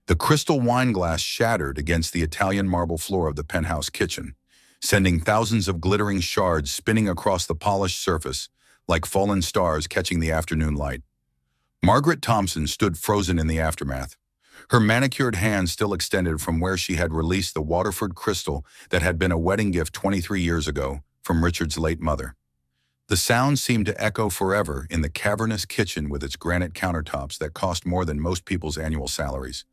The crystal wine glass shattered against the Italian marble floor of the penthouse kitchen, sending thousands of glittering shards spinning across the polished surface like fallen stars catching the afternoon light. Margaret Thompson stood frozen in the aftermath, her manicured hand still extended from where she had released the Waterford crystal that had been a wedding gift 23 years ago from Richard's late mother. The sound seemed to echo forever in the cavernous kitchen with its granite countertops that cost more than most people's annual salaries,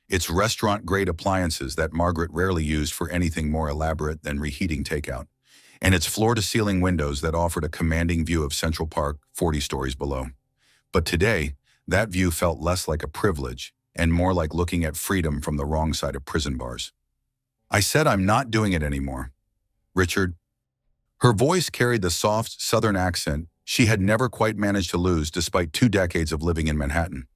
its restaurant-grade appliances that Margaret rarely used for anything more elaborate than reheating takeout, and its floor-to-ceiling windows that offered a commanding view of Central Park 40 stories below. But today, that view felt less like a privilege and more like looking at freedom from the wrong side of prison bars. "I said I'm not doing it anymore, Richard." Her voice carried the soft, southern accent she had never quite managed to lose despite 2 decades of living in Manhattan.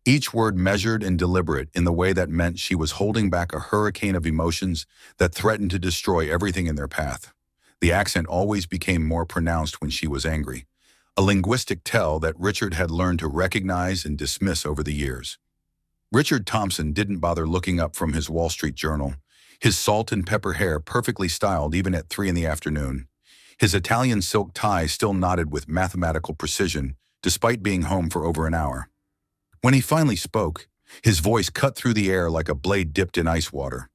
Each word measured and deliberate in the way that meant she was holding back a hurricane of emotions that threatened to destroy everything in their path. The accent always became more pronounced when she was angry, a linguistic tell that Richard had learned to recognize and dismiss over the years. Richard Thompson didn't bother looking up from his Wall Street journal, his salt and pepper hair perfectly styled even at 3 in the afternoon. His Italian silk tie still knotted with mathematical precision, despite being home for over an hour. When he finally spoke, his voice cut through the air like a blade dipped in ice water,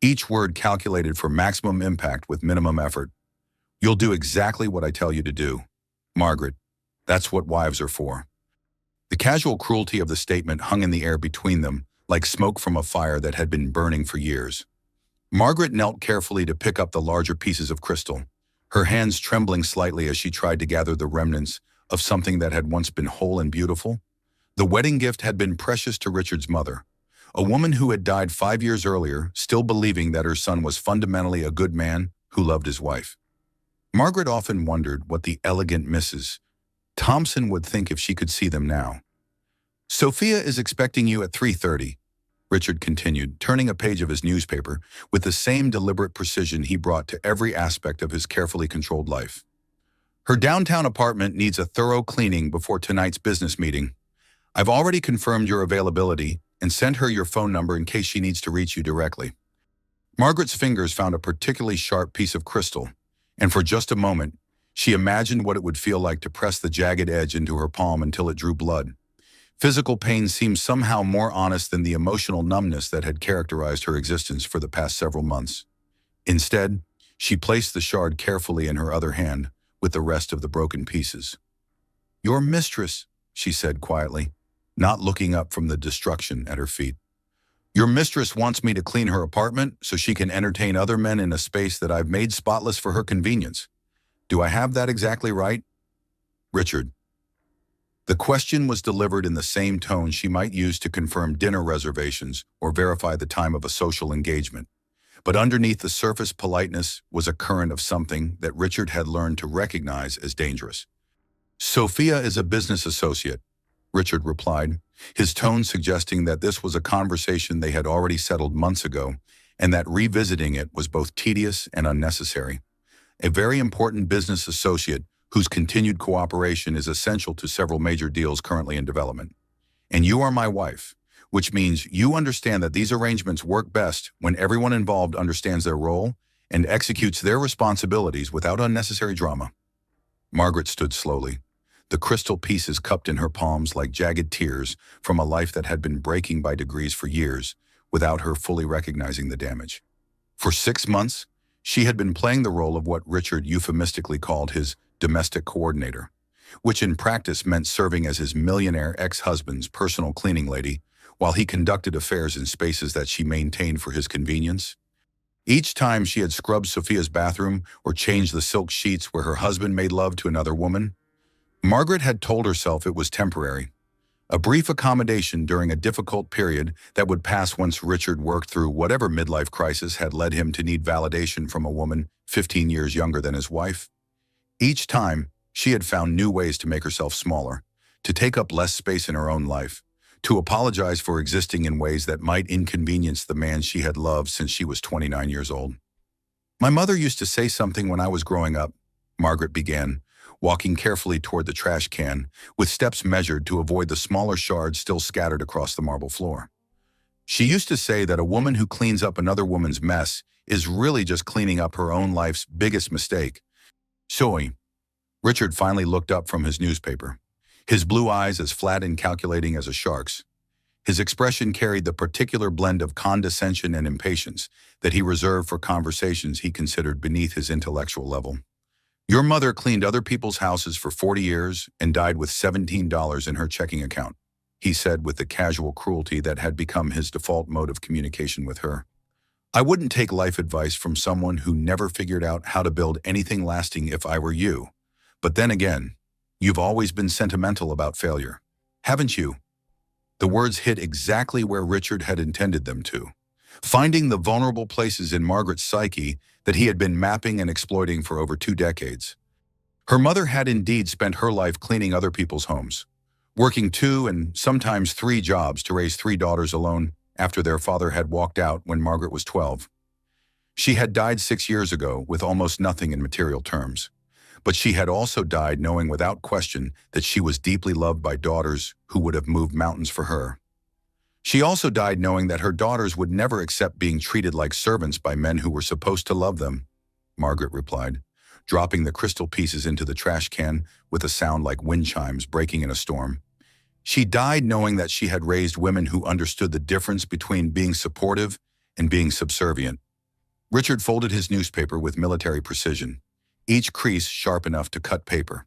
each word calculated for maximum impact with minimum effort. "You'll do exactly what I tell you to do, Margaret. That's what wives are for." The casual cruelty of the statement hung in the air between them, like smoke from a fire that had been burning for years. Margaret knelt carefully to pick up the larger pieces of crystal, her hands trembling slightly as she tried to gather the remnants of something that had once been whole and beautiful. The wedding gift had been precious to Richard's mother, a woman who had died 5 years earlier, still believing that her son was fundamentally a good man who loved his wife. Margaret often wondered what the elegant Mrs. Thompson would think if she could see them now. "Sophia is expecting you at 3:30, Richard continued, turning a page of his newspaper with the same deliberate precision he brought to every aspect of his carefully controlled life. "Her downtown apartment needs a thorough cleaning before tonight's business meeting. I've already confirmed your availability and sent her your phone number in case she needs to reach you directly." Margaret's fingers found a particularly sharp piece of crystal, and for just a moment, she imagined what it would feel like to press the jagged edge into her palm until it drew blood. Physical pain seemed somehow more honest than the emotional numbness that had characterized her existence for the past several months. Instead, she placed the shard carefully in her other hand with the rest of the broken pieces. "Your mistress," she said quietly, not looking up from the destruction at her feet. "Your mistress wants me to clean her apartment so she can entertain other men in a space that I've made spotless for her convenience. Do I have that exactly right, Richard?" The question was delivered in the same tone she might use to confirm dinner reservations or verify the time of a social engagement. But underneath the surface politeness was a current of something that Richard had learned to recognize as dangerous. "Sophia is a business associate," Richard replied, his tone suggesting that this was a conversation they had already settled months ago and that revisiting it was both tedious and unnecessary. "A very important business associate whose continued cooperation is essential to several major deals currently in development. And you are my wife, which means you understand that these arrangements work best when everyone involved understands their role and executes their responsibilities without unnecessary drama." Margaret stood slowly, the crystal pieces cupped in her palms like jagged tears from a life that had been breaking by degrees for years, without her fully recognizing the damage. For 6 months, she had been playing the role of what Richard euphemistically called his domestic coordinator, which in practice meant serving as his millionaire ex-husband's personal cleaning lady while he conducted affairs in spaces that she maintained for his convenience. Each time she had scrubbed Sophia's bathroom or changed the silk sheets where her husband made love to another woman, Margaret had told herself it was temporary, a brief accommodation during a difficult period that would pass once Richard worked through whatever midlife crisis had led him to need validation from a woman 15 years younger than his wife. Each time, she had found new ways to make herself smaller, to take up less space in her own life, to apologize for existing in ways that might inconvenience the man she had loved since she was 29 years old. "My mother used to say something when I was growing up," Margaret began, walking carefully toward the trash can, with steps measured to avoid the smaller shards still scattered across the marble floor. She used to say that a woman who cleans up another woman's mess is really just cleaning up her own life's biggest mistake. So, Richard finally looked up from his newspaper, his blue eyes as flat and calculating as a shark's. His expression carried the particular blend of condescension and impatience that he reserved for conversations he considered beneath his intellectual level. Your mother cleaned other people's houses for 40 years and died with $17 in her checking account, he said with the casual cruelty that had become his default mode of communication with her. I wouldn't take life advice from someone who never figured out how to build anything lasting if I were you. But then again, you've always been sentimental about failure, haven't you? The words hit exactly where Richard had intended them to, finding the vulnerable places in Margaret's psyche that he had been mapping and exploiting for over 2 decades. Her mother had indeed spent her life cleaning other people's homes, working 2 and sometimes 3 jobs to raise 3 daughters alone after their father had walked out when Margaret was 12. She had died 6 years ago with almost nothing in material terms. But she had also died knowing without question that she was deeply loved by daughters who would have moved mountains for her. She also died knowing that her daughters would never accept being treated like servants by men who were supposed to love them, Margaret replied, dropping the crystal pieces into the trash can with a sound like wind chimes breaking in a storm. She died knowing that she had raised women who understood the difference between being supportive and being subservient. Richard folded his newspaper with military precision, each crease sharp enough to cut paper.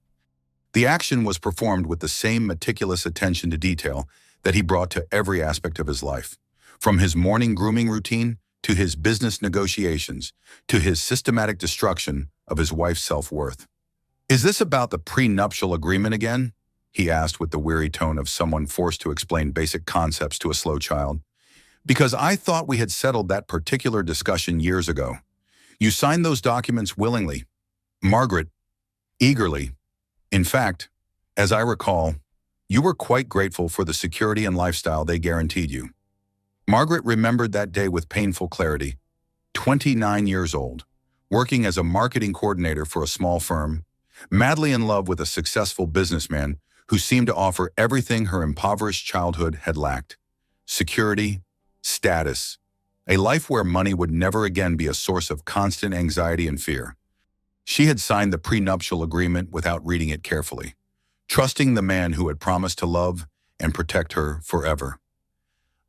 The action was performed with the same meticulous attention to detail that he brought to every aspect of his life, from his morning grooming routine to his business negotiations to his systematic destruction of his wife's self-worth. Is this about the prenuptial agreement again? He asked with the weary tone of someone forced to explain basic concepts to a slow child. Because I thought we had settled that particular discussion years ago. You signed those documents willingly. Margaret, eagerly. In fact, as I recall, you were quite grateful for the security and lifestyle they guaranteed you. Margaret remembered that day with painful clarity. 29 years old, working as a marketing coordinator for a small firm, madly in love with a successful businessman who seemed to offer everything her impoverished childhood had lacked. Security, status, a life where money would never again be a source of constant anxiety and fear. She had signed the prenuptial agreement without reading it carefully, trusting the man who had promised to love and protect her forever.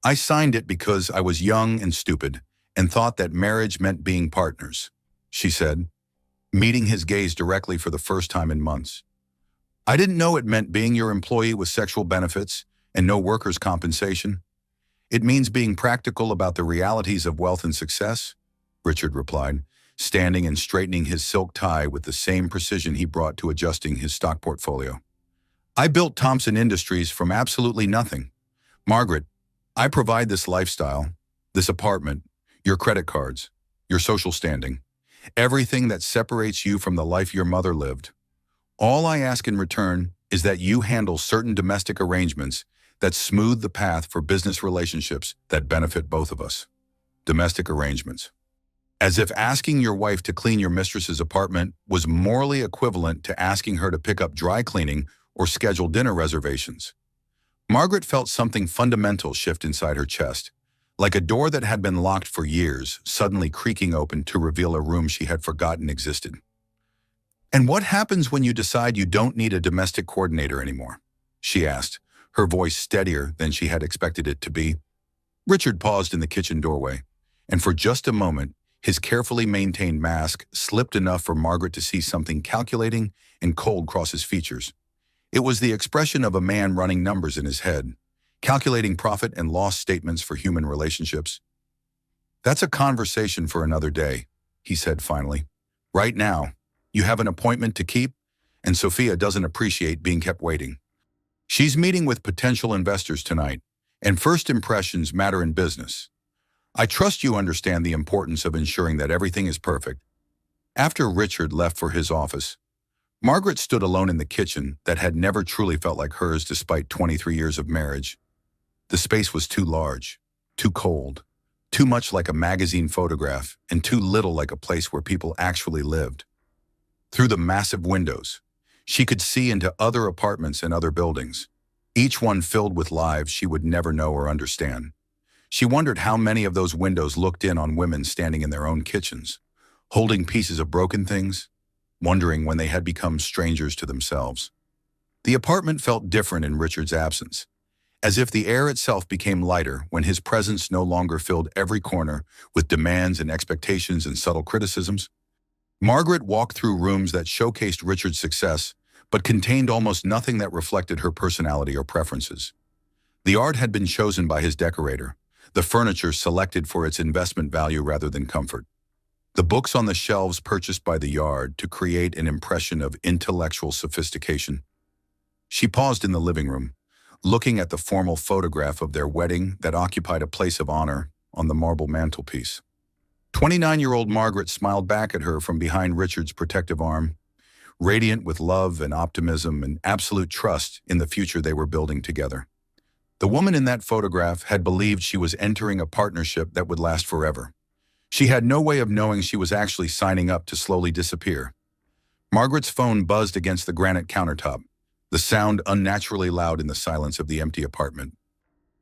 I signed it because I was young and stupid and thought that marriage meant being partners, she said, meeting his gaze directly for the first time in months. I didn't know it meant being your employee with sexual benefits and no workers' compensation. It means being practical about the realities of wealth and success, Richard replied, standing and straightening his silk tie with the same precision he brought to adjusting his stock portfolio. I built Thompson Industries from absolutely nothing. Margaret, I provide this lifestyle, this apartment, your credit cards, your social standing, everything that separates you from the life your mother lived. All I ask in return is that you handle certain domestic arrangements that smooth the path for business relationships that benefit both of us. Domestic arrangements. As if asking your wife to clean your mistress's apartment was morally equivalent to asking her to pick up dry cleaning or schedule dinner reservations. Margaret felt something fundamental shift inside her chest, like a door that had been locked for years, suddenly creaking open to reveal a room she had forgotten existed. And what happens when you decide you don't need a domestic coordinator anymore? She asked, her voice steadier than she had expected it to be. Richard paused in the kitchen doorway, and for just a moment, his carefully maintained mask slipped enough for Margaret to see something calculating and cold cross his features. It was the expression of a man running numbers in his head, calculating profit and loss statements for human relationships. That's a conversation for another day, he said finally. Right now, you have an appointment to keep, and Sophia doesn't appreciate being kept waiting. She's meeting with potential investors tonight, and first impressions matter in business. I trust you understand the importance of ensuring that everything is perfect. After Richard left for his office, Margaret stood alone in the kitchen that had never truly felt like hers despite 23 years of marriage. The space was too large, too cold, too much like a magazine photograph, and too little like a place where people actually lived. Through the massive windows, she could see into other apartments and other buildings, each one filled with lives she would never know or understand. She wondered how many of those windows looked in on women standing in their own kitchens, holding pieces of broken things, wondering when they had become strangers to themselves. The apartment felt different in Richard's absence, as if the air itself became lighter when his presence no longer filled every corner with demands and expectations and subtle criticisms. Margaret walked through rooms that showcased Richard's success, but contained almost nothing that reflected her personality or preferences. The art had been chosen by his decorator, the furniture selected for its investment value rather than comfort, the books on the shelves purchased by the yard to create an impression of intellectual sophistication. She paused in the living room, looking at the formal photograph of their wedding that occupied a place of honor on the marble mantelpiece. 29-year-old Margaret smiled back at her from behind Richard's protective arm, radiant with love and optimism and absolute trust in the future they were building together. The woman in that photograph had believed she was entering a partnership that would last forever. She had no way of knowing she was actually signing up to slowly disappear. Margaret's phone buzzed against the granite countertop, the sound unnaturally loud in the silence of the empty apartment.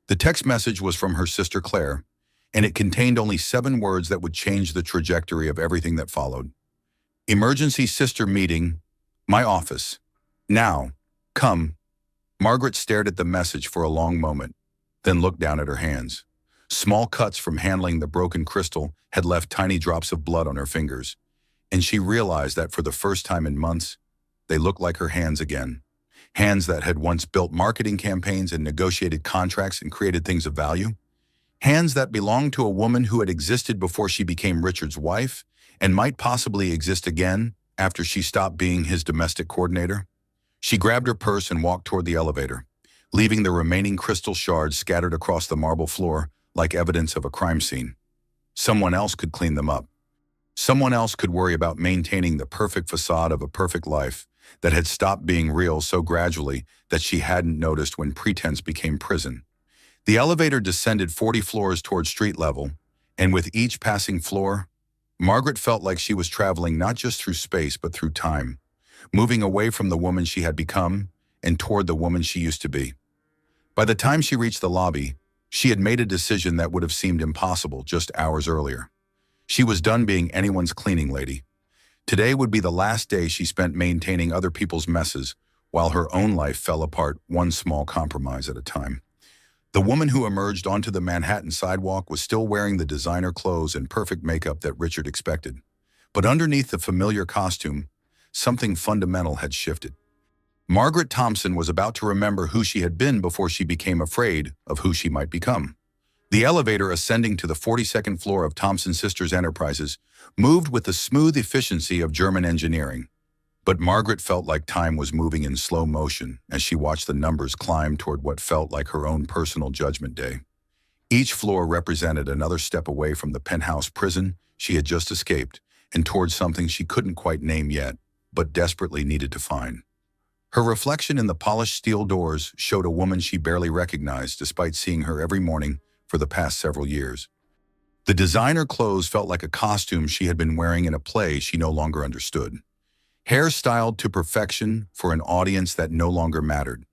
The text message was from her sister Claire, and it contained only 7 words that would change the trajectory of everything that followed. Emergency sister meeting, my office. Now, come. Margaret stared at the message for a long moment, then looked down at her hands. Small cuts from handling the broken crystal had left tiny drops of blood on her fingers, and she realized that for the first time in months, they looked like her hands again. Hands that had once built marketing campaigns and negotiated contracts and created things of value. Hands that belonged to a woman who had existed before she became Richard's wife and might possibly exist again after she stopped being his domestic coordinator. She grabbed her purse and walked toward the elevator, leaving the remaining crystal shards scattered across the marble floor like evidence of a crime scene. Someone else could clean them up. Someone else could worry about maintaining the perfect facade of a perfect life that had stopped being real so gradually that she hadn't noticed when pretense became prison. The elevator descended 40 floors toward street level, and with each passing floor, Margaret felt like she was traveling not just through space but through time, moving away from the woman she had become and toward the woman she used to be. By the time she reached the lobby, she had made a decision that would have seemed impossible just hours earlier. She was done being anyone's cleaning lady. Today would be the last day she spent maintaining other people's messes while her own life fell apart one small compromise at a time. The woman who emerged onto the Manhattan sidewalk was still wearing the designer clothes and perfect makeup that Richard expected. But underneath the familiar costume, something fundamental had shifted. Margaret Thompson was about to remember who she had been before she became afraid of who she might become. The elevator ascending to the 42nd floor of Thompson Sisters Enterprises moved with the smooth efficiency of German engineering. But Margaret felt like time was moving in slow motion as she watched the numbers climb toward what felt like her own personal judgment day. Each floor represented another step away from the penthouse prison she had just escaped and toward something she couldn't quite name yet, but desperately needed to find. Her reflection in the polished steel doors showed a woman she barely recognized despite seeing her every morning for the past several years. The designer clothes felt like a costume she had been wearing in a play she no longer understood. Hair styled to perfection for an audience that no longer mattered.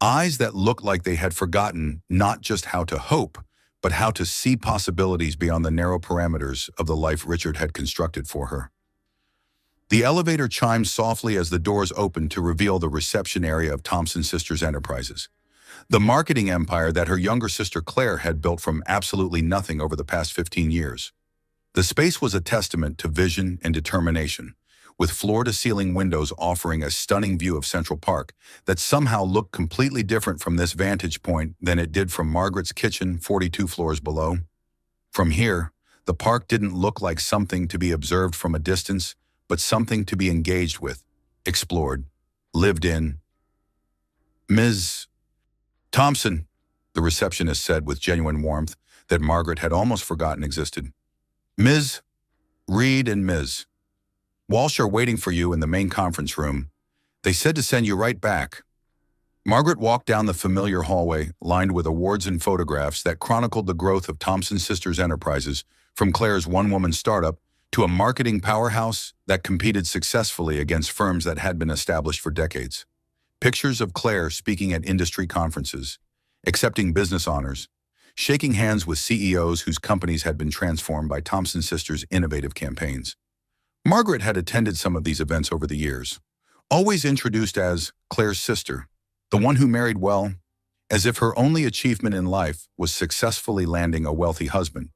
Eyes that looked like they had forgotten not just how to hope, but how to see possibilities beyond the narrow parameters of the life Richard had constructed for her. The elevator chimed softly as the doors opened to reveal the reception area of Thompson Sisters Enterprises, the marketing empire that her younger sister Claire had built from absolutely nothing over the past 15 years. The space was a testament to vision and determination, with floor-to-ceiling windows offering a stunning view of Central Park that somehow looked completely different from this vantage point than it did from Margaret's kitchen 42 floors below. From here, the park didn't look like something to be observed from a distance, but something to be engaged with, explored, lived in. Ms. Thompson, the receptionist said with genuine warmth that Margaret had almost forgotten existed. Ms. Reed and Ms. Walsh are waiting for you in the main conference room. They said to send you right back. Margaret walked down the familiar hallway, lined with awards and photographs that chronicled the growth of Thompson Sisters Enterprises from Claire's one-woman startup to a marketing powerhouse that competed successfully against firms that had been established for decades. Pictures of Claire speaking at industry conferences, accepting business honors, shaking hands with CEOs whose companies had been transformed by Thompson sisters' innovative campaigns. Margaret had attended some of these events over the years, always introduced as Claire's sister, the one who married well, as if her only achievement in life was successfully landing a wealthy husband.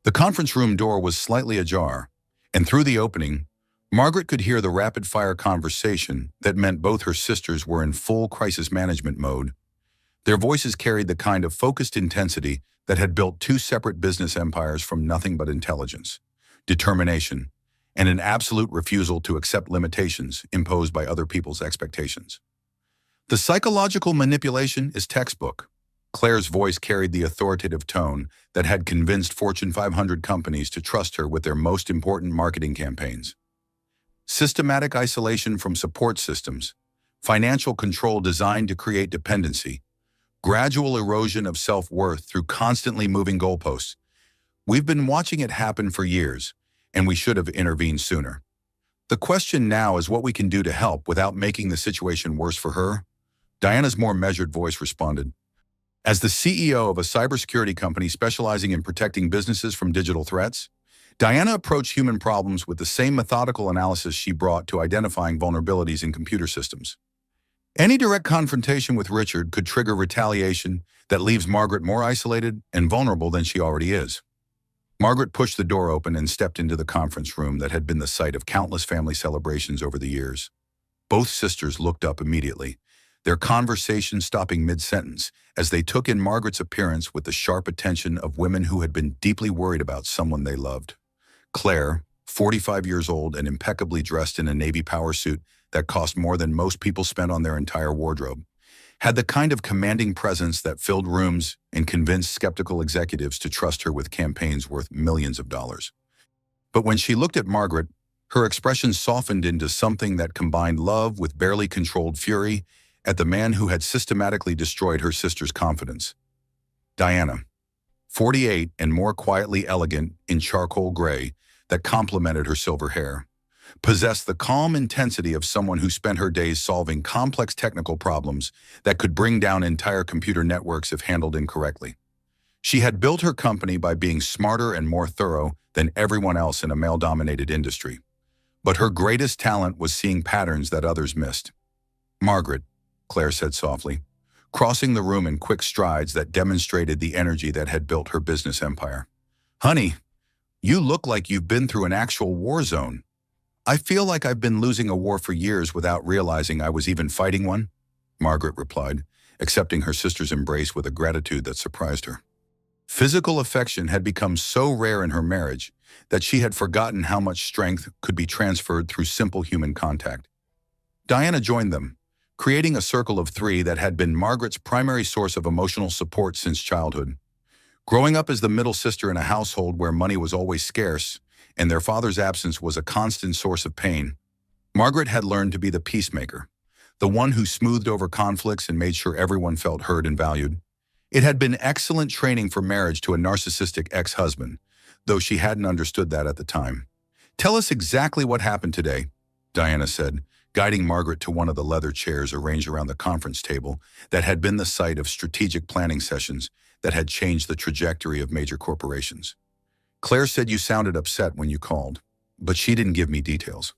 The conference room door was slightly ajar, and through the opening, Margaret could hear the rapid-fire conversation that meant both her sisters were in full crisis management mode. Their voices carried the kind of focused intensity that had built two separate business empires from nothing but intelligence, determination, and an absolute refusal to accept limitations imposed by other people's expectations. The psychological manipulation is textbook. Claire's voice carried the authoritative tone that had convinced Fortune 500 companies to trust her with their most important marketing campaigns. Systematic isolation from support systems, financial control designed to create dependency, gradual erosion of self-worth through constantly moving goalposts. We've been watching it happen for years, and we should have intervened sooner. The question now is what we can do to help without making the situation worse for her. Diana's more measured voice responded. As the CEO of a cybersecurity company specializing in protecting businesses from digital threats, Diana approached human problems with the same methodical analysis she brought to identifying vulnerabilities in computer systems. Any direct confrontation with Richard could trigger retaliation that leaves Margaret more isolated and vulnerable than she already is. Margaret pushed the door open and stepped into the conference room that had been the site of countless family celebrations over the years. Both sisters looked up immediately, their conversation stopping mid-sentence as they took in Margaret's appearance with the sharp attention of women who had been deeply worried about someone they loved. Claire, 45 years old and impeccably dressed in a Navy power suit that cost more than most people spent on their entire wardrobe, had the kind of commanding presence that filled rooms and convinced skeptical executives to trust her with campaigns worth millions of dollars. But when she looked at Margaret, her expression softened into something that combined love with barely controlled fury at the man who had systematically destroyed her sister's confidence. Diana, 48 and more quietly elegant in charcoal gray that complemented her silver hair, possessed the calm intensity of someone who spent her days solving complex technical problems that could bring down entire computer networks if handled incorrectly. She had built her company by being smarter and more thorough than everyone else in a male-dominated industry. But her greatest talent was seeing patterns that others missed. Margaret, Claire said softly, crossing the room in quick strides that demonstrated the energy that had built her business empire. Honey, you look like you've been through an actual war zone. I feel like I've been losing a war for years without realizing I was even fighting one, Margaret replied, accepting her sister's embrace with a gratitude that surprised her. Physical affection had become so rare in her marriage that she had forgotten how much strength could be transferred through simple human contact. Diana joined them, creating a circle of three that had been Margaret's primary source of emotional support since childhood. Growing up as the middle sister in a household where money was always scarce, and their father's absence was a constant source of pain, Margaret had learned to be the peacemaker, the one who smoothed over conflicts and made sure everyone felt heard and valued. It had been excellent training for marriage to a narcissistic ex-husband, though she hadn't understood that at the time. Tell us exactly what happened today, Diana said, guiding Margaret to one of the leather chairs arranged around the conference table that had been the site of strategic planning sessions that had changed the trajectory of major corporations. Claire said you sounded upset when you called, but she didn't give me details.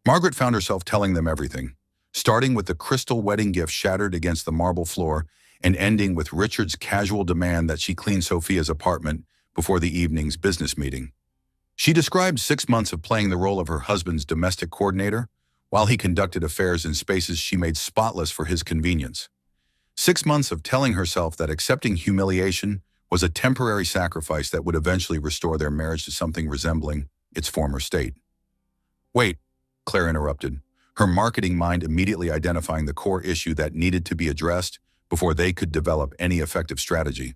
Margaret found herself telling them everything, starting with the crystal wedding gift shattered against the marble floor and ending with Richard's casual demand that she clean Sophia's apartment before the evening's business meeting. She described 6 months of playing the role of her husband's domestic coordinator while he conducted affairs in spaces she made spotless for his convenience. 6 months of telling herself that accepting humiliation was a temporary sacrifice that would eventually restore their marriage to something resembling its former state. Wait, Claire interrupted, her marketing mind immediately identifying the core issue that needed to be addressed before they could develop any effective strategy.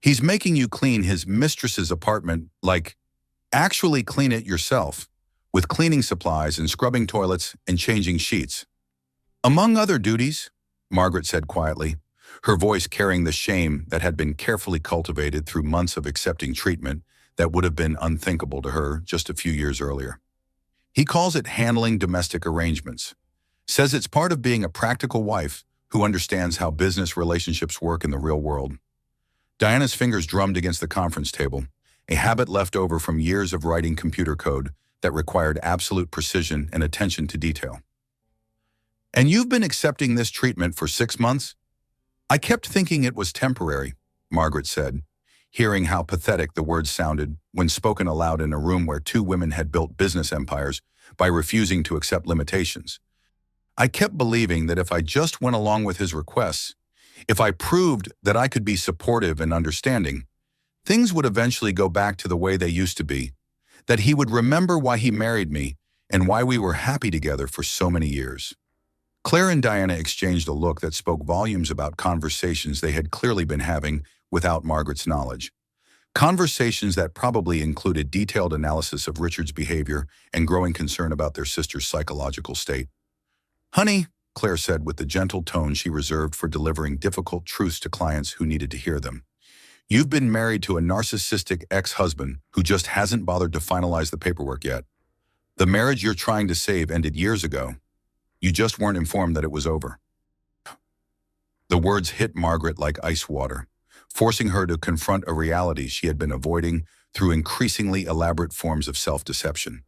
He's making you clean his mistress's apartment, like, actually clean it yourself, with cleaning supplies and scrubbing toilets and changing sheets. Among other duties, Margaret said quietly, her voice carrying the shame that had been carefully cultivated through months of accepting treatment that would have been unthinkable to her just a few years earlier. He calls it handling domestic arrangements, says it's part of being a practical wife who understands how business relationships work in the real world. Diana's fingers drummed against the conference table, a habit left over from years of writing computer code that required absolute precision and attention to detail. "And you've been accepting this treatment for 6 months? I kept thinking it was temporary," Margaret said, hearing how pathetic the words sounded when spoken aloud in a room where two women had built business empires by refusing to accept limitations. "I kept believing that if I just went along with his requests, if I proved that I could be supportive and understanding, things would eventually go back to the way they used to be, that he would remember why he married me and why we were happy together for so many years." Claire and Diana exchanged a look that spoke volumes about conversations they had clearly been having without Margaret's knowledge. Conversations that probably included detailed analysis of Richard's behavior and growing concern about their sister's psychological state. "Honey," Claire said with the gentle tone she reserved for delivering difficult truths to clients who needed to hear them, "you've been married to a narcissistic ex-husband who just hasn't bothered to finalize the paperwork yet. The marriage you're trying to save ended years ago. You just weren't informed that it was over." The words hit Margaret like ice water, forcing her to confront a reality she had been avoiding through increasingly elaborate forms of self-deception.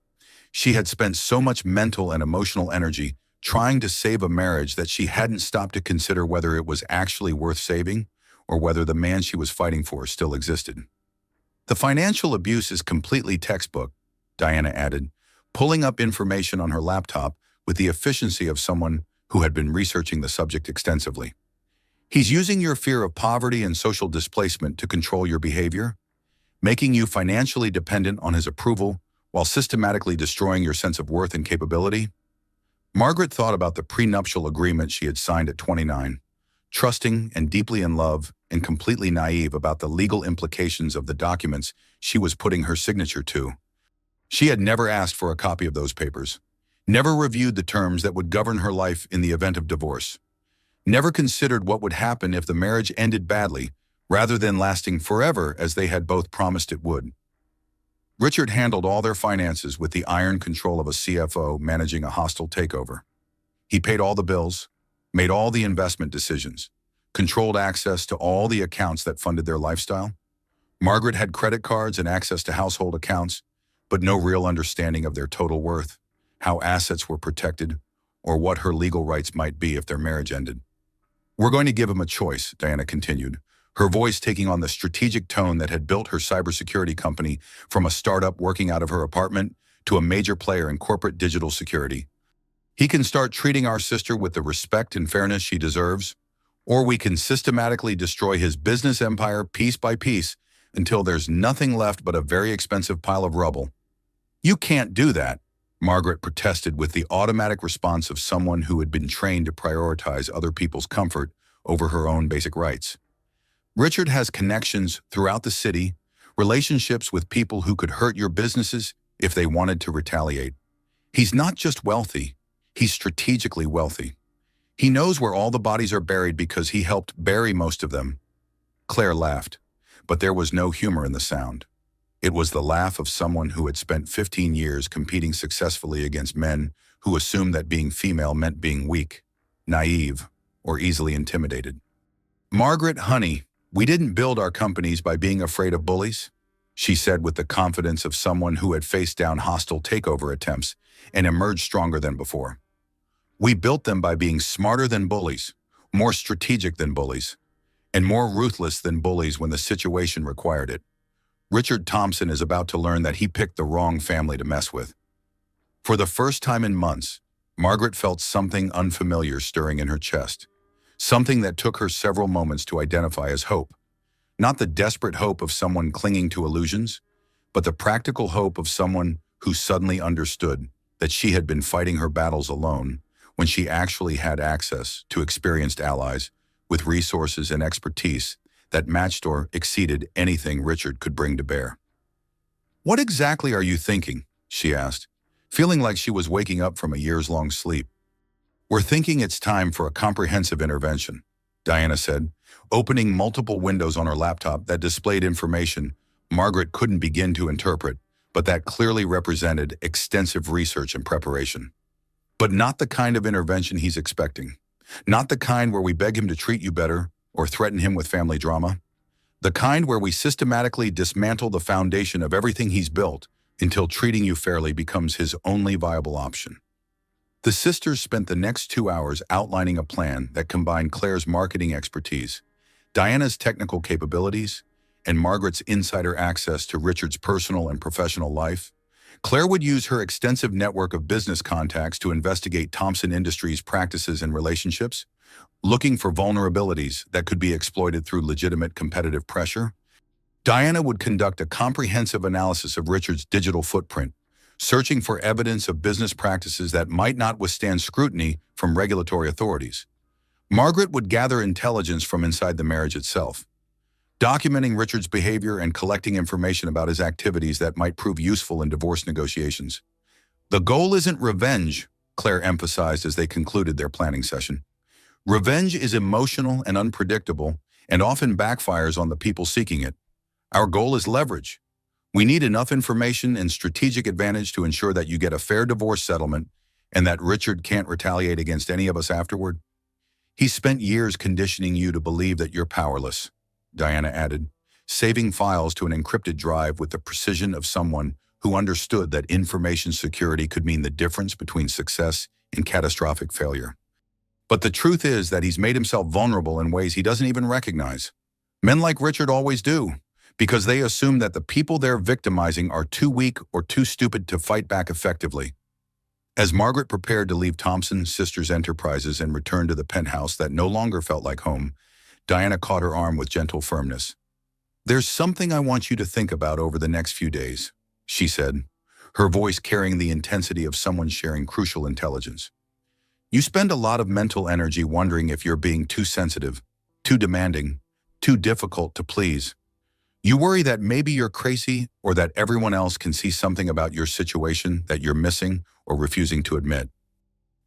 She had spent so much mental and emotional energy trying to save a marriage that she hadn't stopped to consider whether it was actually worth saving or whether the man she was fighting for still existed. "The financial abuse is completely textbook," Diana added, pulling up information on her laptop with the efficiency of someone who had been researching the subject extensively. "He's using your fear of poverty and social displacement to control your behavior, making you financially dependent on his approval while systematically destroying your sense of worth and capability." Margaret thought about the prenuptial agreement she had signed at 29, trusting and deeply in love and completely naive about the legal implications of the documents she was putting her signature to. She had never asked for a copy of those papers, never reviewed the terms that would govern her life in the event of divorce, never considered what would happen if the marriage ended badly rather than lasting forever as they had both promised it would. Richard handled all their finances with the iron control of a CFO managing a hostile takeover. He paid all the bills, made all the investment decisions, controlled access to all the accounts that funded their lifestyle. Margaret had credit cards and access to household accounts, but no real understanding of their total worth, how assets were protected, or what her legal rights might be if their marriage ended. "We're going to give him a choice," Diana continued, her voice taking on the strategic tone that had built her cybersecurity company from a startup working out of her apartment to a major player in corporate digital security. "He can start treating our sister with the respect and fairness she deserves, or we can systematically destroy his business empire piece by piece until there's nothing left but a very expensive pile of rubble." "You can't do that," Margaret protested with the automatic response of someone who had been trained to prioritize other people's comfort over her own basic rights. "Richard has connections throughout the city, relationships with people who could hurt your businesses if they wanted to retaliate. He's not just wealthy, he's strategically wealthy. He knows where all the bodies are buried because he helped bury most of them." Claire laughed, but there was no humor in the sound. It was the laugh of someone who had spent 15 years competing successfully against men who assumed that being female meant being weak, naive, or easily intimidated. "Margaret, honey, we didn't build our companies by being afraid of bullies," she said with the confidence of someone who had faced down hostile takeover attempts and emerged stronger than before. "We built them by being smarter than bullies, more strategic than bullies, and more ruthless than bullies when the situation required it. Richard Thompson is about to learn that he picked the wrong family to mess with." For the first time in months, Margaret felt something unfamiliar stirring in her chest, something that took her several moments to identify as hope. Not the desperate hope of someone clinging to illusions, but the practical hope of someone who suddenly understood that she had been fighting her battles alone when she actually had access to experienced allies with resources and expertise that matched or exceeded anything Richard could bring to bear. "What exactly are you thinking?" she asked, feeling like she was waking up from a years-long sleep. "We're thinking it's time for a comprehensive intervention," Diana said, opening multiple windows on her laptop that displayed information Margaret couldn't begin to interpret, but that clearly represented extensive research and preparation. "But not the kind of intervention he's expecting. Not the kind where we beg him to treat you better or threaten him with family drama. The kind where we systematically dismantle the foundation of everything he's built until treating you fairly becomes his only viable option. The sisters spent the next 2 hours outlining a plan that combined Claire's marketing expertise, Diana's technical capabilities, and Margaret's insider access to Richard's personal and professional life. Claire would use her extensive network of business contacts to investigate Thompson Industries' practices and relationships, looking for vulnerabilities that could be exploited through legitimate competitive pressure. Diana would conduct a comprehensive analysis of Richard's digital footprint, searching for evidence of business practices that might not withstand scrutiny from regulatory authorities. Margaret would gather intelligence from inside the marriage itself, documenting Richard's behavior and collecting information about his activities that might prove useful in divorce negotiations. The goal isn't revenge, Claire emphasized as they concluded their planning session. Revenge is emotional and unpredictable and often backfires on the people seeking it. Our goal is leverage. We need enough information and strategic advantage to ensure that you get a fair divorce settlement and that Richard can't retaliate against any of us afterward. He spent years conditioning you to believe that you're powerless, Diana added, saving files to an encrypted drive with the precision of someone who understood that information security could mean the difference between success and catastrophic failure. But the truth is that he's made himself vulnerable in ways he doesn't even recognize. Men like Richard always do, because they assume that the people they're victimizing are too weak or too stupid to fight back effectively. As Margaret prepared to leave Thompson Sisters Enterprises and return to the penthouse that no longer felt like home, Diana caught her arm with gentle firmness. "There's something I want you to think about over the next few days," she said, her voice carrying the intensity of someone sharing crucial intelligence. "You spend a lot of mental energy wondering if you're being too sensitive, too demanding, too difficult to please. You worry that maybe you're crazy or that everyone else can see something about your situation that you're missing or refusing to admit.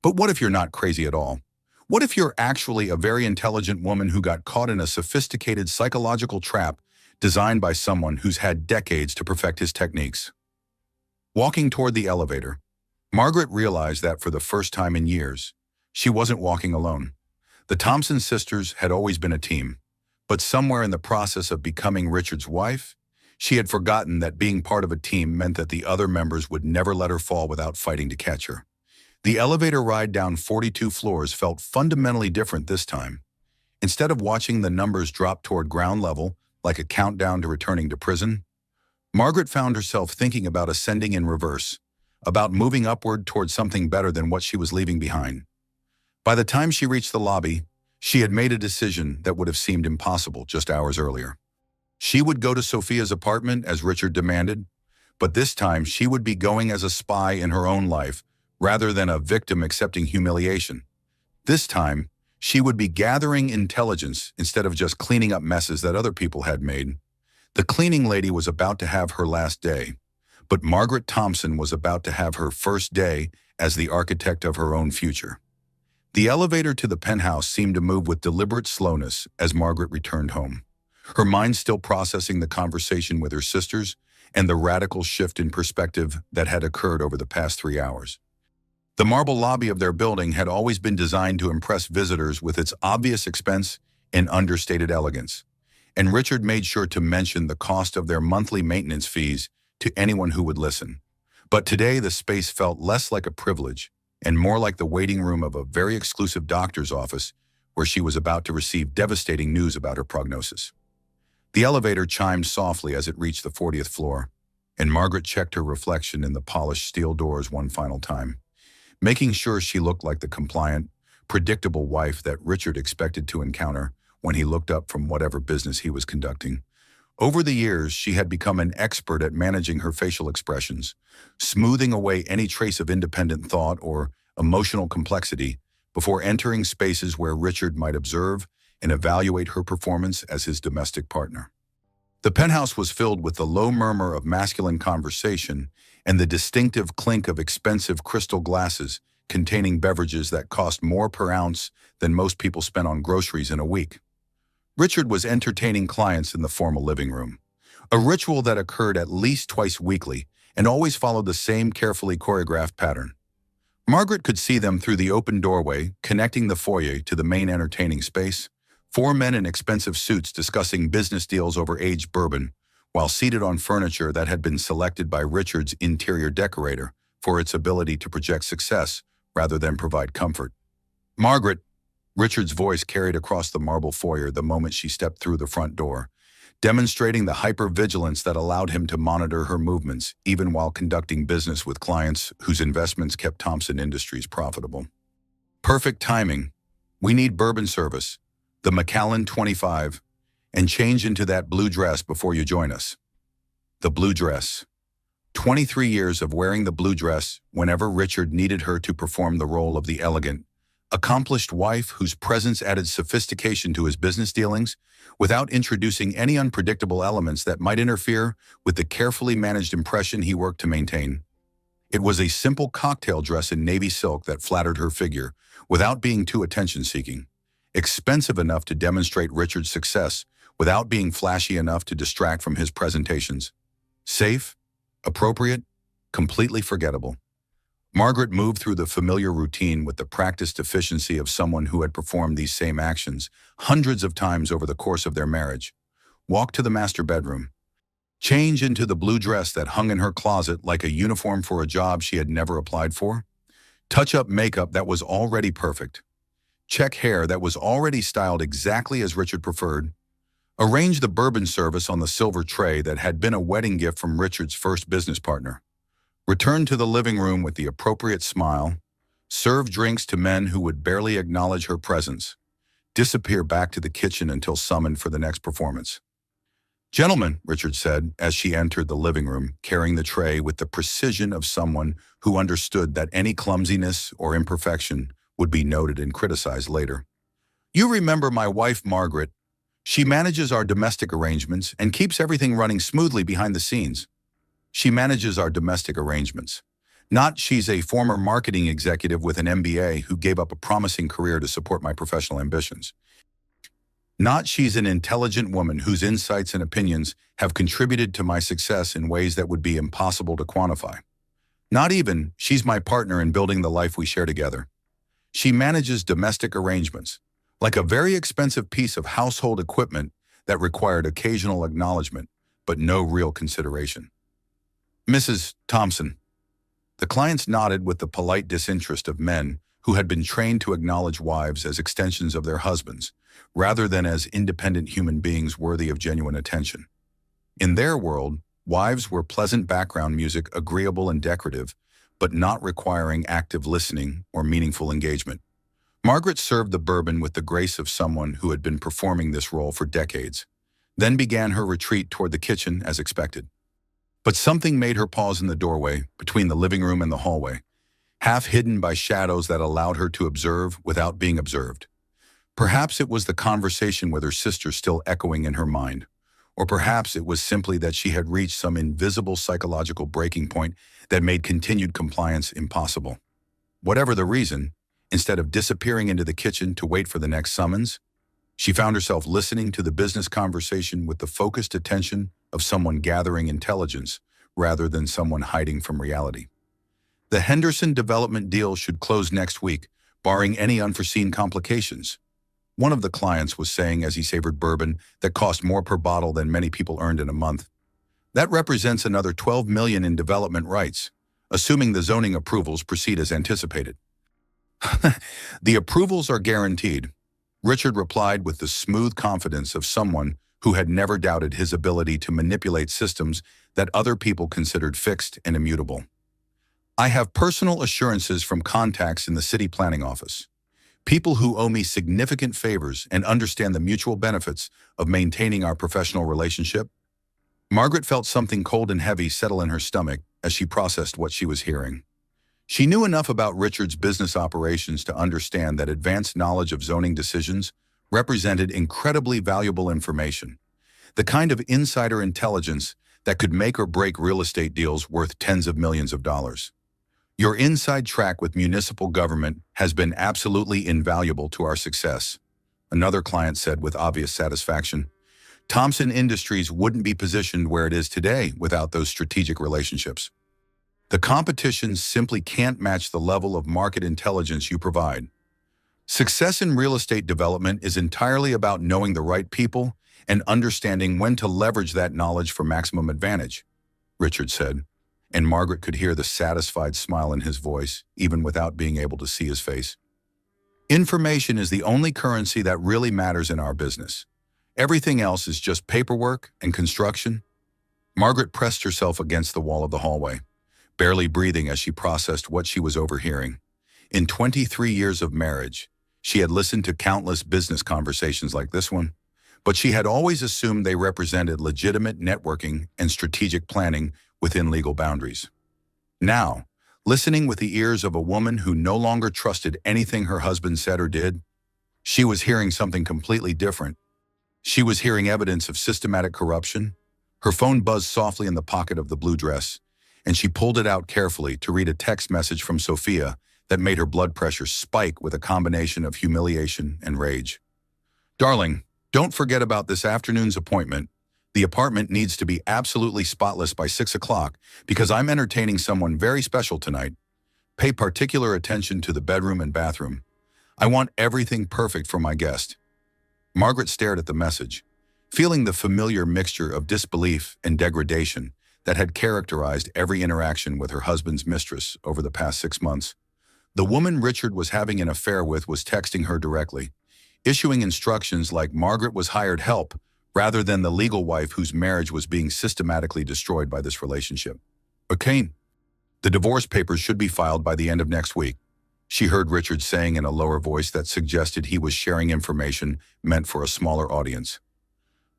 But what if you're not crazy at all? What if you're actually a very intelligent woman who got caught in a sophisticated psychological trap designed by someone who's had decades to perfect his techniques?" Walking toward the elevator, Margaret realized that for the first time in years, she wasn't walking alone. The Thompson sisters had always been a team, but somewhere in the process of becoming Richard's wife, she had forgotten that being part of a team meant that the other members would never let her fall without fighting to catch her. The elevator ride down 42 floors felt fundamentally different this time. Instead of watching the numbers drop toward ground level, like a countdown to returning to prison, Margaret found herself thinking about ascending in reverse, about moving upward toward something better than what she was leaving behind. By the time she reached the lobby, she had made a decision that would have seemed impossible just hours earlier. She would go to Sophia's apartment as Richard demanded, but this time she would be going as a spy in her own life rather than a victim accepting humiliation. This time, she would be gathering intelligence instead of just cleaning up messes that other people had made. The cleaning lady was about to have her last day, but Margaret Thompson was about to have her first day as the architect of her own future. The elevator to the penthouse seemed to move with deliberate slowness as Margaret returned home, her mind still processing the conversation with her sisters and the radical shift in perspective that had occurred over the past 3 hours. The marble lobby of their building had always been designed to impress visitors with its obvious expense and understated elegance, and Richard made sure to mention the cost of their monthly maintenance fees to anyone who would listen. But today the space felt less like a privilege and more like the waiting room of a very exclusive doctor's office where she was about to receive devastating news about her prognosis. The elevator chimed softly as it reached the 40th floor, and Margaret checked her reflection in the polished steel doors one final time, making sure she looked like the compliant, predictable wife that Richard expected to encounter when he looked up from whatever business he was conducting. Over the years, she had become an expert at managing her facial expressions, smoothing away any trace of independent thought or emotional complexity before entering spaces where Richard might observe and evaluate her performance as his domestic partner. The penthouse was filled with the low murmur of masculine conversation and the distinctive clink of expensive crystal glasses containing beverages that cost more per ounce than most people spent on groceries in a week. Richard was entertaining clients in the formal living room, a ritual that occurred at least twice weekly and always followed the same carefully choreographed pattern. Margaret could see them through the open doorway connecting the foyer to the main entertaining space, Four men in expensive suits discussing business deals over aged bourbon, while seated on furniture that had been selected by Richard's interior decorator for its ability to project success rather than provide comfort. "Margaret," Richard's voice carried across the marble foyer the moment she stepped through the front door, demonstrating the hypervigilance that allowed him to monitor her movements even while conducting business with clients whose investments kept Thompson Industries profitable. "Perfect timing. We need bourbon service, the Macallan 25, and change into that blue dress before you join us." The blue dress. 23 years of wearing the blue dress whenever Richard needed her to perform the role of the elegant, accomplished wife whose presence added sophistication to his business dealings without introducing any unpredictable elements that might interfere with the carefully managed impression he worked to maintain. It was a simple cocktail dress in navy silk that flattered her figure without being too attention-seeking, expensive enough to demonstrate Richard's success without being flashy enough to distract from his presentations. Safe, appropriate, completely forgettable. Margaret moved through the familiar routine with the practiced efficiency of someone who had performed these same actions hundreds of times over the course of their marriage. Walk to the master bedroom. Change into the blue dress that hung in her closet like a uniform for a job she had never applied for. Touch up makeup that was already perfect. Check hair that was already styled exactly as Richard preferred. Arrange the bourbon service on the silver tray that had been a wedding gift from Richard's first business partner. Return to the living room with the appropriate smile. Serve drinks to men who would barely acknowledge her presence. Disappear back to the kitchen until summoned for the next performance. "Gentlemen," Richard said as she entered the living room, carrying the tray with the precision of someone who understood that any clumsiness or imperfection would be noted and criticized later. "You remember my wife, Margaret. She manages our domestic arrangements and keeps everything running smoothly behind the scenes." She manages our domestic arrangements. Not she's a former marketing executive with an MBA who gave up a promising career to support my professional ambitions. Not she's an intelligent woman whose insights and opinions have contributed to my success in ways that would be impossible to quantify. Not even she's my partner in building the life we share together. She manages domestic arrangements, like a very expensive piece of household equipment that required occasional acknowledgement, but no real consideration. "Mrs. Thompson." The clients nodded with the polite disinterest of men who had been trained to acknowledge wives as extensions of their husbands, rather than as independent human beings worthy of genuine attention. In their world, wives were pleasant background music, agreeable and decorative, but not requiring active listening or meaningful engagement. Margaret served the bourbon with the grace of someone who had been performing this role for decades, then began her retreat toward the kitchen as expected. But something made her pause in the doorway between the living room and the hallway, half hidden by shadows that allowed her to observe without being observed. Perhaps it was the conversation with her sister still echoing in her mind, or perhaps it was simply that she had reached some invisible psychological breaking point that made continued compliance impossible. Whatever the reason, instead of disappearing into the kitchen to wait for the next summons, she found herself listening to the business conversation with the focused attention of someone gathering intelligence rather than someone hiding from reality. The Henderson development deal should close next week, barring any unforeseen complications, one of the clients was saying as he savored bourbon that cost more per bottle than many people earned in a month. That represents another $12 million in development rights, assuming the zoning approvals proceed as anticipated. "The approvals are guaranteed," Richard replied with the smooth confidence of someone who had never doubted his ability to manipulate systems that other people considered fixed and immutable. "I have personal assurances from contacts in the city planning office. People who owe me significant favors and understand the mutual benefits of maintaining our professional relationship." Margaret felt something cold and heavy settle in her stomach as she processed what she was hearing. She knew enough about Richard's business operations to understand that advanced knowledge of zoning decisions represented incredibly valuable information, the kind of insider intelligence that could make or break real estate deals worth tens of millions of dollars. "Your inside track with municipal government has been absolutely invaluable to our success," another client said with obvious satisfaction. "Thompson Industries wouldn't be positioned where it is today without those strategic relationships. The competition simply can't match the level of market intelligence you provide." Success in real estate development is entirely about knowing the right people and understanding when to leverage that knowledge for maximum advantage, Richard said, and Margaret could hear the satisfied smile in his voice, even without being able to see his face. Information is the only currency that really matters in our business. Everything else is just paperwork and construction. Margaret pressed herself against the wall of the hallway, barely breathing as she processed what she was overhearing. In 23 years of marriage, she had listened to countless business conversations like this one, but she had always assumed they represented legitimate networking and strategic planning within legal boundaries. Now, listening with the ears of a woman who no longer trusted anything her husband said or did, she was hearing something completely different. She was hearing evidence of systematic corruption. Her phone buzzed softly in the pocket of the blue dress, and she pulled it out carefully to read a text message from Sophia that made her blood pressure spike with a combination of humiliation and rage. "Darling, don't forget about this afternoon's appointment. The apartment needs to be absolutely spotless by 6 o'clock because I'm entertaining someone very special tonight. Pay particular attention to the bedroom and bathroom. I want everything perfect for my guest." Margaret stared at the message, feeling the familiar mixture of disbelief and degradation that had characterized every interaction with her husband's mistress over the past 6 months. The woman Richard was having an affair with was texting her directly, issuing instructions like Margaret was hired help rather than the legal wife whose marriage was being systematically destroyed by this relationship. "Okay, the divorce papers should be filed by the end of next week," she heard Richard saying in a lower voice that suggested he was sharing information meant for a smaller audience.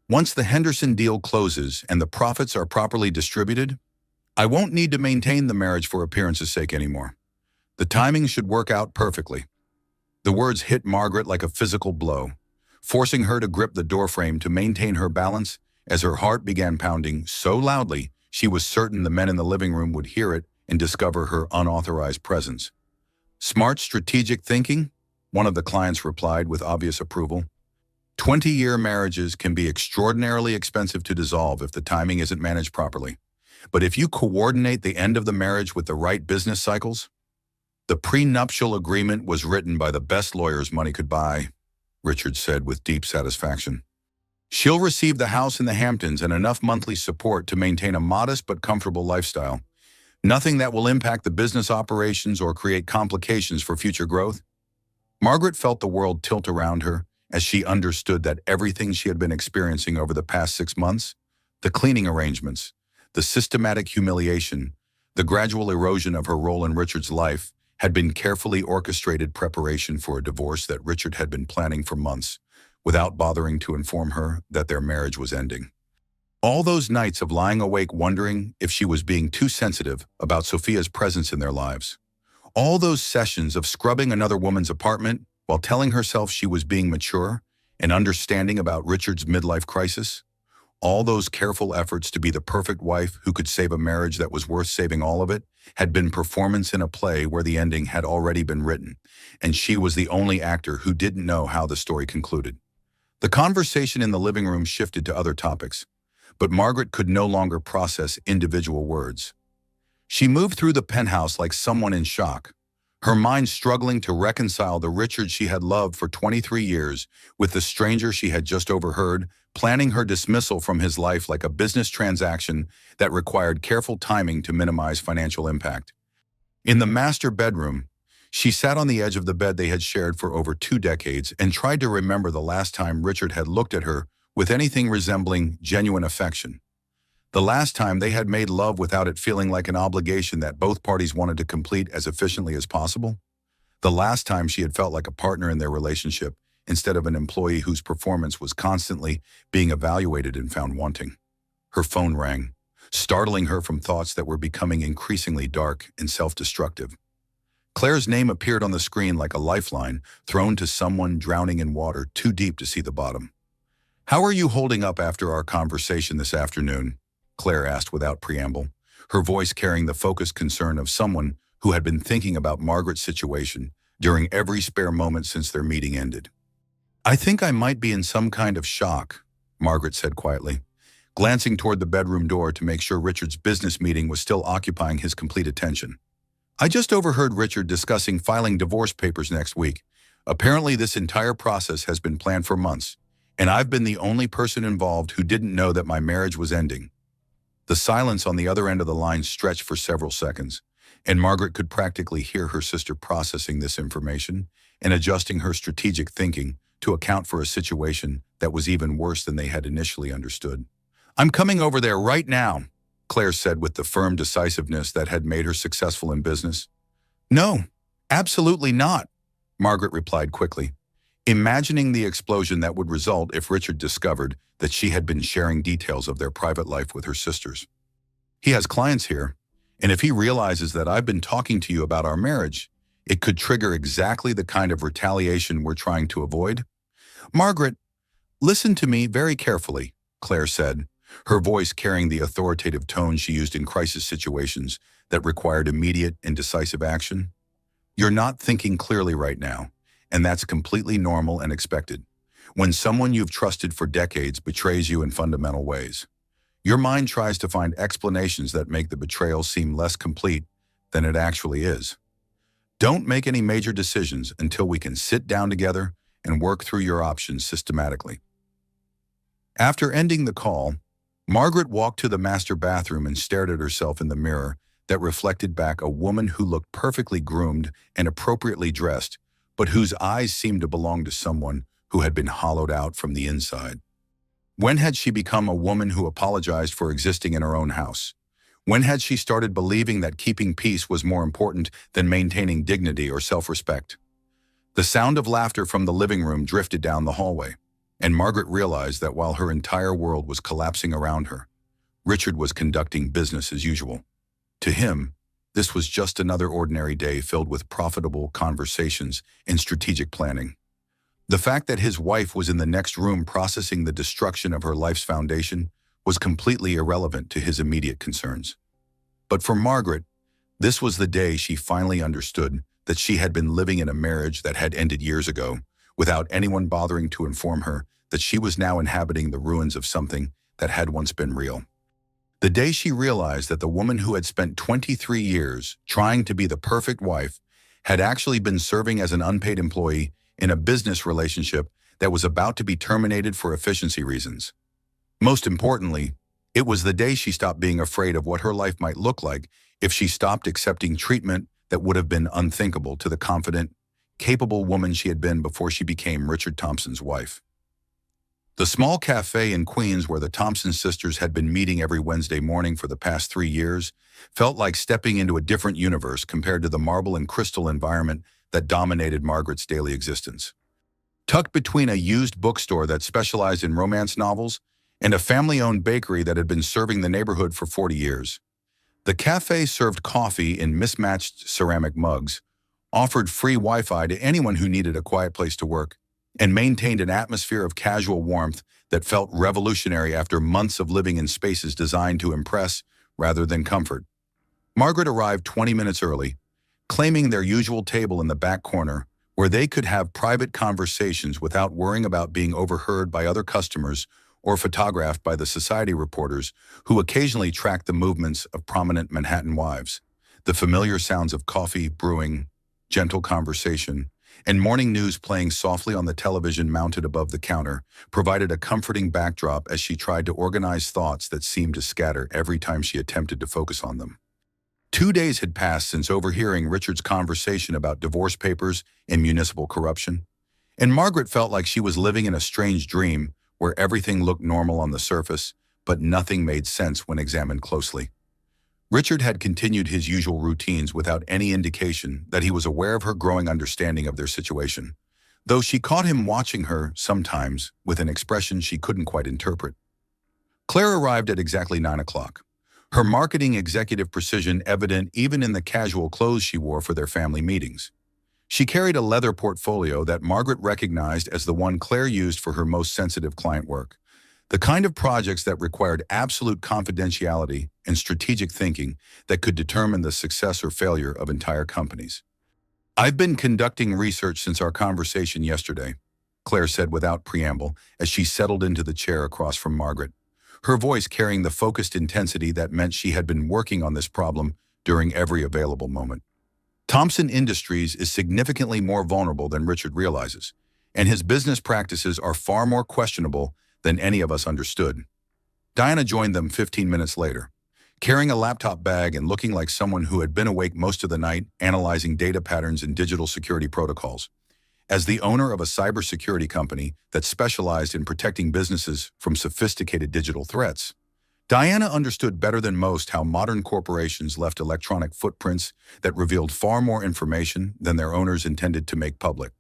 "Once the Henderson deal closes and the profits are properly distributed, I won't need to maintain the marriage for appearance's sake anymore. The timing should work out perfectly." The words hit Margaret like a physical blow, forcing her to grip the doorframe to maintain her balance as her heart began pounding so loudly she was certain the men in the living room would hear it and discover her unauthorized presence. "Smart strategic thinking," one of the clients replied with obvious approval. 20-year marriages can be extraordinarily expensive to dissolve if the timing isn't managed properly. But if you coordinate the end of the marriage with the right business cycles, the prenuptial agreement was written by the best lawyers money could buy, Richard said with deep satisfaction. "She'll receive the house in the Hamptons and enough monthly support to maintain a modest but comfortable lifestyle. Nothing that will impact the business operations or create complications for future growth." Margaret felt the world tilt around her as she understood that everything she had been experiencing over the past 6 months, the cleaning arrangements, the systematic humiliation, the gradual erosion of her role in Richard's life, had been carefully orchestrated preparation for a divorce that Richard had been planning for months, without bothering to inform her that their marriage was ending. All those nights of lying awake wondering if she was being too sensitive about Sophia's presence in their lives. All those sessions of scrubbing another woman's apartment while telling herself she was being mature and understanding about Richard's midlife crisis. All those careful efforts to be the perfect wife who could save a marriage that was worth saving all of it had been performance in a play where the ending had already been written, and she was the only actor who didn't know how the story concluded. The conversation in the living room shifted to other topics, but Margaret could no longer process individual words. She moved through the penthouse like someone in shock, her mind struggling to reconcile the Richard she had loved for 23 years with the stranger she had just overheard, planning her dismissal from his life like a business transaction that required careful timing to minimize financial impact. In the master bedroom, she sat on the edge of the bed they had shared for over 2 decades and tried to remember the last time Richard had looked at her with anything resembling genuine affection. The last time they had made love without it feeling like an obligation that both parties wanted to complete as efficiently as possible. The last time she had felt like a partner in their relationship instead of an employee whose performance was constantly being evaluated and found wanting. Her phone rang, startling her from thoughts that were becoming increasingly dark and self-destructive. Claire's name appeared on the screen like a lifeline thrown to someone drowning in water too deep to see the bottom. "How are you holding up after our conversation this afternoon?" Claire asked without preamble, her voice carrying the focused concern of someone who had been thinking about Margaret's situation during every spare moment since their meeting ended. "I think I might be in some kind of shock," Margaret said quietly, glancing toward the bedroom door to make sure Richard's business meeting was still occupying his complete attention. "I just overheard Richard discussing filing divorce papers next week. Apparently, this entire process has been planned for months, and I've been the only person involved who didn't know that my marriage was ending." The silence on the other end of the line stretched for several seconds, and Margaret could practically hear her sister processing this information and adjusting her strategic thinking to account for a situation that was even worse than they had initially understood. "I'm coming over there right now," Claire said with the firm decisiveness that had made her successful in business. "No, absolutely not," Margaret replied quickly, imagining the explosion that would result if Richard discovered that she had been sharing details of their private life with her sisters. "He has clients here, and if he realizes that I've been talking to you about our marriage, it could trigger exactly the kind of retaliation we're trying to avoid." "Margaret, listen to me very carefully," Claire said, her voice carrying the authoritative tone she used in crisis situations that required immediate and decisive action. "You're not thinking clearly right now, and that's completely normal and expected. When someone you've trusted for decades betrays you in fundamental ways, your mind tries to find explanations that make the betrayal seem less complete than it actually is. Don't make any major decisions until we can sit down together and work through your options systematically." After ending the call, Margaret walked to the master bathroom and stared at herself in the mirror that reflected back a woman who looked perfectly groomed and appropriately dressed, but whose eyes seemed to belong to someone who had been hollowed out from the inside. When had she become a woman who apologized for existing in her own house? When had she started believing that keeping peace was more important than maintaining dignity or self-respect? The sound of laughter from the living room drifted down the hallway, and Margaret realized that while her entire world was collapsing around her, Richard was conducting business as usual. To him, this was just another ordinary day filled with profitable conversations and strategic planning. The fact that his wife was in the next room processing the destruction of her life's foundation was completely irrelevant to his immediate concerns. But for Margaret, this was the day she finally understood that she had been living in a marriage that had ended years ago, without anyone bothering to inform her that she was now inhabiting the ruins of something that had once been real. The day she realized that the woman who had spent 23 years trying to be the perfect wife had actually been serving as an unpaid employee in a business relationship that was about to be terminated for efficiency reasons. Most importantly, it was the day she stopped being afraid of what her life might look like if she stopped accepting treatment that would have been unthinkable to the confident, capable woman she had been before she became Richard Thompson's wife. The small cafe in Queens where the Thompson sisters had been meeting every Wednesday morning for the past 3 years felt like stepping into a different universe compared to the marble and crystal environment that dominated Margaret's daily existence. Tucked between a used bookstore that specialized in romance novels and a family-owned bakery that had been serving the neighborhood for 40 years, the cafe served coffee in mismatched ceramic mugs, offered free Wi-Fi to anyone who needed a quiet place to work, and maintained an atmosphere of casual warmth that felt revolutionary after months of living in spaces designed to impress rather than comfort. Margaret arrived 20 minutes early, claiming their usual table in the back corner where they could have private conversations without worrying about being overheard by other customers or photographed by the society reporters who occasionally tracked the movements of prominent Manhattan wives. The familiar sounds of coffee brewing, gentle conversation, and morning news playing softly on the television mounted above the counter provided a comforting backdrop as she tried to organize thoughts that seemed to scatter every time she attempted to focus on them. 2 days had passed since overhearing Richard's conversation about divorce papers and municipal corruption, and Margaret felt like she was living in a strange dream where everything looked normal on the surface, but nothing made sense when examined closely. Richard had continued his usual routines without any indication that he was aware of her growing understanding of their situation, though she caught him watching her sometimes with an expression she couldn't quite interpret. Claire arrived at exactly 9 o'clock, her marketing executive precision evident even in the casual clothes she wore for their family meetings. She carried a leather portfolio that Margaret recognized as the one Claire used for her most sensitive client work, the kind of projects that required absolute confidentiality and strategic thinking that could determine the success or failure of entire companies. "I've been conducting research since our conversation yesterday," Claire said without preamble as she settled into the chair across from Margaret, her voice carrying the focused intensity that meant she had been working on this problem during every available moment. Thompson Industries is significantly more vulnerable than Richard realizes, and his business practices are far more questionable than any of us understood. Diana joined them 15 minutes later, carrying a laptop bag and looking like someone who had been awake most of the night analyzing data patterns and digital security protocols. As the owner of a cybersecurity company that specialized in protecting businesses from sophisticated digital threats, Diana understood better than most how modern corporations left electronic footprints that revealed far more information than their owners intended to make public.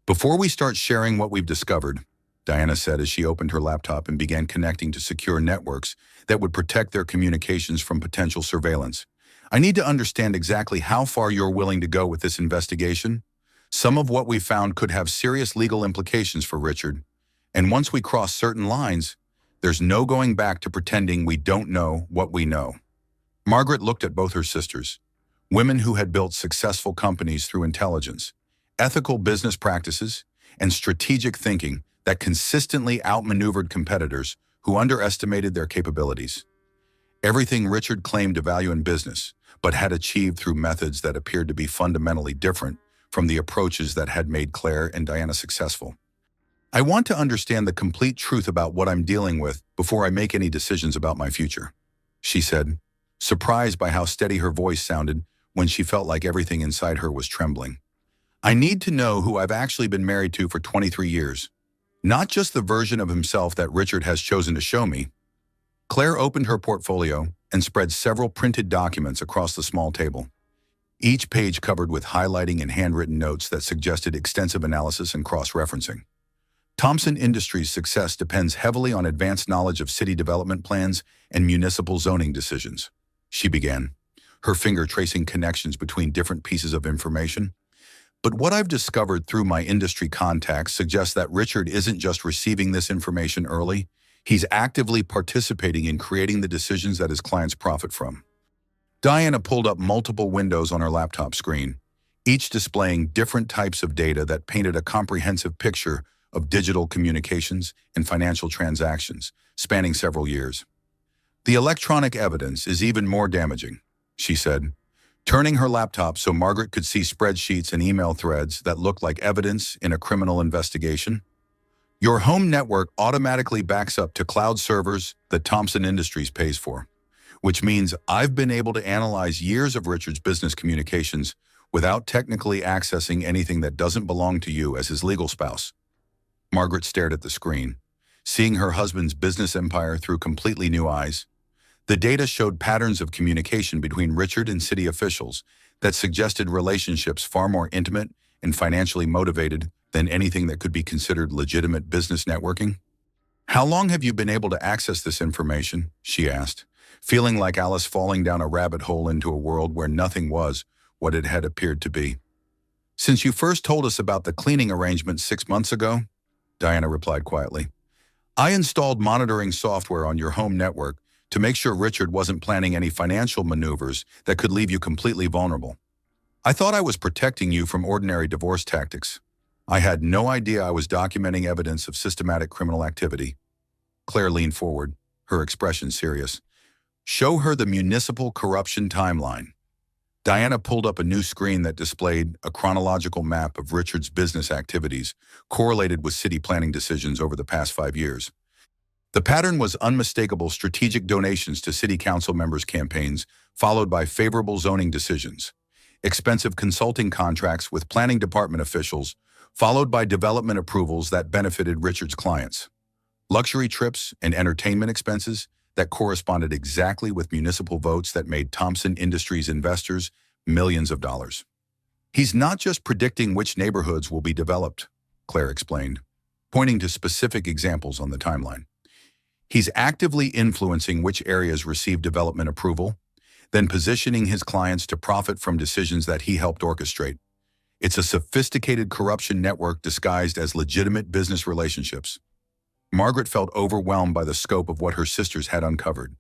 "Before we start sharing what we've discovered," Diana said as she opened her laptop and began connecting to secure networks that would protect their communications from potential surveillance, "I need to understand exactly how far you're willing to go with this investigation. Some of what we found could have serious legal implications for Richard, and once we cross certain lines, there's no going back to pretending we don't know what we know." Margaret looked at both her sisters, women who had built successful companies through intelligence, ethical business practices, and strategic thinking that consistently outmaneuvered competitors who underestimated their capabilities. Everything Richard claimed to value in business, but had achieved through methods that appeared to be fundamentally different from the approaches that had made Claire and Diana successful. "I want to understand the complete truth about what I'm dealing with before I make any decisions about my future," she said, surprised by how steady her voice sounded when she felt like everything inside her was trembling. "I need to know who I've actually been married to for 23 years, not just the version of himself that Richard has chosen to show me." Claire opened her portfolio and spread several printed documents across the small table, each page covered with highlighting and handwritten notes that suggested extensive analysis and cross-referencing. "Thompson Industries' success depends heavily on advanced knowledge of city development plans and municipal zoning decisions," she began, her finger tracing connections between different pieces of information. "But what I've discovered through my industry contacts suggests that Richard isn't just receiving this information early, he's actively participating in creating the decisions that his clients profit from." Diana pulled up multiple windows on her laptop screen, each displaying different types of data that painted a comprehensive picture of digital communications and financial transactions spanning several years. "The electronic evidence is even more damaging," she said, turning her laptop so Margaret could see spreadsheets and email threads that looked like evidence in a criminal investigation. "Your home network automatically backs up to cloud servers that Thompson Industries pays for, which means I've been able to analyze years of Richard's business communications without technically accessing anything that doesn't belong to you as his legal spouse." Margaret stared at the screen, seeing her husband's business empire through completely new eyes. The data showed patterns of communication between Richard and city officials that suggested relationships far more intimate and financially motivated than anything that could be considered legitimate business networking. "How long have you been able to access this information?" she asked, feeling like Alice falling down a rabbit hole into a world where nothing was what it had appeared to be. "Since you first told us about the cleaning arrangement 6 months ago," Diana replied quietly. "I installed monitoring software on your home network to make sure Richard wasn't planning any financial maneuvers that could leave you completely vulnerable. I thought I was protecting you from ordinary divorce tactics. I had no idea I was documenting evidence of systematic criminal activity." Claire leaned forward, her expression serious. "Show her the municipal corruption timeline." Diana pulled up a new screen that displayed a chronological map of Richard's business activities correlated with city planning decisions over the past 5 years. The pattern was unmistakable strategic donations to city council members' campaigns, followed by favorable zoning decisions, expensive consulting contracts with planning department officials, followed by development approvals that benefited Richard's clients, luxury trips and entertainment expenses that corresponded exactly with municipal votes that made Thompson Industries investors millions of dollars. "He's not just predicting which neighborhoods will be developed," Claire explained, pointing to specific examples on the timeline. "He's actively influencing which areas receive development approval, then positioning his clients to profit from decisions that he helped orchestrate. It's a sophisticated corruption network disguised as legitimate business relationships." Margaret felt overwhelmed by the scope of what her sisters had uncovered.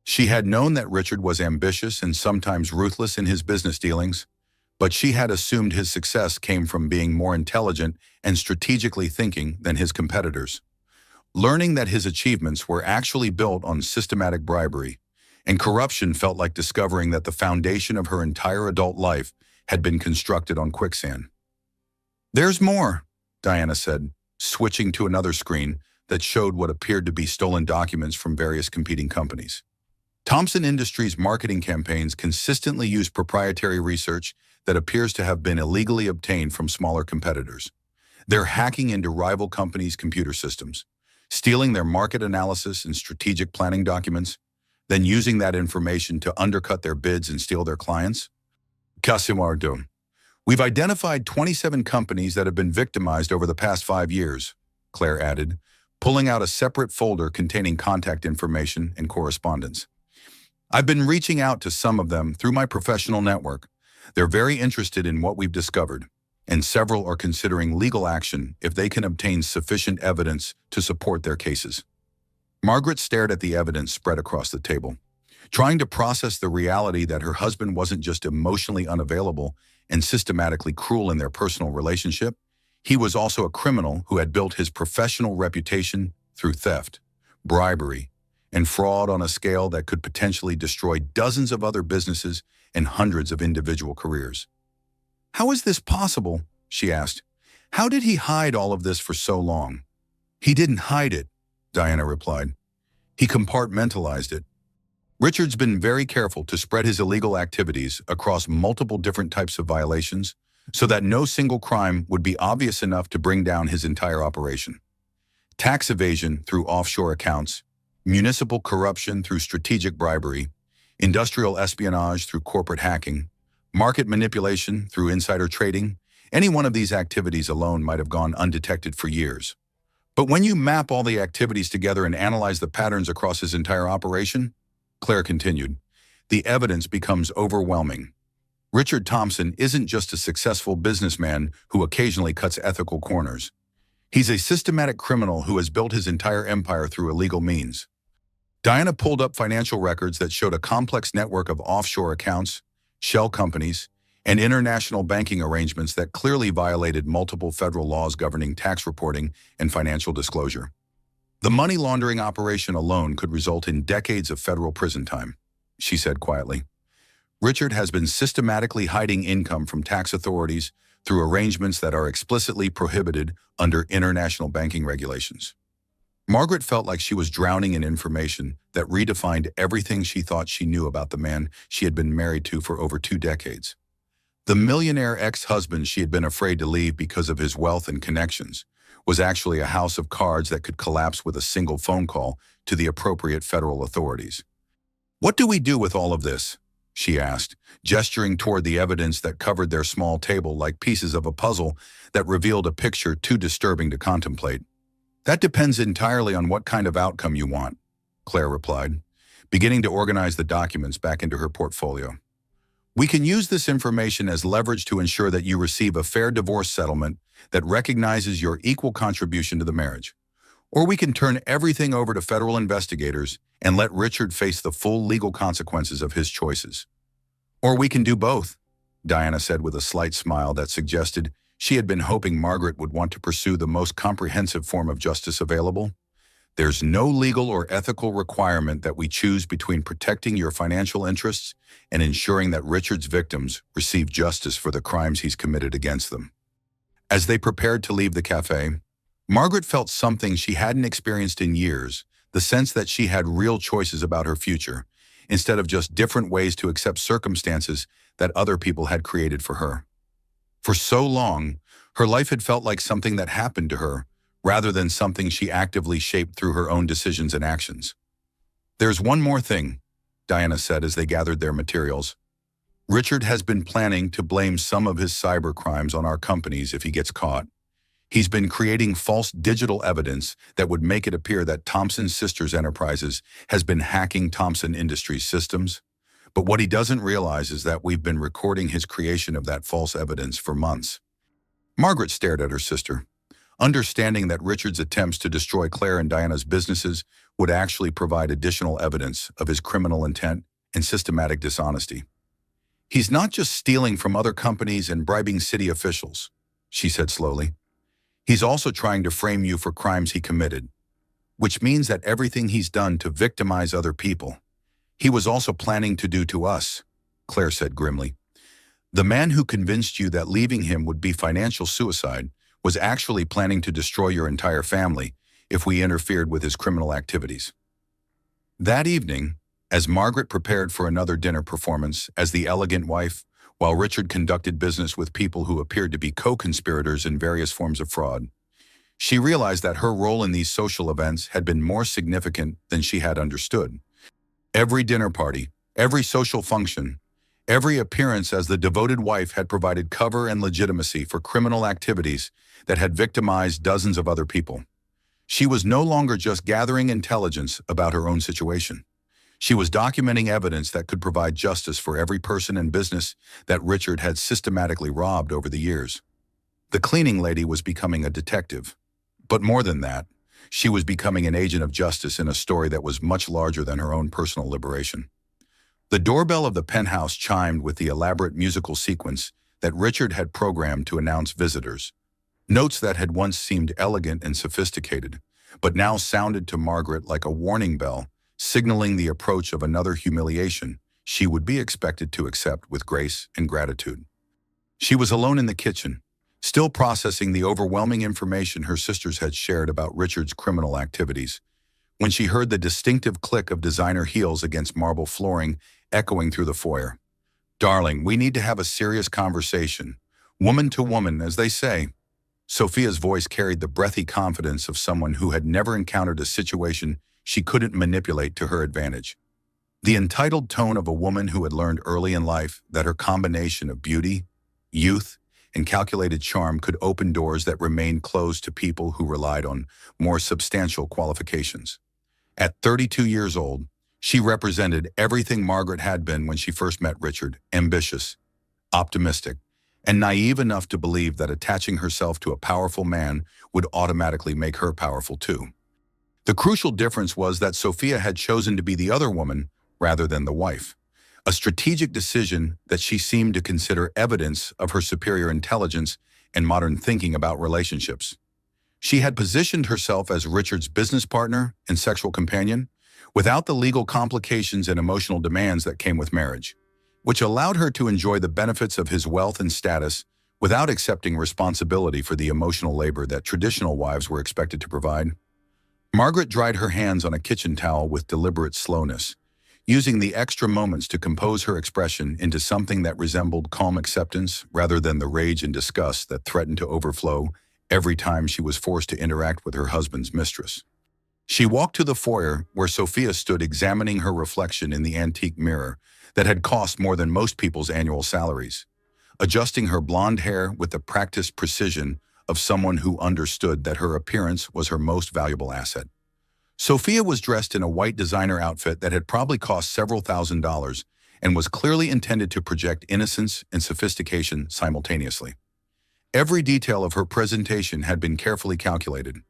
She had known that Richard was ambitious and sometimes ruthless in his business dealings, but she had assumed his success came from being more intelligent and strategically thinking than his competitors. Learning that his achievements were actually built on systematic bribery and corruption felt like discovering that the foundation of her entire adult life had been constructed on quicksand. "There's more," Diana said, switching to another screen that showed what appeared to be stolen documents from various competing companies. Thompson Industries' marketing campaigns consistently use proprietary research that appears to have been illegally obtained from smaller competitors. They're hacking into rival companies' computer systems, stealing their market analysis and strategic planning documents, then using that information to undercut their bids and steal their clients. Casimardo. "We've identified 27 companies that have been victimized over the past 5 years, Claire added, pulling out a separate folder containing contact information and correspondence. "I've been reaching out to some of them through my professional network. They're very interested in what we've discovered, and several are considering legal action if they can obtain sufficient evidence to support their cases." Margaret stared at the evidence spread across the table, trying to process the reality that her husband wasn't just emotionally unavailable and systematically cruel in their personal relationship. He was also a criminal who had built his professional reputation through theft, bribery, and fraud on a scale that could potentially destroy dozens of other businesses and hundreds of individual careers. "How is this possible?" she asked. "How did he hide all of this for so long?" "He didn't hide it," Diana replied. "He compartmentalized it. Richard's been very careful to spread his illegal activities across multiple different types of violations so that no single crime would be obvious enough to bring down his entire operation. Tax evasion through offshore accounts, municipal corruption through strategic bribery, industrial espionage through corporate hacking, market manipulation through insider trading. Any one of these activities alone might have gone undetected for years. But when you map all the activities together and analyze the patterns across his entire operation," Claire continued, "the evidence becomes overwhelming. Richard Thompson isn't just a successful businessman who occasionally cuts ethical corners. He's a systematic criminal who has built his entire empire through illegal means." Diana pulled up financial records that showed a complex network of offshore accounts, shell companies, and international banking arrangements that clearly violated multiple federal laws governing tax reporting and financial disclosure. "The money laundering operation alone could result in decades of federal prison time," she said quietly. "Richard has been systematically hiding income from tax authorities through arrangements that are explicitly prohibited under international banking regulations." Margaret felt like she was drowning in information that redefined everything she thought she knew about the man she had been married to for over 2 decades. The millionaire ex-husband she had been afraid to leave because of his wealth and connections was actually a house of cards that could collapse with a single phone call to the appropriate federal authorities. "What do we do with all of this?" she asked, gesturing toward the evidence that covered their small table like pieces of a puzzle that revealed a picture too disturbing to contemplate. "That depends entirely on what kind of outcome you want," Claire replied, beginning to organize the documents back into her portfolio. "We can use this information as leverage to ensure that you receive a fair divorce settlement that recognizes your equal contribution to the marriage. Or we can turn everything over to federal investigators and let Richard face the full legal consequences of his choices. Or we can do both," Diana said with a slight smile that suggested she had been hoping Margaret would want to pursue the most comprehensive form of justice available. "There's no legal or ethical requirement that we choose between protecting your financial interests and ensuring that Richard's victims receive justice for the crimes he's committed against them." As they prepared to leave the cafe, Margaret felt something she hadn't experienced in years, the sense that she had real choices about her future, instead of just different ways to accept circumstances that other people had created for her. For so long, her life had felt like something that happened to her, rather than something she actively shaped through her own decisions and actions. "There's one more thing," Diana said as they gathered their materials. "Richard has been planning to blame some of his cyber crimes on our companies if he gets caught. He's been creating false digital evidence that would make it appear that Thompson Sisters Enterprises has been hacking Thompson Industries systems. But what he doesn't realize is that we've been recording his creation of that false evidence for months." Margaret stared at her sister, understanding that Richard's attempts to destroy Claire and Diana's businesses would actually provide additional evidence of his criminal intent and systematic dishonesty. "He's not just stealing from other companies and bribing city officials," she said slowly. "He's also trying to frame you for crimes he committed, which means that everything he's done to victimize other people, he was also planning to do to us," Claire said grimly. The man who convinced you that leaving him would be financial suicide was actually planning to destroy your entire family if we interfered with his criminal activities. That evening, as Margaret prepared for another dinner performance as the elegant wife, while Richard conducted business with people who appeared to be co-conspirators in various forms of fraud, she realized that her role in these social events had been more significant than she had understood. Every dinner party, every social function, every appearance as the devoted wife had provided cover and legitimacy for criminal activities that had victimized dozens of other people. She was no longer just gathering intelligence about her own situation. She was documenting evidence that could provide justice for every person and business that Richard had systematically robbed over the years. The cleaning lady was becoming a detective. But more than that, she was becoming an agent of justice in a story that was much larger than her own personal liberation. The doorbell of the penthouse chimed with the elaborate musical sequence that Richard had programmed to announce visitors. Notes that had once seemed elegant and sophisticated, but now sounded to Margaret like a warning bell, signaling the approach of another humiliation she would be expected to accept with grace and gratitude. She was alone in the kitchen, still processing the overwhelming information her sisters had shared about Richard's criminal activities, when she heard the distinctive click of designer heels against marble flooring echoing through the foyer. "Darling, we need to have a serious conversation. Woman to woman, as they say." Sophia's voice carried the breathy confidence of someone who had never encountered a situation she couldn't manipulate to her advantage. The entitled tone of a woman who had learned early in life that her combination of beauty, youth, and calculated charm could open doors that remained closed to people who relied on more substantial qualifications. At 32 years old, she represented everything Margaret had been when she first met Richard: ambitious, optimistic, and naive enough to believe that attaching herself to a powerful man would automatically make her powerful too. The crucial difference was that Sophia had chosen to be the other woman rather than the wife, a strategic decision that she seemed to consider evidence of her superior intelligence and modern thinking about relationships. She had positioned herself as Richard's business partner and sexual companion without the legal complications and emotional demands that came with marriage, which allowed her to enjoy the benefits of his wealth and status without accepting responsibility for the emotional labor that traditional wives were expected to provide. Margaret dried her hands on a kitchen towel with deliberate slowness, using the extra moments to compose her expression into something that resembled calm acceptance rather than the rage and disgust that threatened to overflow every time she was forced to interact with her husband's mistress. She walked to the foyer where Sophia stood examining her reflection in the antique mirror that had cost more than most people's annual salaries, adjusting her blonde hair with the practiced precision of someone who understood that her appearance was her most valuable asset. Sophia was dressed in a white designer outfit that had probably cost several $1,000s and was clearly intended to project innocence and sophistication simultaneously. Every detail of her presentation had been carefully calculated,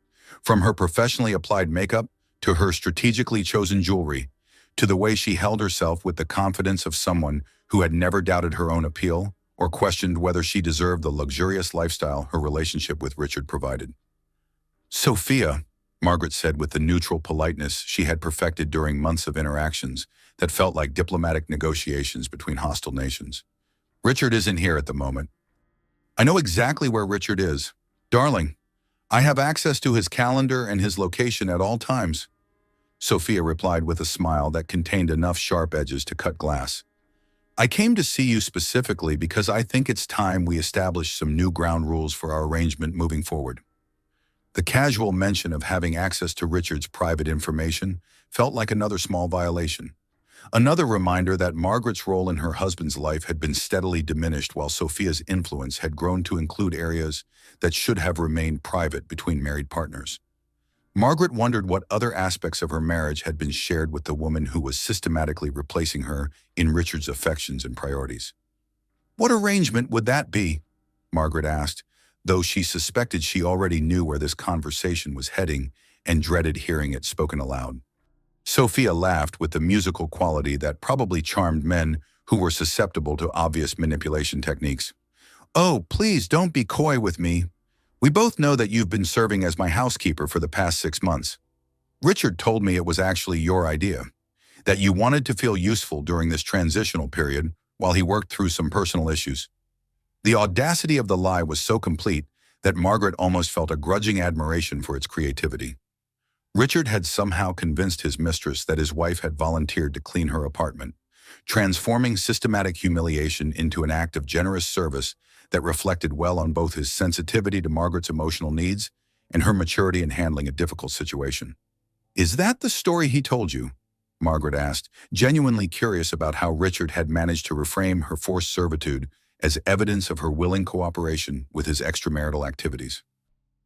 from her professionally applied makeup to her strategically chosen jewelry, to the way she held herself with the confidence of someone who had never doubted her own appeal or questioned whether she deserved the luxurious lifestyle her relationship with Richard provided. "Sophia," Margaret said with the neutral politeness she had perfected during months of interactions that felt like diplomatic negotiations between hostile nations. "Richard isn't here at the moment." "I know exactly where Richard is. Darling, I have access to his calendar and his location at all times," Sophia replied with a smile that contained enough sharp edges to cut glass. "I came to see you specifically because I think it's time we establish some new ground rules for our arrangement moving forward." The casual mention of having access to Richard's private information felt like another small violation. Another reminder that Margaret's role in her husband's life had been steadily diminished while Sophia's influence had grown to include areas that should have remained private between married partners. Margaret wondered what other aspects of her marriage had been shared with the woman who was systematically replacing her in Richard's affections and priorities. "What arrangement would that be?" Margaret asked, though she suspected she already knew where this conversation was heading and dreaded hearing it spoken aloud. Sophia laughed with the musical quality that probably charmed men who were susceptible to obvious manipulation techniques. "Oh, please don't be coy with me. We both know that you've been serving as my housekeeper for the past 6 months. Richard told me it was actually your idea, that you wanted to feel useful during this transitional period while he worked through some personal issues. The audacity of the lie was so complete that Margaret almost felt a grudging admiration for its creativity. Richard had somehow convinced his mistress that his wife had volunteered to clean her apartment, transforming systematic humiliation into an act of generous service that reflected well on both his sensitivity to Margaret's emotional needs and her maturity in handling a difficult situation. "Is that the story he told you?" Margaret asked, genuinely curious about how Richard had managed to reframe her forced servitude as evidence of her willing cooperation with his extramarital activities.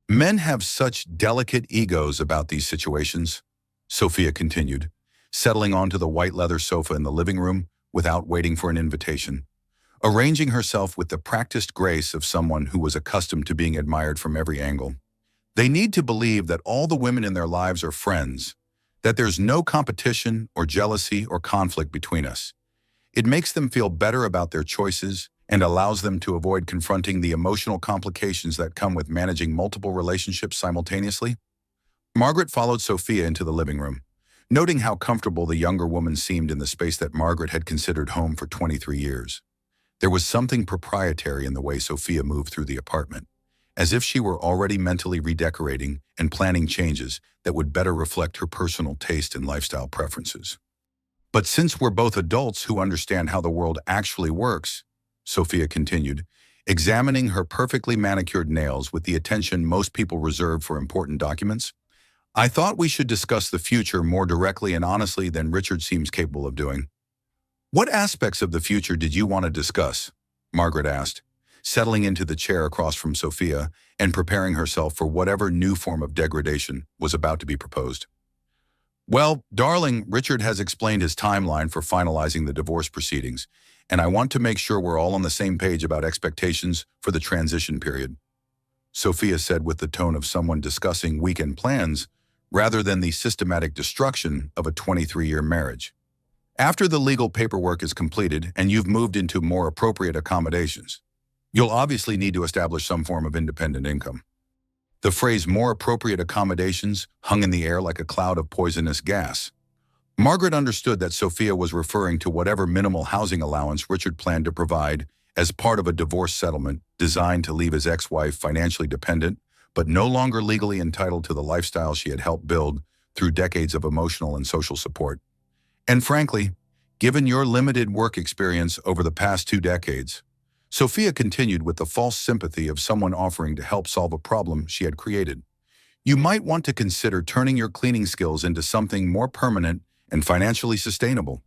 "Men have such delicate egos about these situations," Sophia continued, settling onto the white leather sofa in the living room without waiting for an invitation, arranging herself with the practiced grace of someone who was accustomed to being admired from every angle. "They need to believe that all the women in their lives are friends, that there's no competition or jealousy or conflict between us. It makes them feel better about their choices and allows them to avoid confronting the emotional complications that come with managing multiple relationships simultaneously." Margaret followed Sophia into the living room, noting how comfortable the younger woman seemed in the space that Margaret had considered home for 23 years. There was something proprietary in the way Sophia moved through the apartment, as if she were already mentally redecorating and planning changes that would better reflect her personal taste and lifestyle preferences. "But since we're both adults who understand how the world actually works," Sophia continued, examining her perfectly manicured nails with the attention most people reserve for important documents, "I thought we should discuss the future more directly and honestly than Richard seems capable of doing." "What aspects of the future did you want to discuss?" Margaret asked, settling into the chair across from Sophia and preparing herself for whatever new form of degradation was about to be proposed. "Well, darling, Richard has explained his timeline for finalizing the divorce proceedings, and I want to make sure we're all on the same page about expectations for the transition period," Sophia said with the tone of someone discussing weekend plans rather than the systematic destruction of a 23-year marriage. "After the legal paperwork is completed and you've moved into more appropriate accommodations, you'll obviously need to establish some form of independent income." The phrase "more appropriate accommodations" hung in the air like a cloud of poisonous gas. Margaret understood that Sophia was referring to whatever minimal housing allowance Richard planned to provide as part of a divorce settlement designed to leave his ex-wife financially dependent, but no longer legally entitled to the lifestyle she had helped build through decades of emotional and social support. "And frankly, given your limited work experience over the past 2 decades, Sophia continued with the false sympathy of someone offering to help solve a problem she had created, "you might want to consider turning your cleaning skills into something more permanent and financially sustainable."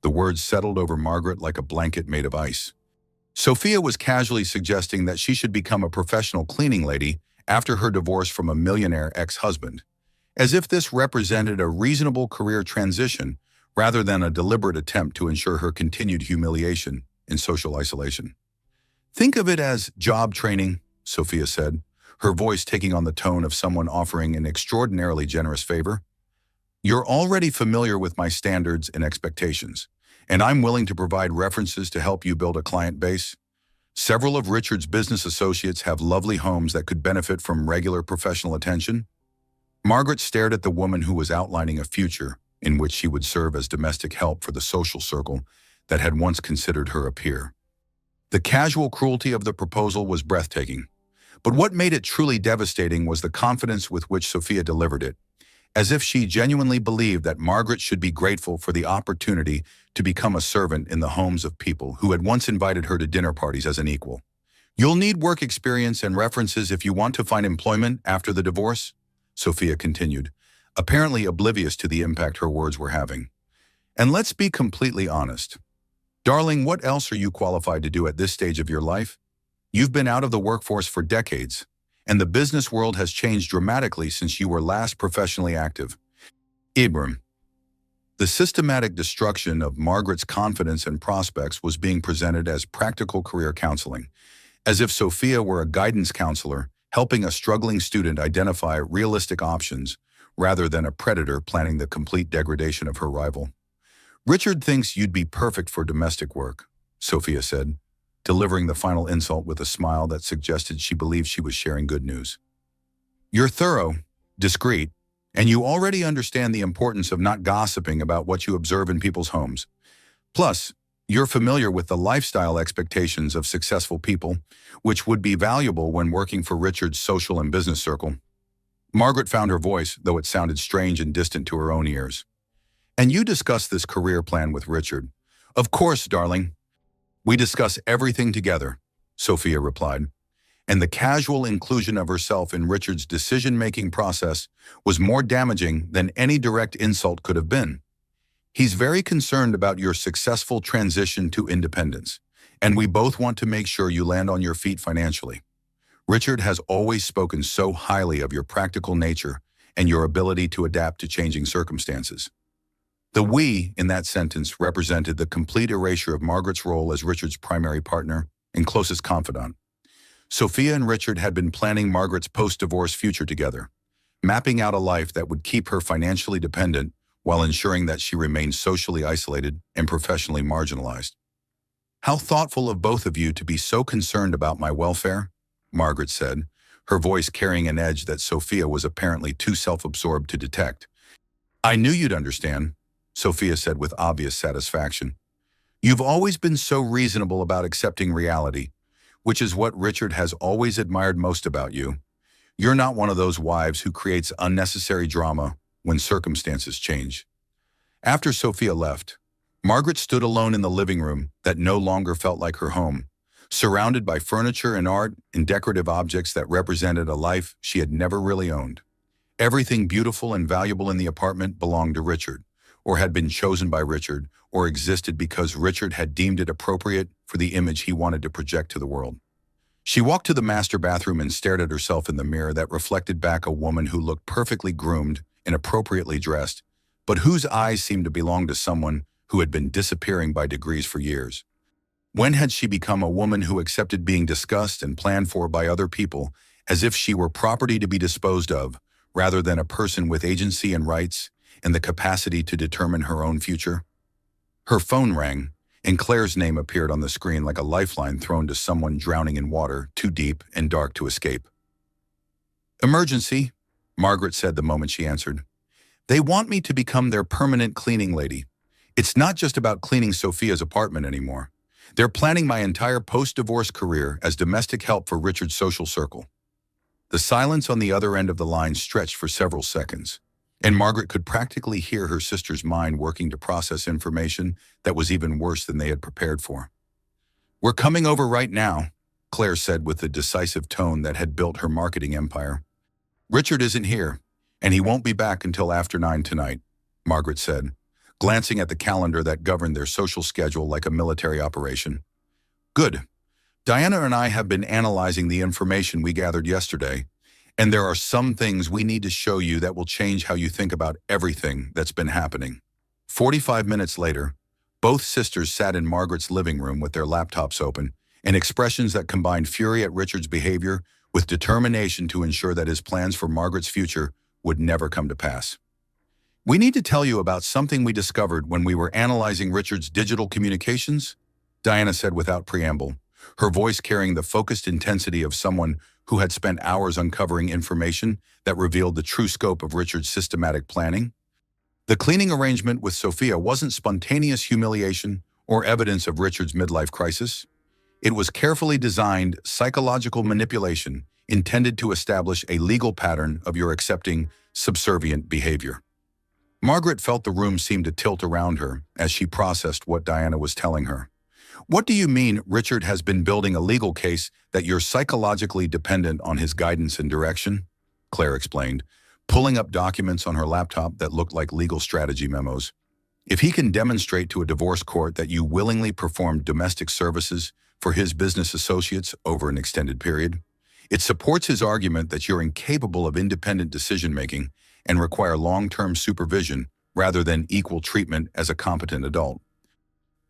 The words settled over Margaret like a blanket made of ice. Sophia was casually suggesting that she should become a professional cleaning lady after her divorce from a millionaire ex-husband, as if this represented a reasonable career transition rather than a deliberate attempt to ensure her continued humiliation in social isolation. "Think of it as job training," Sophia said, her voice taking on the tone of someone offering an extraordinarily generous favor. "You're already familiar with my standards and expectations, and I'm willing to provide references to help you build a client base. Several of Richard's business associates have lovely homes that could benefit from regular professional attention." Margaret stared at the woman who was outlining a future in which she would serve as domestic help for the social circle that had once considered her a peer. The casual cruelty of the proposal was breathtaking, but what made it truly devastating was the confidence with which Sophia delivered it, as if she genuinely believed that Margaret should be grateful for the opportunity to become a servant in the homes of people who had once invited her to dinner parties as an equal. "You'll need work experience and references if you want to find employment after the divorce," Sophia continued, apparently oblivious to the impact her words were having. "And let's be completely honest. Darling, what else are you qualified to do at this stage of your life? You've been out of the workforce for decades, and the business world has changed dramatically since you were last professionally active." Ibram. The systematic destruction of Margaret's confidence and prospects was being presented as practical career counseling, as if Sophia were a guidance counselor helping a struggling student identify realistic options rather than a predator planning the complete degradation of her rival. "Richard thinks you'd be perfect for domestic work," Sophia said, delivering the final insult with a smile that suggested she believed she was sharing good news. "You're thorough, discreet, and you already understand the importance of not gossiping about what you observe in people's homes. Plus, You're familiar with the lifestyle expectations of successful people, which would be valuable when working for Richard's social and business circle. Margaret found her voice, though it sounded strange and distant to her own ears. And you discussed this career plan with Richard. Of course, darling. We discuss everything together, Sophia replied. And the casual inclusion of herself in Richard's decision-making process was more damaging than any direct insult could have been. He's very concerned about your successful transition to independence, and we both want to make sure you land on your feet financially. Richard has always spoken so highly of your practical nature and your ability to adapt to changing circumstances. The "we" in that sentence represented the complete erasure of Margaret's role as Richard's primary partner and closest confidant. Sophia and Richard had been planning Margaret's post-divorce future together, mapping out a life that would keep her financially dependent while ensuring that she remained socially isolated and professionally marginalized. How thoughtful of both of you to be so concerned about my welfare, Margaret said, her voice carrying an edge that Sophia was apparently too self-absorbed to detect. I knew you'd understand, Sophia said with obvious satisfaction. You've always been so reasonable about accepting reality, which is what Richard has always admired most about you. You're not one of those wives who creates unnecessary drama when circumstances change. After Sophia left, Margaret stood alone in the living room that no longer felt like her home, surrounded by furniture and art and decorative objects that represented a life she had never really owned. Everything beautiful and valuable in the apartment belonged to Richard, or had been chosen by Richard, or existed because Richard had deemed it appropriate for the image he wanted to project to the world. She walked to the master bathroom and stared at herself in the mirror that reflected back a woman who looked perfectly groomed and appropriately dressed, but whose eyes seemed to belong to someone who had been disappearing by degrees for years. When had she become a woman who accepted being discussed and planned for by other people as if she were property to be disposed of, rather than a person with agency and rights and the capacity to determine her own future? Her phone rang, and Claire's name appeared on the screen like a lifeline thrown to someone drowning in water too deep and dark to escape. Emergency, Margaret said the moment she answered. They want me to become their permanent cleaning lady. It's not just about cleaning Sophia's apartment anymore. They're planning my entire post-divorce career as domestic help for Richard's social circle. The silence on the other end of the line stretched for several seconds, and Margaret could practically hear her sister's mind working to process information that was even worse than they had prepared for. We're coming over right now, Claire said with the decisive tone that had built her marketing empire. Richard isn't here, and he won't be back until after 9 tonight, Margaret said, glancing at the calendar that governed their social schedule like a military operation. Good. Diana and I have been analyzing the information we gathered yesterday, and there are some things we need to show you that will change how you think about everything that's been happening. 45 minutes later, both sisters sat in Margaret's living room with their laptops open and expressions that combined fury at Richard's behavior with determination to ensure that his plans for Margaret's future would never come to pass. We need to tell you about something we discovered when we were analyzing Richard's digital communications, Diana said without preamble, her voice carrying the focused intensity of someone who had spent hours uncovering information that revealed the true scope of Richard's systematic planning. The cleaning arrangement with Sophia wasn't spontaneous humiliation or evidence of Richard's midlife crisis. It was carefully designed psychological manipulation intended to establish a legal pattern of your accepting, subservient behavior. Margaret felt the room seem to tilt around her as she processed what Diana was telling her. What do you mean Richard has been building a legal case that you're psychologically dependent on his guidance and direction? Claire explained, pulling up documents on her laptop that looked like legal strategy memos. If he can demonstrate to a divorce court that you willingly performed domestic services for his business associates over an extended period, it supports his argument that you're incapable of independent decision-making and require long-term supervision rather than equal treatment as a competent adult.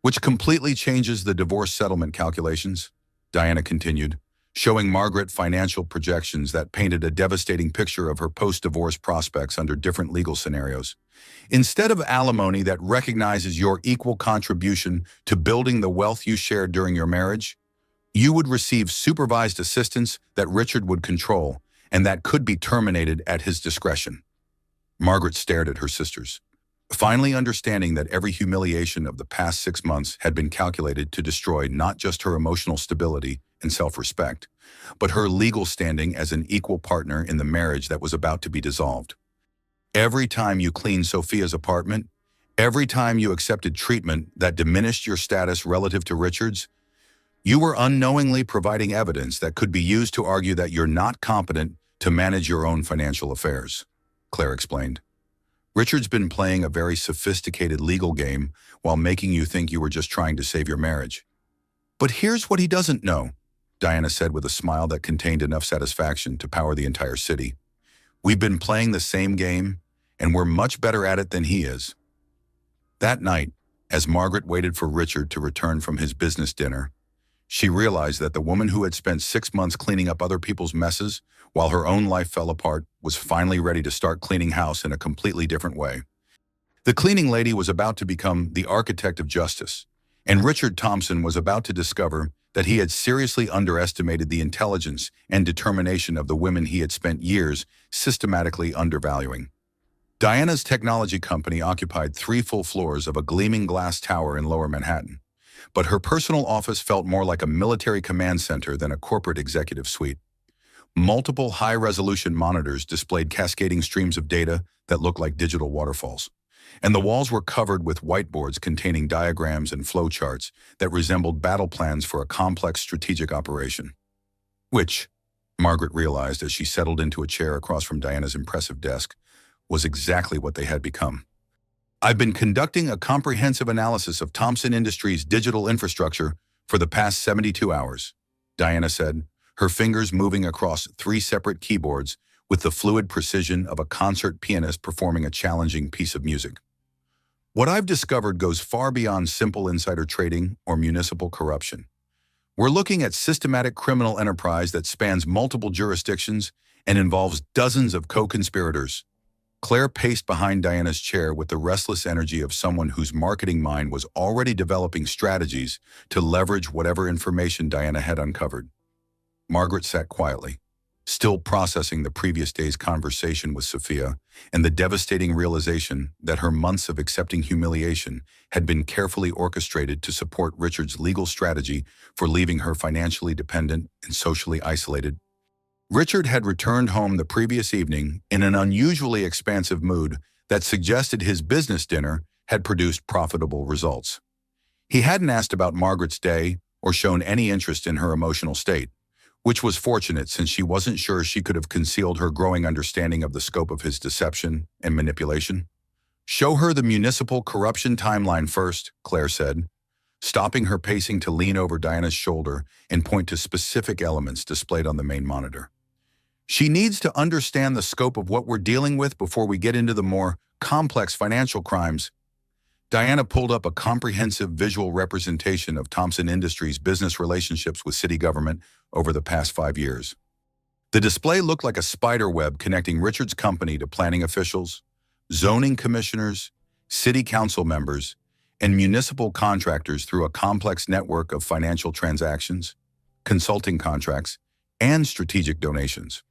Which completely changes the divorce settlement calculations, Diana continued, showing Margaret financial projections that painted a devastating picture of her post-divorce prospects under different legal scenarios. Instead of alimony that recognizes your equal contribution to building the wealth you shared during your marriage, you would receive supervised assistance that Richard would control and that could be terminated at his discretion. Margaret stared at her sisters. Finally understanding that every humiliation of the past 6 months had been calculated to destroy not just her emotional stability and self-respect, but her legal standing as an equal partner in the marriage that was about to be dissolved. Every time you cleaned Sophia's apartment, every time you accepted treatment that diminished your status relative to Richard's, you were unknowingly providing evidence that could be used to argue that you're not competent to manage your own financial affairs, Claire explained. Richard's been playing a very sophisticated legal game while making you think you were just trying to save your marriage. But here's what he doesn't know, Diana said with a smile that contained enough satisfaction to power the entire city. We've been playing the same game, and we're much better at it than he is. That night, as Margaret waited for Richard to return from his business dinner, she realized that the woman who had spent 6 months cleaning up other people's messes while her own life fell apart was finally ready to start cleaning house in a completely different way. The cleaning lady was about to become the architect of justice, and Richard Thompson was about to discover that he had seriously underestimated the intelligence and determination of the women he had spent years systematically undervaluing. Diana's technology company occupied 3 full floors of a gleaming glass tower in Lower Manhattan, but her personal office felt more like a military command center than a corporate executive suite. Multiple high-resolution monitors displayed cascading streams of data that looked like digital waterfalls, and the walls were covered with whiteboards containing diagrams and flowcharts that resembled battle plans for a complex strategic operation. Which, Margaret realized as she settled into a chair across from Diana's impressive desk, was exactly what they had become. I've been conducting a comprehensive analysis of Thompson Industries' digital infrastructure for the past 72 hours, Diana said, her fingers moving across 3 separate keyboards with the fluid precision of a concert pianist performing a challenging piece of music. What I've discovered goes far beyond simple insider trading or municipal corruption. We're looking at systematic criminal enterprise that spans multiple jurisdictions and involves dozens of co-conspirators. Claire paced behind Diana's chair with the restless energy of someone whose marketing mind was already developing strategies to leverage whatever information Diana had uncovered. Margaret sat quietly, still processing the previous day's conversation with Sophia and the devastating realization that her months of accepting humiliation had been carefully orchestrated to support Richard's legal strategy for leaving her financially dependent and socially isolated. Richard had returned home the previous evening in an unusually expansive mood that suggested his business dinner had produced profitable results. He hadn't asked about Margaret's day or shown any interest in her emotional state, which was fortunate since she wasn't sure she could have concealed her growing understanding of the scope of his deception and manipulation. Show her the municipal corruption timeline first, Claire said, stopping her pacing to lean over Diana's shoulder and point to specific elements displayed on the main monitor. She needs to understand the scope of what we're dealing with before we get into the more complex financial crimes. Diana pulled up a comprehensive visual representation of Thompson Industries' business relationships with city government over the past 5 years. The display looked like a spider web connecting Richard's company to planning officials, zoning commissioners, city council members, and municipal contractors through a complex network of financial transactions, consulting contracts, and strategic donations.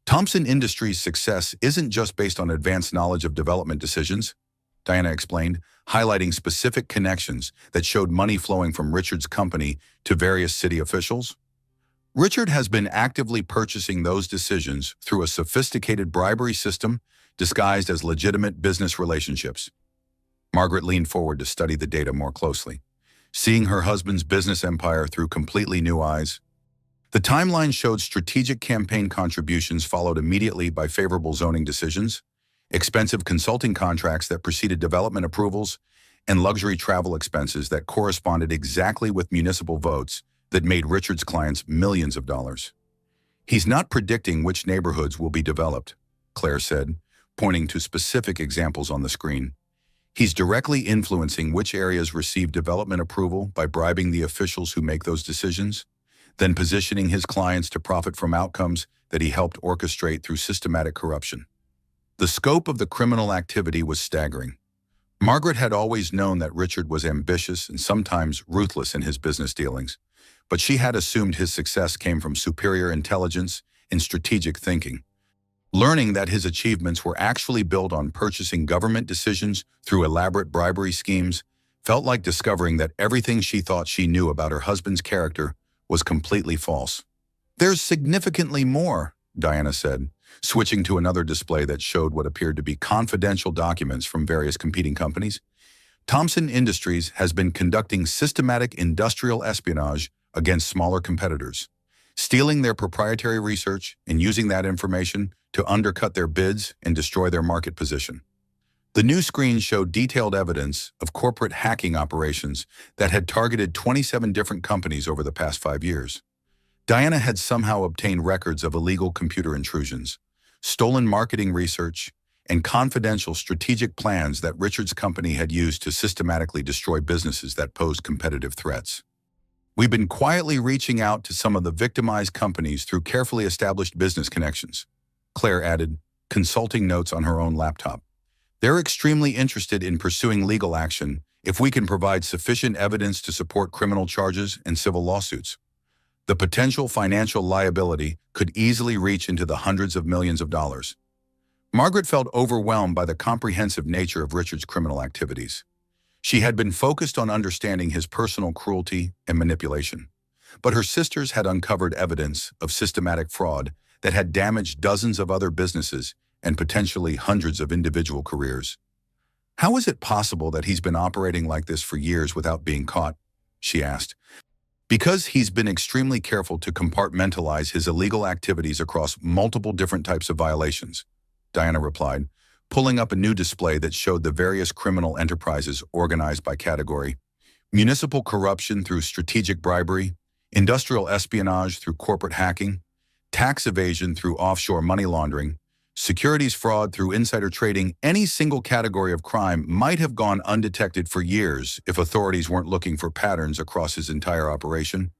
Thompson Industries' success isn't just based on advanced knowledge of development decisions, Diana explained, highlighting specific connections that showed money flowing from Richard's company to various city officials. Richard has been actively purchasing those decisions through a sophisticated bribery system disguised as legitimate business relationships. Margaret leaned forward to study the data more closely, seeing her husband's business empire through completely new eyes. The timeline showed strategic campaign contributions followed immediately by favorable zoning decisions, expensive consulting contracts that preceded development approvals, and luxury travel expenses that corresponded exactly with municipal votes that made Richard's clients millions of dollars. He's not predicting which neighborhoods will be developed, Claire said, pointing to specific examples on the screen. He's directly influencing which areas receive development approval by bribing the officials who make those decisions, then positioning his clients to profit from outcomes that he helped orchestrate through systematic corruption. The scope of the criminal activity was staggering. Margaret had always known that Richard was ambitious and sometimes ruthless in his business dealings, but she had assumed his success came from superior intelligence and strategic thinking. Learning that his achievements were actually built on purchasing government decisions through elaborate bribery schemes felt like discovering that everything she thought she knew about her husband's character was completely false. "There's significantly more," Diana said, switching to another display that showed what appeared to be confidential documents from various competing companies. Thomson Industries has been conducting systematic industrial espionage against smaller competitors, stealing their proprietary research and using that information to undercut their bids and destroy their market position. The new screen showed detailed evidence of corporate hacking operations that had targeted 27 different companies over the past 5 years. Diana had somehow obtained records of illegal computer intrusions, stolen marketing research, and confidential strategic plans that Richard's company had used to systematically destroy businesses that posed competitive threats. "We've been quietly reaching out to some of the victimized companies through carefully established business connections," Claire added, consulting notes on her own laptop. "They're extremely interested in pursuing legal action if we can provide sufficient evidence to support criminal charges and civil lawsuits. The potential financial liability could easily reach into the hundreds of millions of dollars." Margaret felt overwhelmed by the comprehensive nature of Richard's criminal activities. She had been focused on understanding his personal cruelty and manipulation, but her sisters had uncovered evidence of systematic fraud that had damaged dozens of other businesses and potentially hundreds of individual careers. "How is it possible that he's been operating like this for years without being caught?" she asked. "Because he's been extremely careful to compartmentalize his illegal activities across multiple different types of violations," Diana replied, pulling up a new display that showed the various criminal enterprises organized by category: municipal corruption through strategic bribery, industrial espionage through corporate hacking, tax evasion through offshore money laundering, securities fraud through insider trading. Any single category of crime might have gone undetected for years if authorities weren't looking for patterns across his entire operation.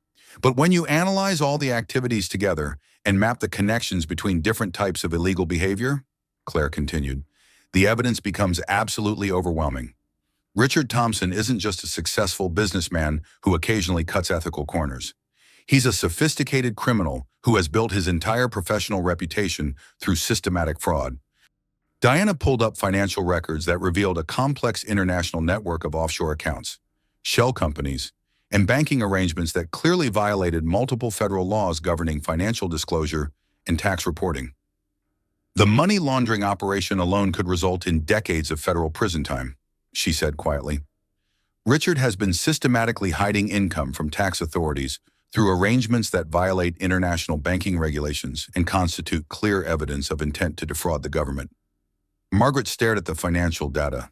But when you analyze all the activities together and map the connections between different types of illegal behavior," Claire continued, "the evidence becomes absolutely overwhelming. Richard Thomson isn't just a successful businessman who occasionally cuts ethical corners. He's a sophisticated criminal who has built his entire professional reputation through systematic fraud." Diana pulled up financial records that revealed a complex international network of offshore accounts, shell companies, and banking arrangements that clearly violated multiple federal laws governing financial disclosure and tax reporting. "The money laundering operation alone could result in decades of federal prison time," she said quietly. "Richard has been systematically hiding income from tax authorities through arrangements that violate international banking regulations and constitute clear evidence of intent to defraud the government." Margaret stared at the financial data,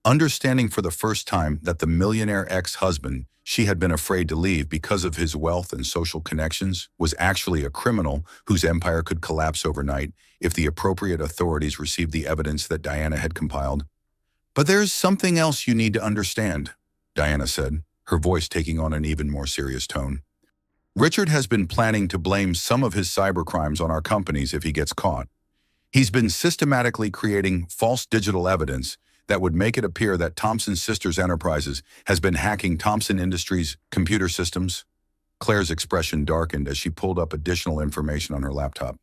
understanding for the first time that the millionaire ex-husband she had been afraid to leave because of his wealth and social connections was actually a criminal whose empire could collapse overnight if the appropriate authorities received the evidence that Diana had compiled. "But there's something else you need to understand," Diana said, her voice taking on an even more serious tone. "Richard has been planning to blame some of his cybercrimes on our companies if he gets caught. He's been systematically creating false digital evidence that would make it appear that Thomson Sisters Enterprises has been hacking Thomson Industries' computer systems." Claire's expression darkened as she pulled up additional information on her laptop.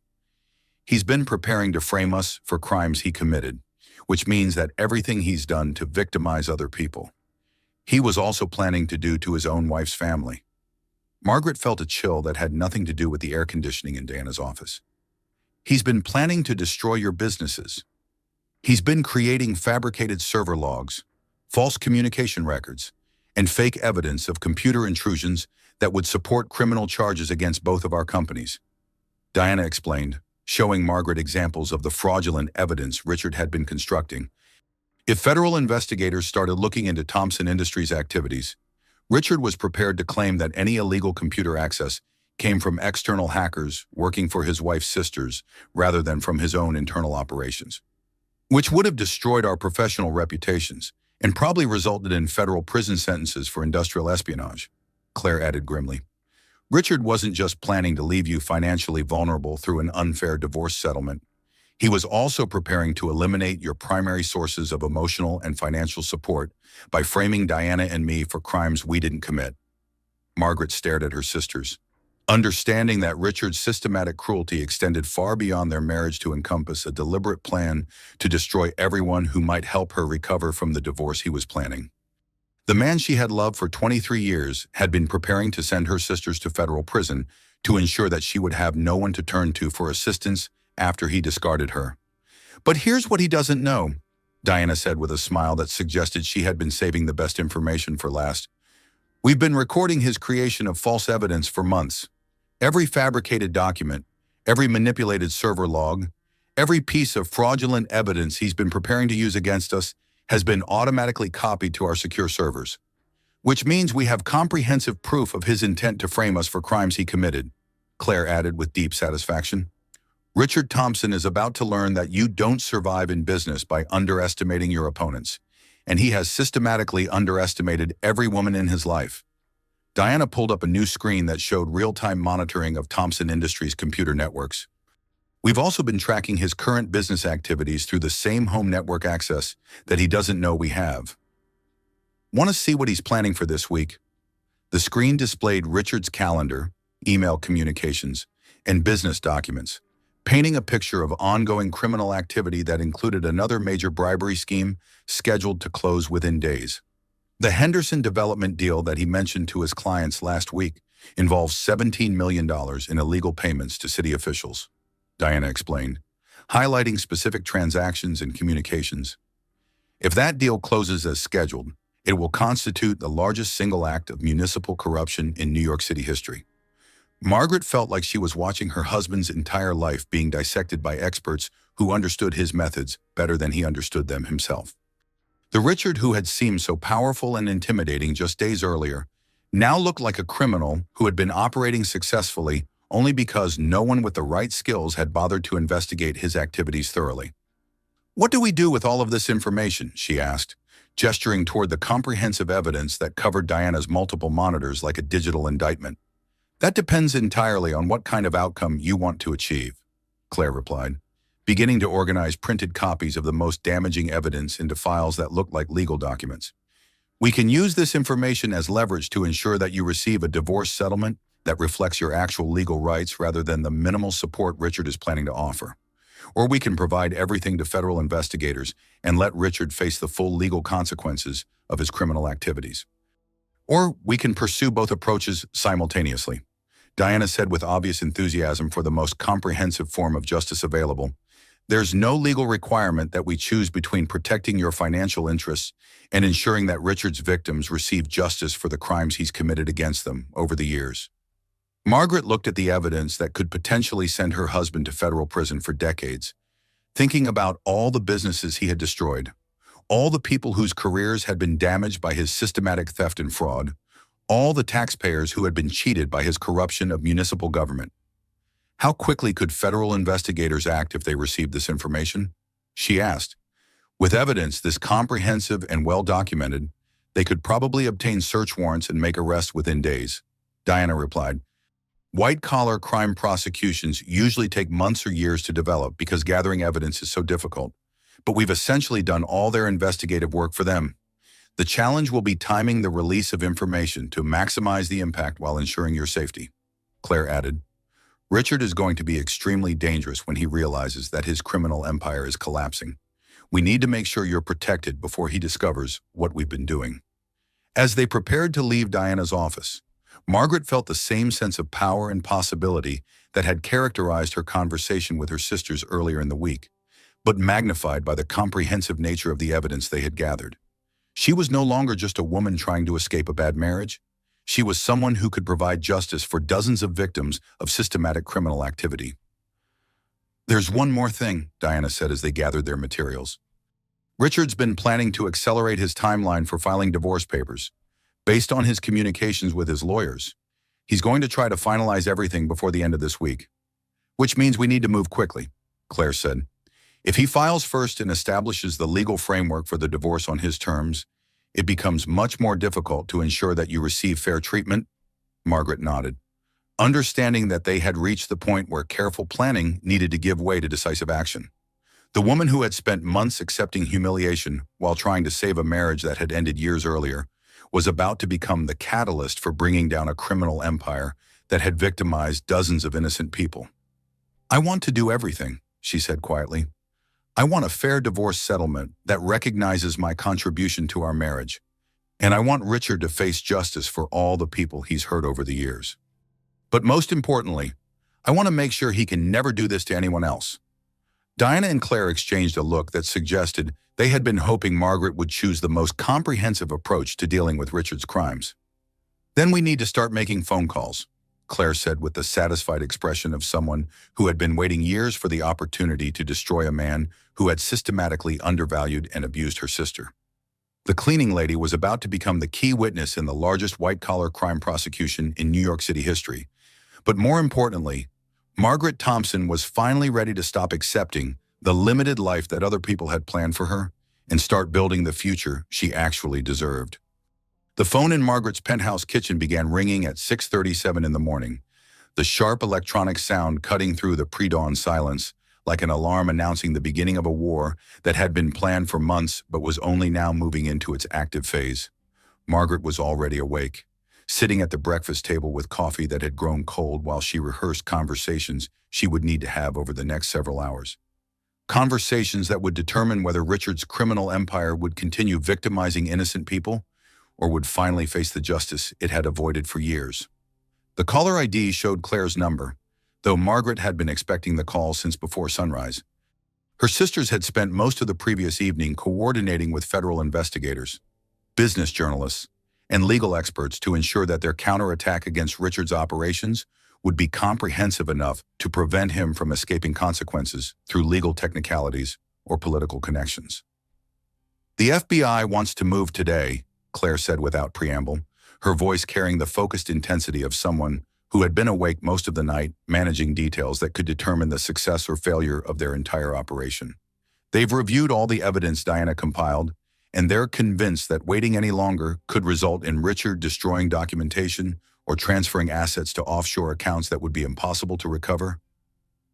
"He's been preparing to frame us for crimes he committed, which means that everything he's done to victimize other people, he was also planning to do to his own wife's family." Margaret felt a chill that had nothing to do with the air conditioning in Diana's office. "He's been planning to destroy your businesses. He's been creating fabricated server logs, false communication records, and fake evidence of computer intrusions that would support criminal charges against both of our companies," Diana explained, showing Margaret examples of the fraudulent evidence Richard had been constructing. If federal investigators started looking into Thomson Industries' activities, Richard was prepared to claim that any illegal computer access came from external hackers working for his wife's sisters rather than from his own internal operations, which would have destroyed our professional reputations and probably resulted in federal prison sentences for industrial espionage, Claire added grimly. "Richard wasn't just planning to leave you financially vulnerable through an unfair divorce settlement. He was also preparing to eliminate your primary sources of emotional and financial support by framing Diana and me for crimes we didn't commit." Margaret stared at her sisters. Understanding that Richard's systematic cruelty extended far beyond their marriage to encompass a deliberate plan to destroy everyone who might help her recover from the divorce he was planning. The man she had loved for 23 years had been preparing to send her sisters to federal prison to ensure that she would have no one to turn to for assistance after he discarded her. But here's what he doesn't know, Diana said with a smile that suggested she had been saving the best information for last. We've been recording his creation of false evidence for months. Every fabricated document, every manipulated server log, every piece of fraudulent evidence he's been preparing to use against us has been automatically copied to our secure servers, which means we have comprehensive proof of his intent to frame us for crimes he committed, Claire added with deep satisfaction. Richard Thompson is about to learn that you don't survive in business by underestimating your opponents, and he has systematically underestimated every woman in his life. Diana pulled up a new screen that showed real-time monitoring of Thompson Industries' computer networks. We've also been tracking his current business activities through the same home network access that he doesn't know we have. Want to see what he's planning for this week? The screen displayed Richard's calendar, email communications, and business documents, painting a picture of ongoing criminal activity that included another major bribery scheme scheduled to close within days. The Henderson development deal that he mentioned to his clients last week involves $17 million in illegal payments to city officials, Diana explained, highlighting specific transactions and communications. If that deal closes as scheduled, it will constitute the largest single act of municipal corruption in New York City history. Margaret felt like she was watching her husband's entire life being dissected by experts who understood his methods better than he understood them himself. The Richard who had seemed so powerful and intimidating just days earlier now looked like a criminal who had been operating successfully only because no one with the right skills had bothered to investigate his activities thoroughly. "What do we do with all of this information?" she asked, gesturing toward the comprehensive evidence that covered Diana's multiple monitors like a digital indictment. "That depends entirely on what kind of outcome you want to achieve," Claire replied, beginning to organize printed copies of the most damaging evidence into files that looked like legal documents. "We can use this information as leverage to ensure that you receive a divorce settlement that reflects your actual legal rights rather than the minimal support Richard is planning to offer. Or we can provide everything to federal investigators and let Richard face the full legal consequences of his criminal activities. Or we can pursue both approaches simultaneously," Diana said with obvious enthusiasm for the most comprehensive form of justice available. "There's no legal requirement that we choose between protecting your financial interests and ensuring that Richard's victims receive justice for the crimes he's committed against them over the years." Margaret looked at the evidence that could potentially send her husband to federal prison for decades, thinking about all the businesses he had destroyed, all the people whose careers had been damaged by his systematic theft and fraud, all the taxpayers who had been cheated by his corruption of municipal government. How quickly could federal investigators act if they received this information? She asked. With evidence this comprehensive and well-documented, they could probably obtain search warrants and make arrests within days, Diana replied. White-collar crime prosecutions usually take months or years to develop because gathering evidence is so difficult, but we've essentially done all their investigative work for them. The challenge will be timing the release of information to maximize the impact while ensuring your safety, Claire added. Richard is going to be extremely dangerous when he realizes that his criminal empire is collapsing. We need to make sure you're protected before he discovers what we've been doing. As they prepared to leave Diana's office, Margaret felt the same sense of power and possibility that had characterized her conversation with her sisters earlier in the week, but magnified by the comprehensive nature of the evidence they had gathered. She was no longer just a woman trying to escape a bad marriage. She was someone who could provide justice for dozens of victims of systematic criminal activity. There's one more thing, Diana said as they gathered their materials. Richard's been planning to accelerate his timeline for filing divorce papers. Based on his communications with his lawyers, he's going to try to finalize everything before the end of this week. Which means we need to move quickly, Claire said. If he files first and establishes the legal framework for the divorce on his terms, it becomes much more difficult to ensure that you receive fair treatment, Margaret nodded, understanding that they had reached the point where careful planning needed to give way to decisive action. The woman who had spent months accepting humiliation while trying to save a marriage that had ended years earlier was about to become the catalyst for bringing down a criminal empire that had victimized dozens of innocent people. "I want to do everything," she said quietly. "I want a fair divorce settlement that recognizes my contribution to our marriage. And I want Richard to face justice for all the people he's hurt over the years. But most importantly, I want to make sure he can never do this to anyone else." Diana and Claire exchanged a look that suggested they had been hoping Margaret would choose the most comprehensive approach to dealing with Richard's crimes. "Then we need to start making phone calls," Claire said with the satisfied expression of someone who had been waiting years for the opportunity to destroy a man who had systematically undervalued and abused her sister. The cleaning lady was about to become the key witness in the largest white-collar crime prosecution in New York City history. But more importantly, Margaret Thompson was finally ready to stop accepting the limited life that other people had planned for her and start building the future she actually deserved. The phone in Margaret's penthouse kitchen began ringing at 6:37 in the morning, the sharp electronic sound cutting through the pre-dawn silence, like an alarm announcing the beginning of a war that had been planned for months but was only now moving into its active phase. Margaret was already awake, sitting at the breakfast table with coffee that had grown cold while she rehearsed conversations she would need to have over the next several hours. Conversations that would determine whether Richard's criminal empire would continue victimizing innocent people or would finally face the justice it had avoided for years. The caller ID showed Claire's number, though Margaret had been expecting the call since before sunrise. Her sisters had spent most of the previous evening coordinating with federal investigators, business journalists, and legal experts to ensure that their counterattack against Richard's operations would be comprehensive enough to prevent him from escaping consequences through legal technicalities or political connections. "The FBI wants to move today," Claire said without preamble, her voice carrying the focused intensity of someone who had been awake most of the night, managing details that could determine the success or failure of their entire operation. "They've reviewed all the evidence Diana compiled, and they're convinced that waiting any longer could result in Richard destroying documentation or transferring assets to offshore accounts that would be impossible to recover."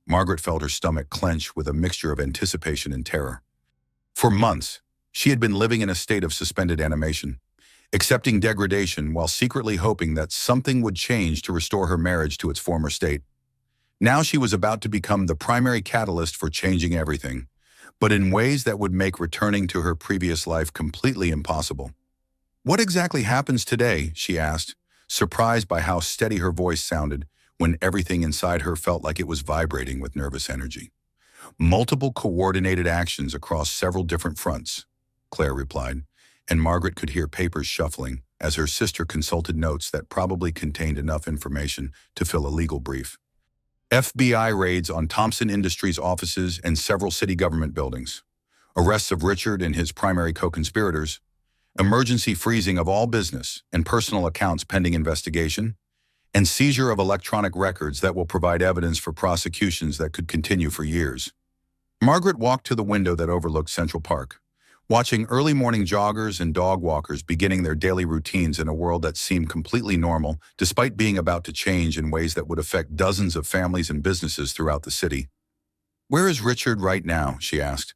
Margaret felt her stomach clench with a mixture of anticipation and terror. For months, she had been living in a state of suspended animation, accepting degradation while secretly hoping that something would change to restore her marriage to its former state. Now she was about to become the primary catalyst for changing everything, but in ways that would make returning to her previous life completely impossible. "What exactly happens today?" she asked, surprised by how steady her voice sounded when everything inside her felt like it was vibrating with nervous energy. "Multiple coordinated actions across several different fronts," Claire replied, and Margaret could hear papers shuffling as her sister consulted notes that probably contained enough information to fill a legal brief. FBI raids on Thompson Industries offices and several city government buildings, arrests of Richard and his primary co-conspirators, emergency freezing of all business and personal accounts pending investigation, and seizure of electronic records that will provide evidence for prosecutions that could continue for years. Margaret walked to the window that overlooked Central Park, watching early morning joggers and dog walkers beginning their daily routines in a world that seemed completely normal, despite being about to change in ways that would affect dozens of families and businesses throughout the city. "Where is Richard right now?" she asked,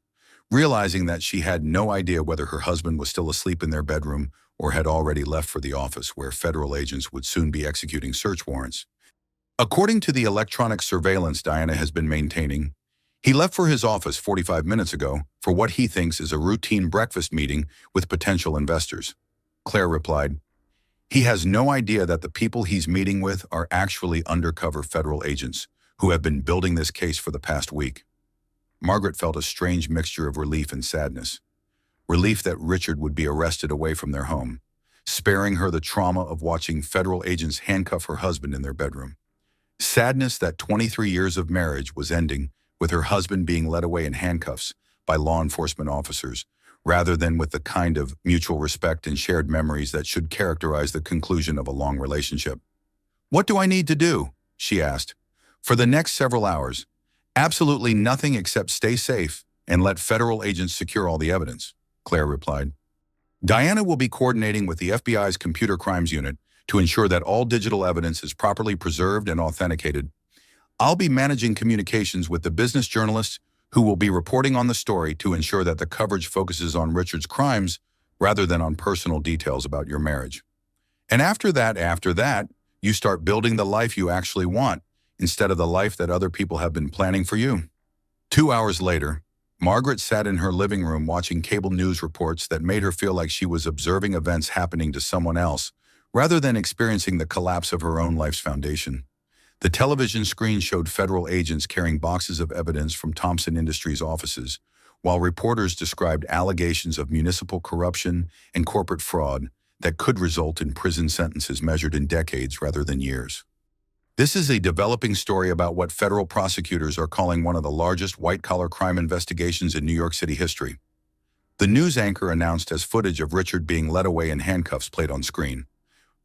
realizing that she had no idea whether her husband was still asleep in their bedroom or had already left for the office where federal agents would soon be executing search warrants. According to the electronic surveillance Diana has been maintaining, he left for his office 45 minutes ago for what he thinks is a routine breakfast meeting with potential investors. Claire replied, "He has no idea that the people he's meeting with are actually undercover federal agents who have been building this case for the past week." Margaret felt a strange mixture of relief and sadness. Relief that Richard would be arrested away from their home, sparing her the trauma of watching federal agents handcuff her husband in their bedroom. Sadness that 23 years of marriage was ending with her husband being led away in handcuffs by law enforcement officers, rather than with the kind of mutual respect and shared memories that should characterize the conclusion of a long relationship. "What do I need to do?" she asked. "For the next several hours, absolutely nothing except stay safe and let federal agents secure all the evidence," Claire replied. "Diana will be coordinating with the FBI's Computer Crimes Unit to ensure that all digital evidence is properly preserved and authenticated. I'll be managing communications with the business journalists who will be reporting on the story to ensure that the coverage focuses on Richard's crimes rather than on personal details about your marriage. And after that, you start building the life you actually want instead of the life that other people have been planning for you. 2 hours later, Margaret sat in her living room watching cable news reports that made her feel like she was observing events happening to someone else, rather than experiencing the collapse of her own life's foundation. The television screen showed federal agents carrying boxes of evidence from Thompson Industries offices, while reporters described allegations of municipal corruption and corporate fraud that could result in prison sentences measured in decades rather than years. This is a developing story about what federal prosecutors are calling one of the largest white-collar crime investigations in New York City history. The news anchor announced as footage of Richard being led away in handcuffs played on screen.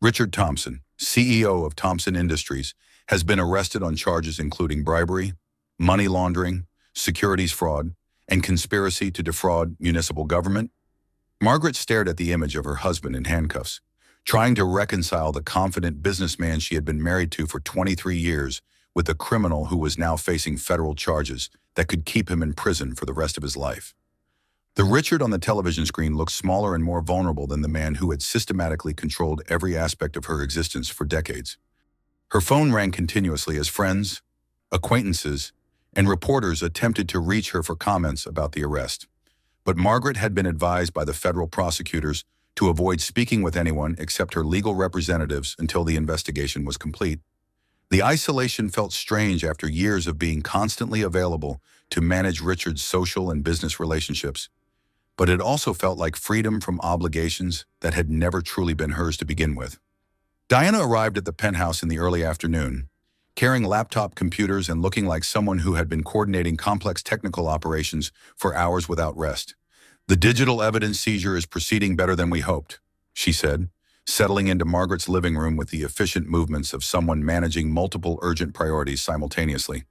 Richard Thompson, CEO of Thompson Industries, has been arrested on charges including bribery, money laundering, securities fraud, and conspiracy to defraud municipal government. Margaret stared at the image of her husband in handcuffs, trying to reconcile the confident businessman she had been married to for 23 years with the criminal who was now facing federal charges that could keep him in prison for the rest of his life. The Richard on the television screen looked smaller and more vulnerable than the man who had systematically controlled every aspect of her existence for decades. Her phone rang continuously as friends, acquaintances, and reporters attempted to reach her for comments about the arrest. But Margaret had been advised by the federal prosecutors to avoid speaking with anyone except her legal representatives until the investigation was complete. The isolation felt strange after years of being constantly available to manage Richard's social and business relationships, but it also felt like freedom from obligations that had never truly been hers to begin with. Diana arrived at the penthouse in the early afternoon, carrying laptop computers and looking like someone who had been coordinating complex technical operations for hours without rest. "The digital evidence seizure is proceeding better than we hoped," she said, settling into Margaret's living room with the efficient movements of someone managing multiple urgent priorities simultaneously.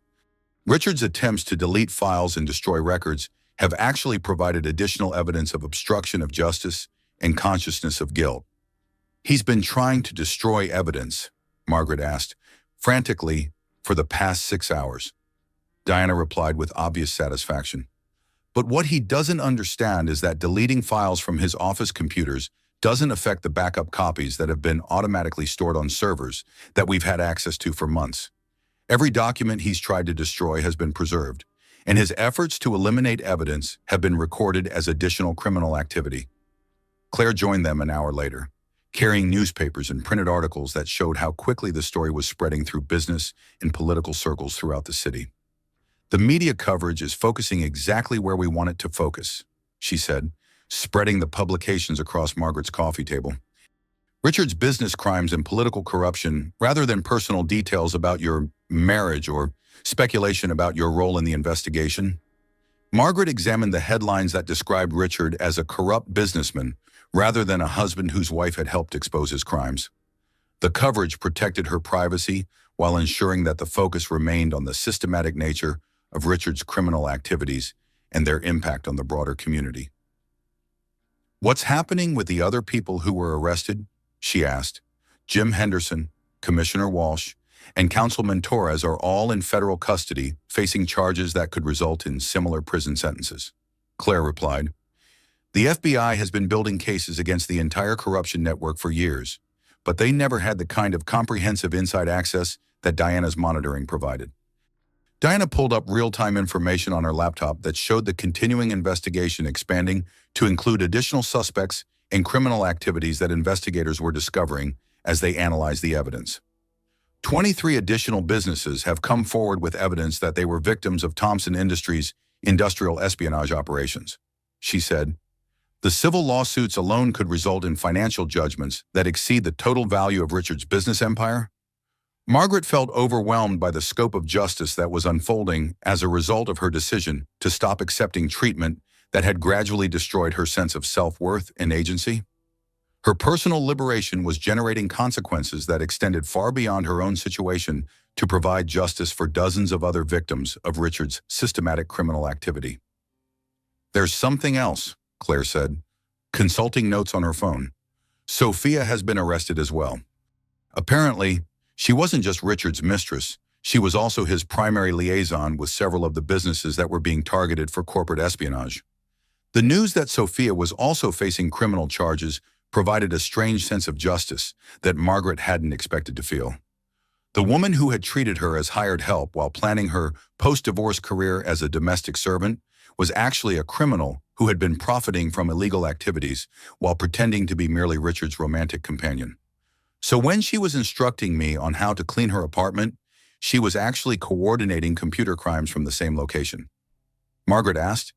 Richard's attempts to delete files and destroy records have actually provided additional evidence of obstruction of justice and consciousness of guilt. "He's been trying to destroy evidence," Margaret asked, frantically, "for the past 6 hours. Diana replied with obvious satisfaction. "But what he doesn't understand is that deleting files from his office computers doesn't affect the backup copies that have been automatically stored on servers that we've had access to for months. Every document he's tried to destroy has been preserved, and his efforts to eliminate evidence have been recorded as additional criminal activity." Claire joined them an hour later, carrying newspapers and printed articles that showed how quickly the story was spreading through business and political circles throughout the city. "The media coverage is focusing exactly where we want it to focus," she said, spreading the publications across Margaret's coffee table. "Richard's business crimes and political corruption, rather than personal details about your marriage or speculation about your role in the investigation." Margaret examined the headlines that described Richard as a corrupt businessman rather than a husband whose wife had helped expose his crimes. The coverage protected her privacy while ensuring that the focus remained on the systematic nature of Richard's criminal activities and their impact on the broader community. "What's happening with the other people who were arrested?" she asked. "Jim Henderson, Commissioner Walsh, and Councilman Torres are all in federal custody, facing charges that could result in similar prison sentences." Claire replied. "The FBI has been building cases against the entire corruption network for years, but they never had the kind of comprehensive inside access that Diana's monitoring provided." Diana pulled up real-time information on her laptop that showed the continuing investigation expanding to include additional suspects and criminal activities that investigators were discovering as they analyzed the evidence. 23 additional businesses have come forward with evidence that they were victims of Thompson Industries' industrial espionage operations, she said. "The civil lawsuits alone could result in financial judgments that exceed the total value of Richard's business empire." Margaret felt overwhelmed by the scope of justice that was unfolding as a result of her decision to stop accepting treatment that had gradually destroyed her sense of self-worth and agency. Her personal liberation was generating consequences that extended far beyond her own situation to provide justice for dozens of other victims of Richard's systematic criminal activity. "There's something else," Claire said, consulting notes on her phone. "Sophia has been arrested as well. Apparently, she wasn't just Richard's mistress, she was also his primary liaison with several of the businesses that were being targeted for corporate espionage." The news that Sophia was also facing criminal charges provided a strange sense of justice that Margaret hadn't expected to feel. The woman who had treated her as hired help while planning her post-divorce career as a domestic servant was actually a criminal who had been profiting from illegal activities while pretending to be merely Richard's romantic companion. So when she was instructing me on how to clean her apartment, she was actually coordinating computer crimes from the same location. Margaret asked.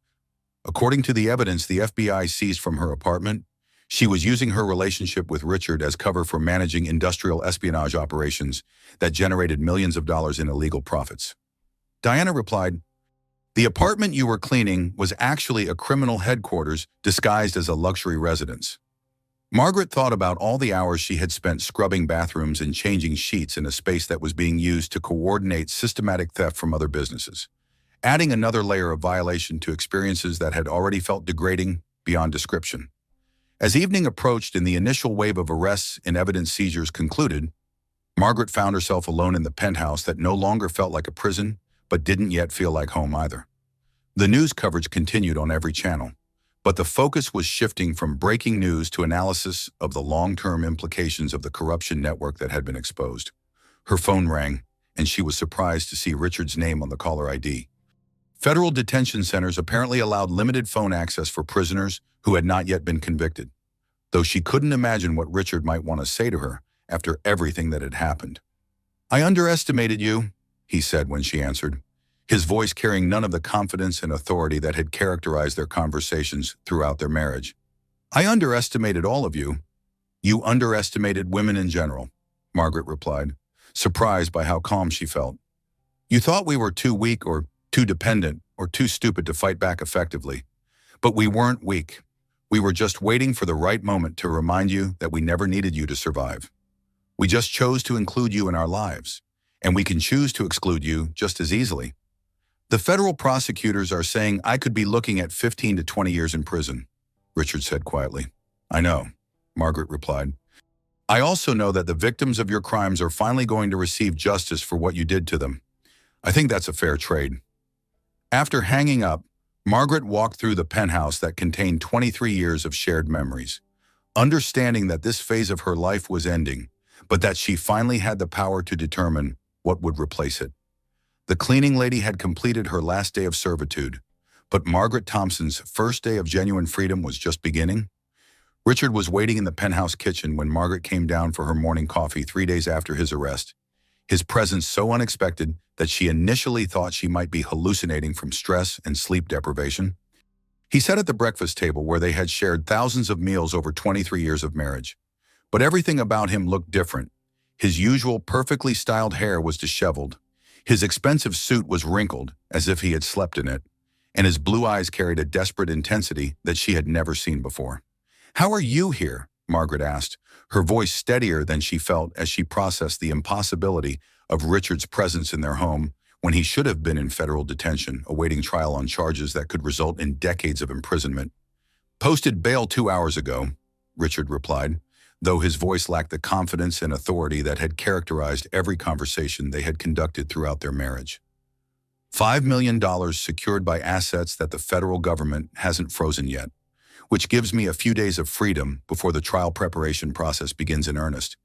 According to the evidence the FBI seized from her apartment, she was using her relationship with Richard as cover for managing industrial espionage operations that generated millions of dollars in illegal profits. Diana replied, "The apartment you were cleaning was actually a criminal headquarters disguised as a luxury residence." Margaret thought about all the hours she had spent scrubbing bathrooms and changing sheets in a space that was being used to coordinate systematic theft from other businesses, adding another layer of violation to experiences that had already felt degrading beyond description. As evening approached and the initial wave of arrests and evidence seizures concluded, Margaret found herself alone in the penthouse that no longer felt like a prison, but didn't yet feel like home either. The news coverage continued on every channel, but the focus was shifting from breaking news to analysis of the long-term implications of the corruption network that had been exposed. Her phone rang, and she was surprised to see Richard's name on the caller ID. Federal detention centers apparently allowed limited phone access for prisoners who had not yet been convicted, though she couldn't imagine what Richard might want to say to her after everything that had happened. "I underestimated you," he said when she answered, his voice carrying none of the confidence and authority that had characterized their conversations throughout their marriage. "I underestimated all of you. You underestimated women in general," Margaret replied, surprised by how calm she felt. "You thought we were too weak or too dependent or too stupid to fight back effectively. But we weren't weak. We were just waiting for the right moment to remind you that we never needed you to survive. We just chose to include you in our lives, and we can choose to exclude you just as easily. The federal prosecutors are saying I could be looking at 15 to 20 years in prison," Richard said quietly. "I know," Margaret replied. "I also know that the victims of your crimes are finally going to receive justice for what you did to them. I think that's a fair trade." After hanging up, Margaret walked through the penthouse that contained 23 years of shared memories, understanding that this phase of her life was ending, but that she finally had the power to determine what would replace it. The cleaning lady had completed her last day of servitude, but Margaret Thompson's first day of genuine freedom was just beginning. Richard was waiting in the penthouse kitchen when Margaret came down for her morning coffee 3 days after his arrest, his presence so unexpected that she initially thought she might be hallucinating from stress and sleep deprivation. He sat at the breakfast table where they had shared thousands of meals over 23 years of marriage. But everything about him looked different. His usual perfectly styled hair was disheveled. His expensive suit was wrinkled, as if he had slept in it, and his blue eyes carried a desperate intensity that she had never seen before. "How are you here?" Margaret asked, her voice steadier than she felt as she processed the impossibility of Richard's presence in their home when he should have been in federal detention, awaiting trial on charges that could result in decades of imprisonment. "Posted bail 2 hours ago," Richard replied, though his voice lacked the confidence and authority that had characterized every conversation they had conducted throughout their marriage. $5 million secured by assets that the federal government hasn't frozen yet, which gives me a few days of freedom before the trial preparation process begins in earnest.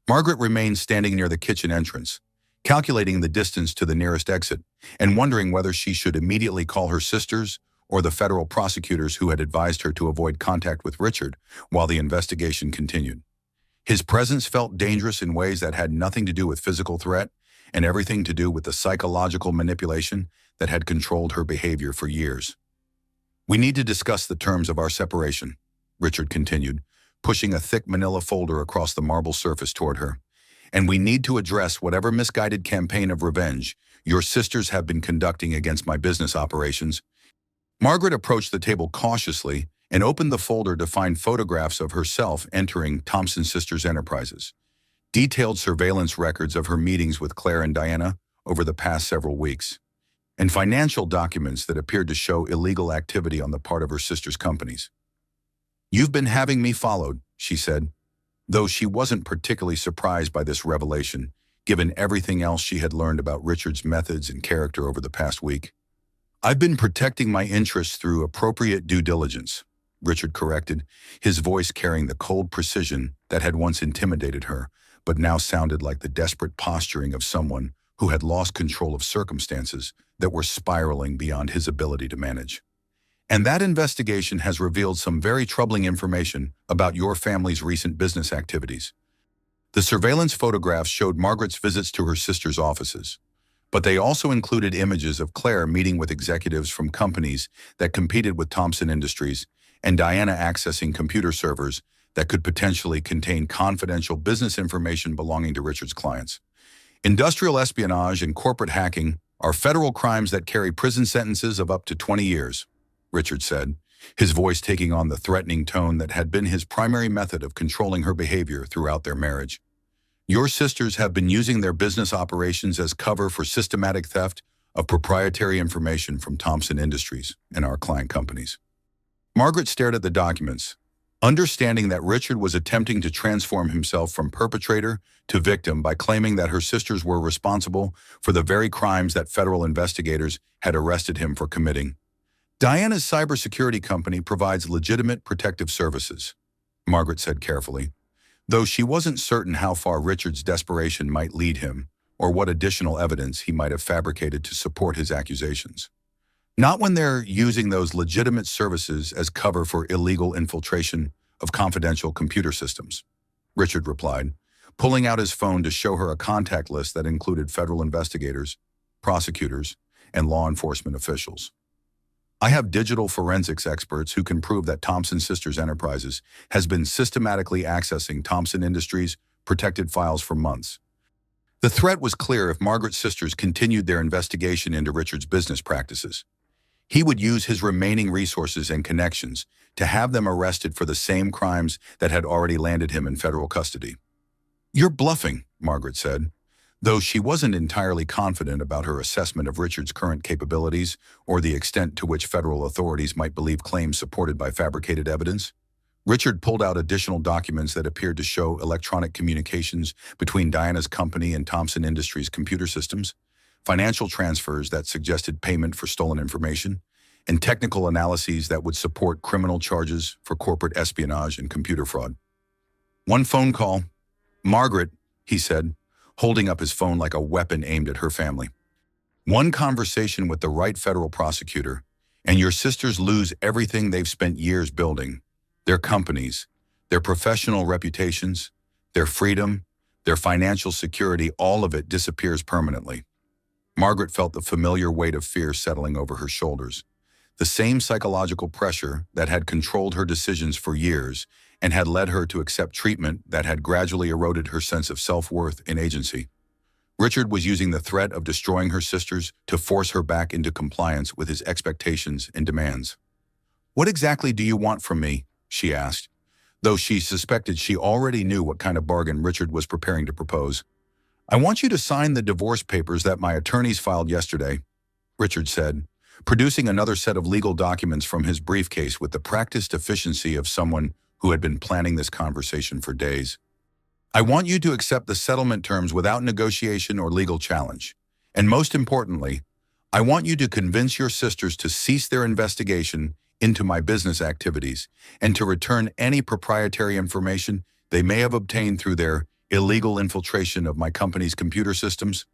Margaret remained standing near the kitchen entrance, calculating the distance to the nearest exit and wondering whether she should immediately call her sisters or the federal prosecutors who had advised her to avoid contact with Richard while the investigation continued. His presence felt dangerous in ways that had nothing to do with physical threat and everything to do with the psychological manipulation that had controlled her behavior for years. "We need to discuss the terms of our separation," Richard continued, pushing a thick manila folder across the marble surface toward her. "And we need to address whatever misguided campaign of revenge your sisters have been conducting against my business operations." Margaret approached the table cautiously and opened the folder to find photographs of herself entering Thompson Sisters Enterprises, detailed surveillance records of her meetings with Claire and Diana over the past several weeks, and financial documents that appeared to show illegal activity on the part of her sisters' companies. "You've been having me followed," she said, though she wasn't particularly surprised by this revelation, given everything else she had learned about Richard's methods and character over the past week. "I've been protecting my interests through appropriate due diligence," Richard corrected, his voice carrying the cold precision that had once intimidated her, but now sounded like the desperate posturing of someone who had lost control of circumstances that were spiraling beyond his ability to manage. And that investigation has revealed some very troubling information about your family's recent business activities. The surveillance photographs showed Margaret's visits to her sister's offices, but they also included images of Claire meeting with executives from companies that competed with Thompson Industries and Diana accessing computer servers that could potentially contain confidential business information belonging to Richard's clients. Industrial espionage and corporate hacking are federal crimes that carry prison sentences of up to 20 years, Richard said, his voice taking on the threatening tone that had been his primary method of controlling her behavior throughout their marriage. Your sisters have been using their business operations as cover for systematic theft of proprietary information from Thompson Industries and our client companies. Margaret stared at the documents, understanding that Richard was attempting to transform himself from perpetrator to victim by claiming that her sisters were responsible for the very crimes that federal investigators had arrested him for committing. Diana's cybersecurity company provides legitimate protective services, Margaret said carefully, though she wasn't certain how far Richard's desperation might lead him or what additional evidence he might have fabricated to support his accusations. Not when they're using those legitimate services as cover for illegal infiltration of confidential computer systems, Richard replied, pulling out his phone to show her a contact list that included federal investigators, prosecutors, and law enforcement officials. I have digital forensics experts who can prove that Thompson Sisters Enterprises has been systematically accessing Thompson Industries' protected files for months. The threat was clear if Margaret's sisters continued their investigation into Richard's business practices. He would use his remaining resources and connections to have them arrested for the same crimes that had already landed him in federal custody. "You're bluffing," Margaret said, though she wasn't entirely confident about her assessment of Richard's current capabilities or the extent to which federal authorities might believe claims supported by fabricated evidence. Richard pulled out additional documents that appeared to show electronic communications between Diana's company and Thompson Industries' computer systems, financial transfers that suggested payment for stolen information, and technical analyses that would support criminal charges for corporate espionage and computer fraud. "One phone call. Margaret," he said, holding up his phone like a weapon aimed at her family. "One conversation with the right federal prosecutor, and your sisters lose everything they've spent years building. Their companies, their professional reputations, their freedom, their financial security, all of it disappears permanently." Margaret felt the familiar weight of fear settling over her shoulders, the same psychological pressure that had controlled her decisions for years and had led her to accept treatment that had gradually eroded her sense of self-worth and agency. Richard was using the threat of destroying her sisters to force her back into compliance with his expectations and demands. "What exactly do you want from me?" she asked, though she suspected she already knew what kind of bargain Richard was preparing to propose. "I want you to sign the divorce papers that my attorneys filed yesterday," Richard said, producing another set of legal documents from his briefcase with the practiced efficiency of someone who had been planning this conversation for days. "I want you to accept the settlement terms without negotiation or legal challenge. And most importantly, I want you to convince your sisters to cease their investigation into my business activities and to return any proprietary information they may have obtained through their illegal infiltration of my company's computer systems."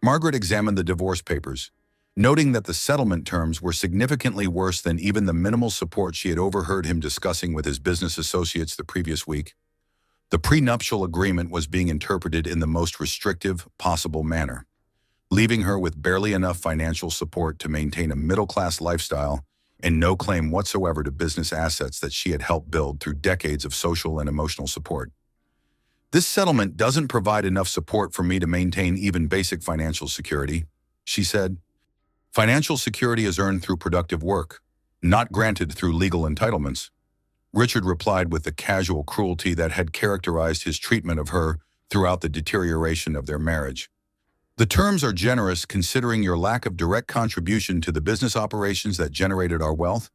Margaret examined the divorce papers, noting that the settlement terms were significantly worse than even the minimal support she had overheard him discussing with his business associates the previous week. The prenuptial agreement was being interpreted in the most restrictive possible manner, leaving her with barely enough financial support to maintain a middle-class lifestyle and no claim whatsoever to business assets that she had helped build through decades of social and emotional support. "This settlement doesn't provide enough support for me to maintain even basic financial security," she said. "Financial security is earned through productive work, not granted through legal entitlements." Richard replied with the casual cruelty that had characterized his treatment of her throughout the deterioration of their marriage. "The terms are generous considering your lack of direct contribution to the business operations that generated our wealth,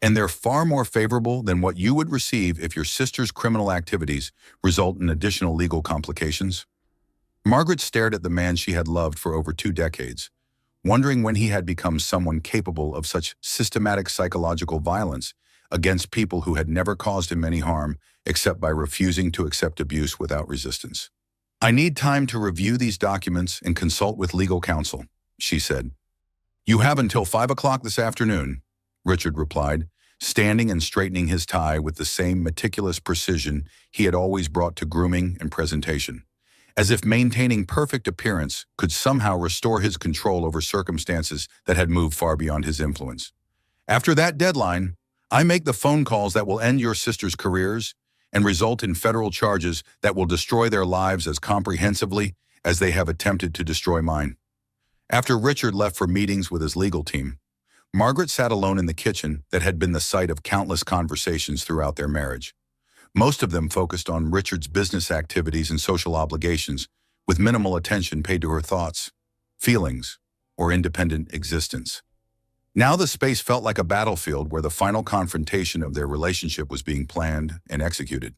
and they're far more favorable than what you would receive if your sister's criminal activities result in additional legal complications." Margaret stared at the man she had loved for over 2 decades, wondering when he had become someone capable of such systematic psychological violence against people who had never caused him any harm except by refusing to accept abuse without resistance. "I need time to review these documents and consult with legal counsel," she said. "You have until 5 o'clock this afternoon," Richard replied, standing and straightening his tie with the same meticulous precision he had always brought to grooming and presentation, as if maintaining perfect appearance could somehow restore his control over circumstances that had moved far beyond his influence. "After that deadline, I make the phone calls that will end your sisters' careers and result in federal charges that will destroy their lives as comprehensively as they have attempted to destroy mine." After Richard left for meetings with his legal team, Margaret sat alone in the kitchen that had been the site of countless conversations throughout their marriage. Most of them focused on Richard's business activities and social obligations, with minimal attention paid to her thoughts, feelings, or independent existence. Now the space felt like a battlefield where the final confrontation of their relationship was being planned and executed.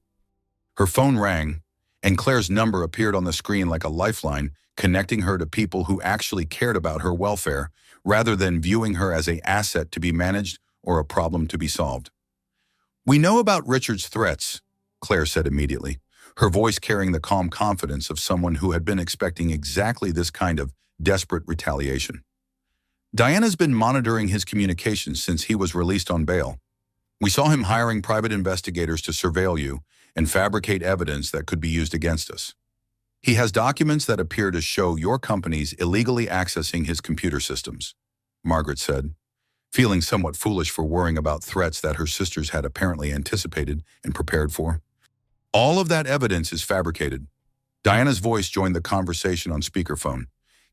Her phone rang, and Claire's number appeared on the screen like a lifeline, connecting her to people who actually cared about her welfare, rather than viewing her as an asset to be managed or a problem to be solved. "We know about Richard's threats," Claire said immediately, her voice carrying the calm confidence of someone who had been expecting exactly this kind of desperate retaliation. "Diana's been monitoring his communications since he was released on bail. We saw him hiring private investigators to surveil you and fabricate evidence that could be used against us. He has documents that appear to show your companies illegally accessing his computer systems," Margaret said, feeling somewhat foolish for worrying about threats that her sisters had apparently anticipated and prepared for. "All of that evidence is fabricated." Diana's voice joined the conversation on speakerphone,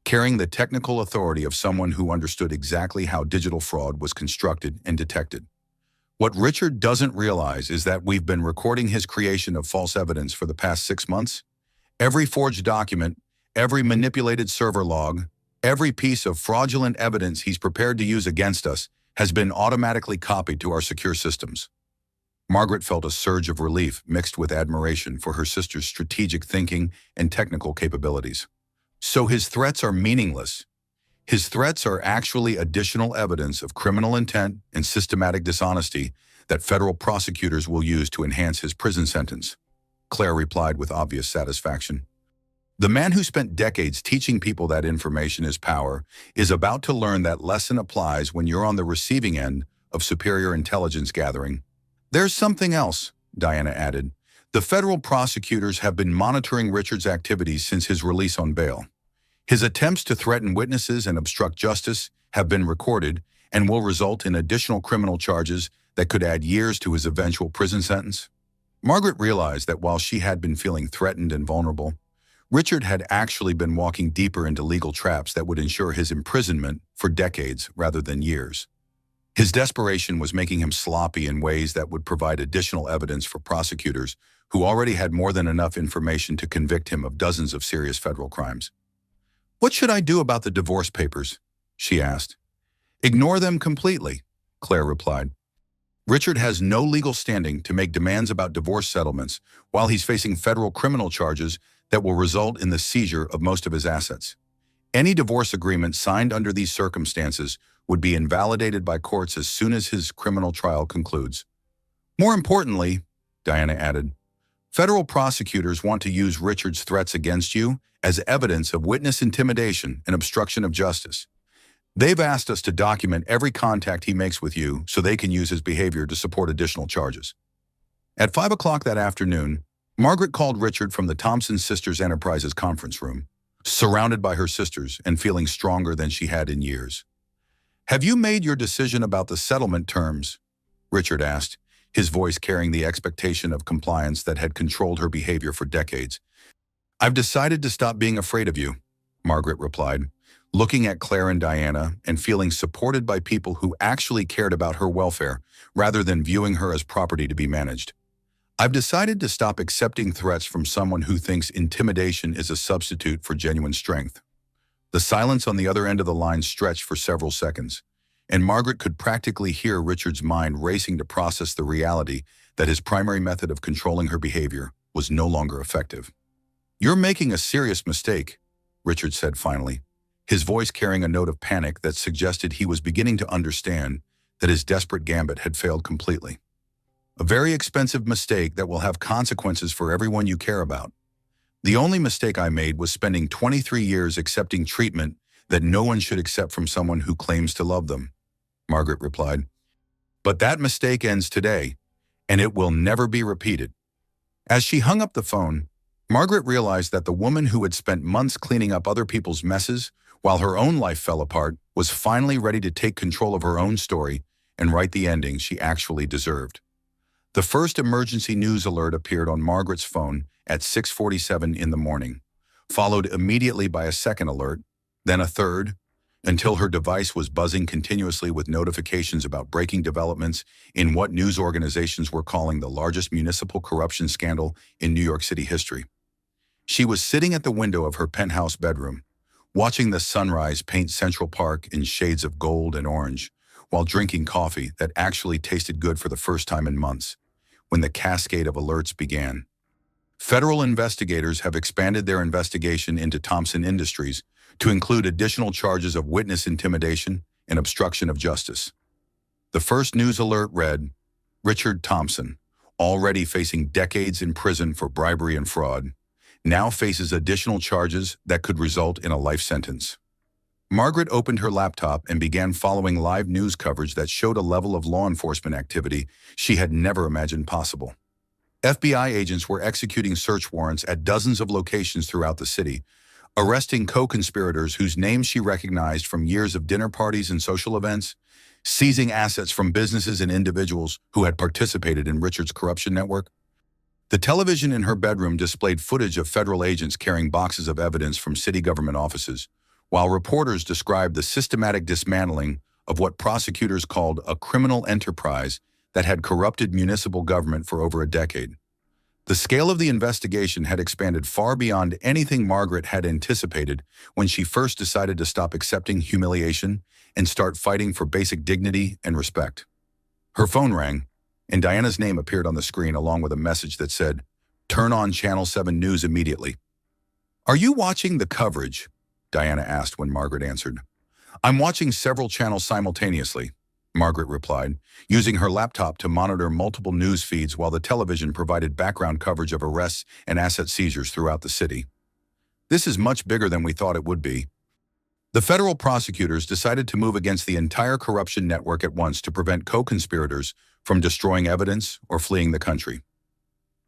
carrying the technical authority of someone who understood exactly how digital fraud was constructed and detected. "What Richard doesn't realize is that we've been recording his creation of false evidence for the past 6 months. Every forged document, every manipulated server log, every piece of fraudulent evidence he's prepared to use against us has been automatically copied to our secure systems." Margaret felt a surge of relief mixed with admiration for her sister's strategic thinking and technical capabilities. "So his threats are meaningless. His threats are actually additional evidence of criminal intent and systematic dishonesty that federal prosecutors will use to enhance his prison sentence," Claire replied with obvious satisfaction. "The man who spent decades teaching people that information is power is about to learn that lesson applies when you're on the receiving end of superior intelligence gathering." "There's something else," Diana added. "The federal prosecutors have been monitoring Richard's activities since his release on bail. His attempts to threaten witnesses and obstruct justice have been recorded and will result in additional criminal charges that could add years to his eventual prison sentence." Margaret realized that while she had been feeling threatened and vulnerable, Richard had actually been walking deeper into legal traps that would ensure his imprisonment for decades rather than years. His desperation was making him sloppy in ways that would provide additional evidence for prosecutors who already had more than enough information to convict him of dozens of serious federal crimes. "What should I do about the divorce papers?" she asked. "Ignore them completely," Claire replied. "Richard has no legal standing to make demands about divorce settlements while he's facing federal criminal charges that will result in the seizure of most of his assets. Any divorce agreement signed under these circumstances would be invalidated by courts as soon as his criminal trial concludes. More importantly," Diana added, "federal prosecutors want to use Richard's threats against you as evidence of witness intimidation and obstruction of justice. They've asked us to document every contact he makes with you so they can use his behavior to support additional charges." At 5 o'clock that afternoon, Margaret called Richard from the Thompson Sisters Enterprises conference room, surrounded by her sisters and feeling stronger than she had in years. "Have you made your decision about the settlement terms?" Richard asked, his voice carrying the expectation of compliance that had controlled her behavior for decades. "I've decided to stop being afraid of you," Margaret replied, looking at Claire and Diana and feeling supported by people who actually cared about her welfare rather than viewing her as property to be managed. "I've decided to stop accepting threats from someone who thinks intimidation is a substitute for genuine strength." The silence on the other end of the line stretched for several seconds, and Margaret could practically hear Richard's mind racing to process the reality that his primary method of controlling her behavior was no longer effective. "You're making a serious mistake," Richard said finally, his voice carrying a note of panic that suggested he was beginning to understand that his desperate gambit had failed completely. A very expensive mistake that will have consequences for everyone you care about. The only mistake I made was spending 23 years accepting treatment that no one should accept from someone who claims to love them, Margaret replied. But that mistake ends today, and it will never be repeated. As she hung up the phone, Margaret realized that the woman who had spent months cleaning up other people's messes while her own life fell apart was finally ready to take control of her own story and write the ending she actually deserved. The first emergency news alert appeared on Margaret's phone at 6:47 in the morning, followed immediately by a second alert, then a third, until her device was buzzing continuously with notifications about breaking developments in what news organizations were calling the largest municipal corruption scandal in New York City history. She was sitting at the window of her penthouse bedroom, watching the sunrise paint Central Park in shades of gold and orange, while drinking coffee that actually tasted good for the first time in months, when the cascade of alerts began. Federal investigators have expanded their investigation into Thompson Industries to include additional charges of witness intimidation and obstruction of justice. The first news alert read, Richard Thompson, already facing decades in prison for bribery and fraud, now faces additional charges that could result in a life sentence. Margaret opened her laptop and began following live news coverage that showed a level of law enforcement activity she had never imagined possible. FBI agents were executing search warrants at dozens of locations throughout the city, arresting co-conspirators whose names she recognized from years of dinner parties and social events, seizing assets from businesses and individuals who had participated in Richard's corruption network. The television in her bedroom displayed footage of federal agents carrying boxes of evidence from city government offices, while reporters described the systematic dismantling of what prosecutors called a criminal enterprise that had corrupted municipal government for over a decade. The scale of the investigation had expanded far beyond anything Margaret had anticipated when she first decided to stop accepting humiliation and start fighting for basic dignity and respect. Her phone rang, and Diana's name appeared on the screen along with a message that said, "Turn on Channel 7 News immediately." "Are you watching the coverage?" Diana asked when Margaret answered. "I'm watching several channels simultaneously," Margaret replied, using her laptop to monitor multiple news feeds while the television provided background coverage of arrests and asset seizures throughout the city. "This is much bigger than we thought it would be." The federal prosecutors decided to move against the entire corruption network at once to prevent co-conspirators from destroying evidence or fleeing the country.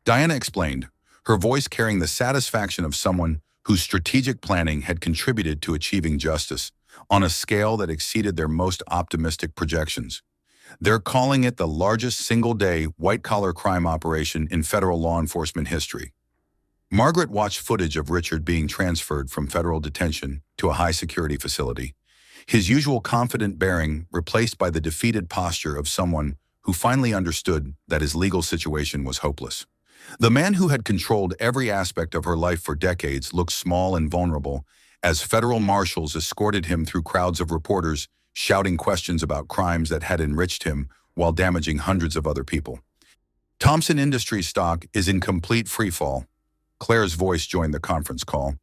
Diana explained, her voice carrying the satisfaction of someone whose strategic planning had contributed to achieving justice on a scale that exceeded their most optimistic projections. "They're calling it the largest single-day white-collar crime operation in federal law enforcement history." Margaret watched footage of Richard being transferred from federal detention to a high-security facility, his usual confident bearing replaced by the defeated posture of someone who finally understood that his legal situation was hopeless. The man who had controlled every aspect of her life for decades looked small and vulnerable as federal marshals escorted him through crowds of reporters shouting questions about crimes that had enriched him while damaging hundreds of other people. "Thompson Industries stock is in complete freefall," Claire's voice joined the conference call,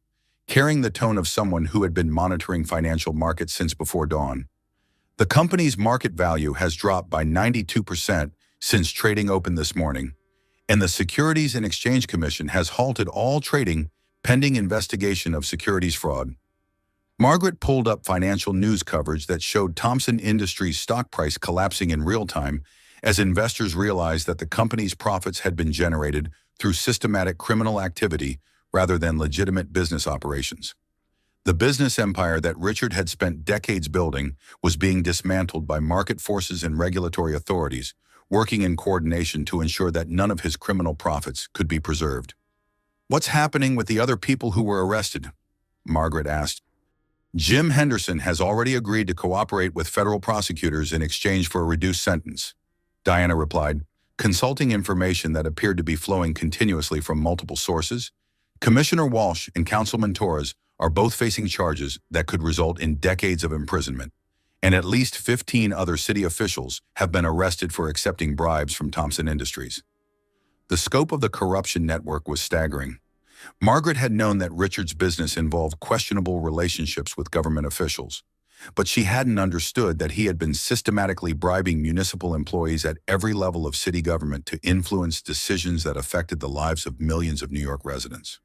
carrying the tone of someone who had been monitoring financial markets since before dawn. "The company's market value has dropped by 92% since trading opened this morning, and the Securities and Exchange Commission has halted all trading pending investigation of securities fraud." Margaret pulled up financial news coverage that showed Thompson Industries' stock price collapsing in real time as investors realized that the company's profits had been generated through systematic criminal activity rather than legitimate business operations. The business empire that Richard had spent decades building was being dismantled by market forces and regulatory authorities, working in coordination to ensure that none of his criminal profits could be preserved. "What's happening with the other people who were arrested?" Margaret asked. "Jim Henderson has already agreed to cooperate with federal prosecutors in exchange for a reduced sentence," Diana replied, consulting information that appeared to be flowing continuously from multiple sources. "Commissioner Walsh and Councilman Torres are both facing charges that could result in decades of imprisonment, and at least 15 other city officials have been arrested for accepting bribes from Thompson Industries." The scope of the corruption network was staggering. Margaret had known that Richard's business involved questionable relationships with government officials, but she hadn't understood that he had been systematically bribing municipal employees at every level of city government to influence decisions that affected the lives of millions of New York residents.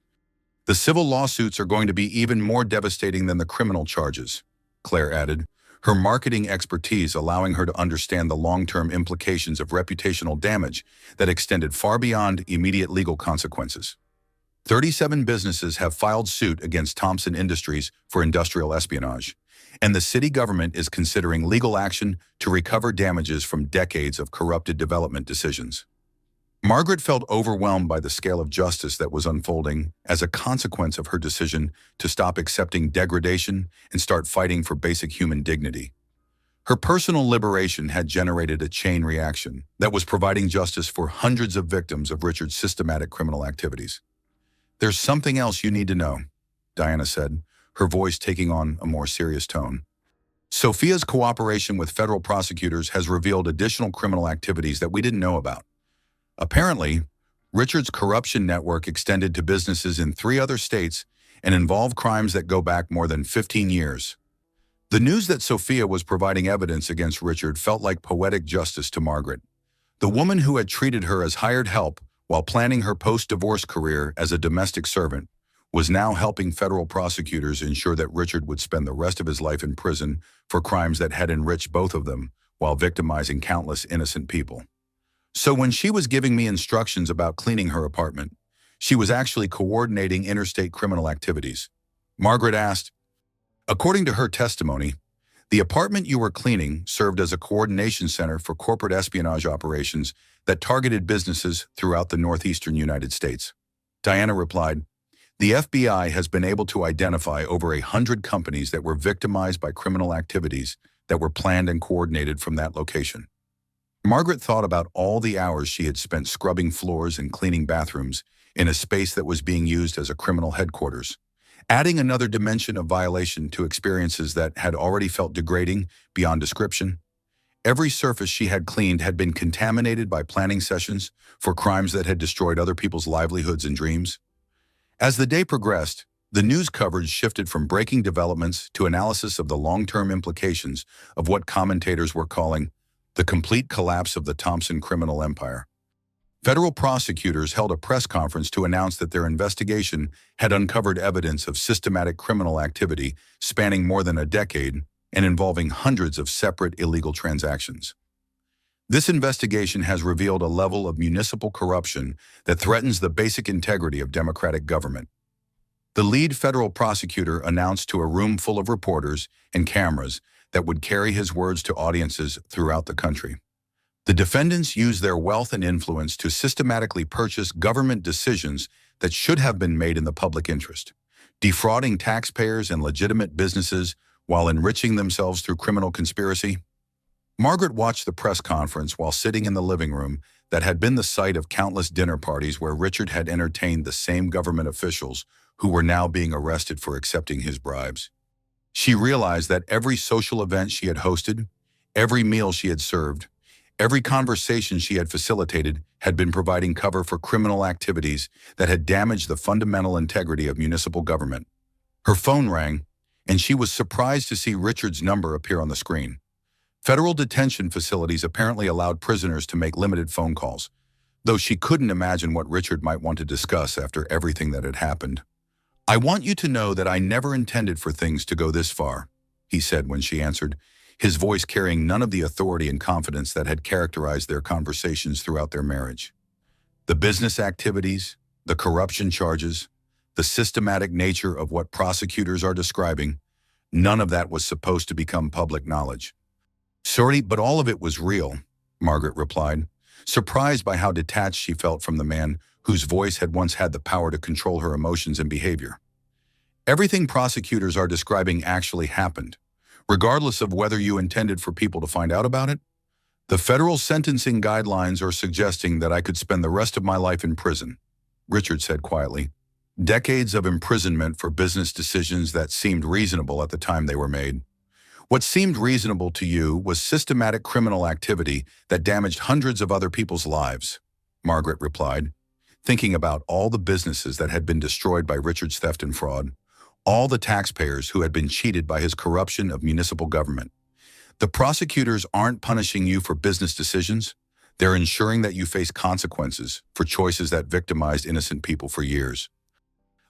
The civil lawsuits are going to be even more devastating than the criminal charges, Claire added, her marketing expertise allowing her to understand the long-term implications of reputational damage that extended far beyond immediate legal consequences. 37 businesses have filed suit against Thompson Industries for industrial espionage, and the city government is considering legal action to recover damages from decades of corrupted development decisions. Margaret felt overwhelmed by the scale of justice that was unfolding as a consequence of her decision to stop accepting degradation and start fighting for basic human dignity. Her personal liberation had generated a chain reaction that was providing justice for hundreds of victims of Richard's systematic criminal activities. "There's something else you need to know," Diana said, her voice taking on a more serious tone. "Sophia's cooperation with federal prosecutors has revealed additional criminal activities that we didn't know about. Apparently, Richard's corruption network extended to businesses in 3 other states and involved crimes that go back more than 15 years. The news that Sophia was providing evidence against Richard felt like poetic justice to Margaret. The woman who had treated her as hired help while planning her post-divorce career as a domestic servant was now helping federal prosecutors ensure that Richard would spend the rest of his life in prison for crimes that had enriched both of them while victimizing countless innocent people. So when she was giving me instructions about cleaning her apartment, she was actually coordinating interstate criminal activities," Margaret asked. According to her testimony, the apartment you were cleaning served as a coordination center for corporate espionage operations that targeted businesses throughout the northeastern United States. Diana replied, "The FBI has been able to identify over 100 companies that were victimized by criminal activities that were planned and coordinated from that location." Margaret thought about all the hours she had spent scrubbing floors and cleaning bathrooms in a space that was being used as a criminal headquarters, adding another dimension of violation to experiences that had already felt degrading beyond description. Every surface she had cleaned had been contaminated by planning sessions for crimes that had destroyed other people's livelihoods and dreams. As the day progressed, the news coverage shifted from breaking developments to analysis of the long-term implications of what commentators were calling the complete collapse of the Thompson criminal empire. Federal prosecutors held a press conference to announce that their investigation had uncovered evidence of systematic criminal activity spanning more than a decade and involving hundreds of separate illegal transactions. This investigation has revealed a level of municipal corruption that threatens the basic integrity of democratic government. The lead federal prosecutor announced to a room full of reporters and cameras that would carry his words to audiences throughout the country. The defendants used their wealth and influence to systematically purchase government decisions that should have been made in the public interest, defrauding taxpayers and legitimate businesses while enriching themselves through criminal conspiracy. Margaret watched the press conference while sitting in the living room that had been the site of countless dinner parties where Richard had entertained the same government officials who were now being arrested for accepting his bribes. She realized that every social event she had hosted, every meal she had served, every conversation she had facilitated had been providing cover for criminal activities that had damaged the fundamental integrity of municipal government. Her phone rang, and she was surprised to see Richard's number appear on the screen. Federal detention facilities apparently allowed prisoners to make limited phone calls, though she couldn't imagine what Richard might want to discuss after everything that had happened. "I want you to know that I never intended for things to go this far," he said when she answered, his voice carrying none of the authority and confidence that had characterized their conversations throughout their marriage. The business activities, the corruption charges, the systematic nature of what prosecutors are describing, none of that was supposed to become public knowledge. "Sorry, but all of it was real," Margaret replied, surprised by how detached she felt from the man whose voice had once had the power to control her emotions and behavior. "Everything prosecutors are describing actually happened, regardless of whether you intended for people to find out about it. The federal sentencing guidelines are suggesting that I could spend the rest of my life in prison," Richard said quietly. "Decades of imprisonment for business decisions that seemed reasonable at the time they were made. What seemed reasonable to you was systematic criminal activity that damaged hundreds of other people's lives," Margaret replied, thinking about all the businesses that had been destroyed by Richard's theft and fraud, all the taxpayers who had been cheated by his corruption of municipal government. The prosecutors aren't punishing you for business decisions. They're ensuring that you face consequences for choices that victimized innocent people for years.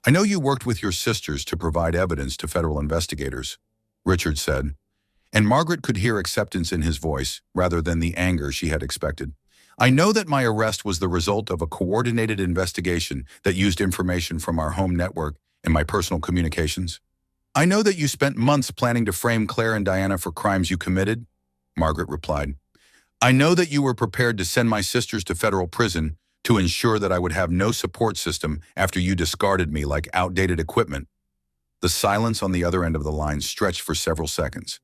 I know you worked with your sisters to provide evidence to federal investigators, Richard said, and Margaret could hear acceptance in his voice rather than the anger she had expected. I know that my arrest was the result of a coordinated investigation that used information from our home network and my personal communications. I know that you spent months planning to frame Claire and Diana for crimes you committed, Margaret replied. I know that you were prepared to send my sisters to federal prison to ensure that I would have no support system after you discarded me like outdated equipment. The silence on the other end of the line stretched for several seconds,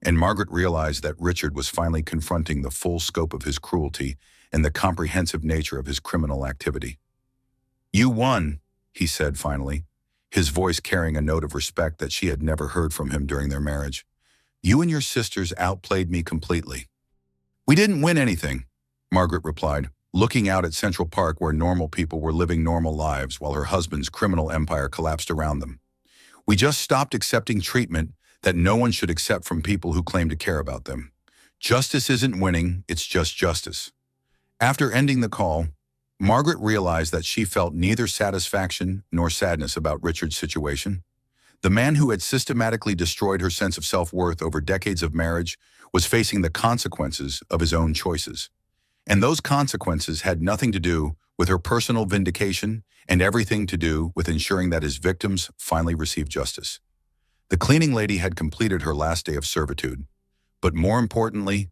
and Margaret realized that Richard was finally confronting the full scope of his cruelty and the comprehensive nature of his criminal activity. You won, he said finally, his voice carrying a note of respect that she had never heard from him during their marriage. You and your sisters outplayed me completely. We didn't win anything, Margaret replied, looking out at Central Park where normal people were living normal lives while her husband's criminal empire collapsed around them. We just stopped accepting treatment that no one should accept from people who claim to care about them. Justice isn't winning, it's just justice. After ending the call, Margaret realized that she felt neither satisfaction nor sadness about Richard's situation. The man who had systematically destroyed her sense of self-worth over decades of marriage was facing the consequences of his own choices. And those consequences had nothing to do with her personal vindication and everything to do with ensuring that his victims finally received justice. The cleaning lady had completed her last day of servitude. But more importantly,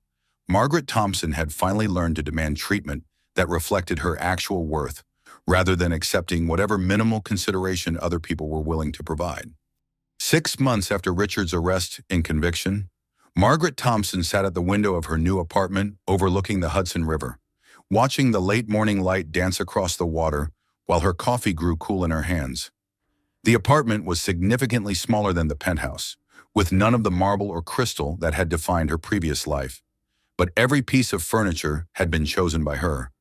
Margaret Thompson had finally learned to demand treatment that reflected her actual worth, rather than accepting whatever minimal consideration other people were willing to provide. 6 months after Richard's arrest and conviction, Margaret Thompson sat at the window of her new apartment overlooking the Hudson River, watching the late morning light dance across the water while her coffee grew cool in her hands. The apartment was significantly smaller than the penthouse, with none of the marble or crystal that had defined her previous life. But every piece of furniture had been chosen by her.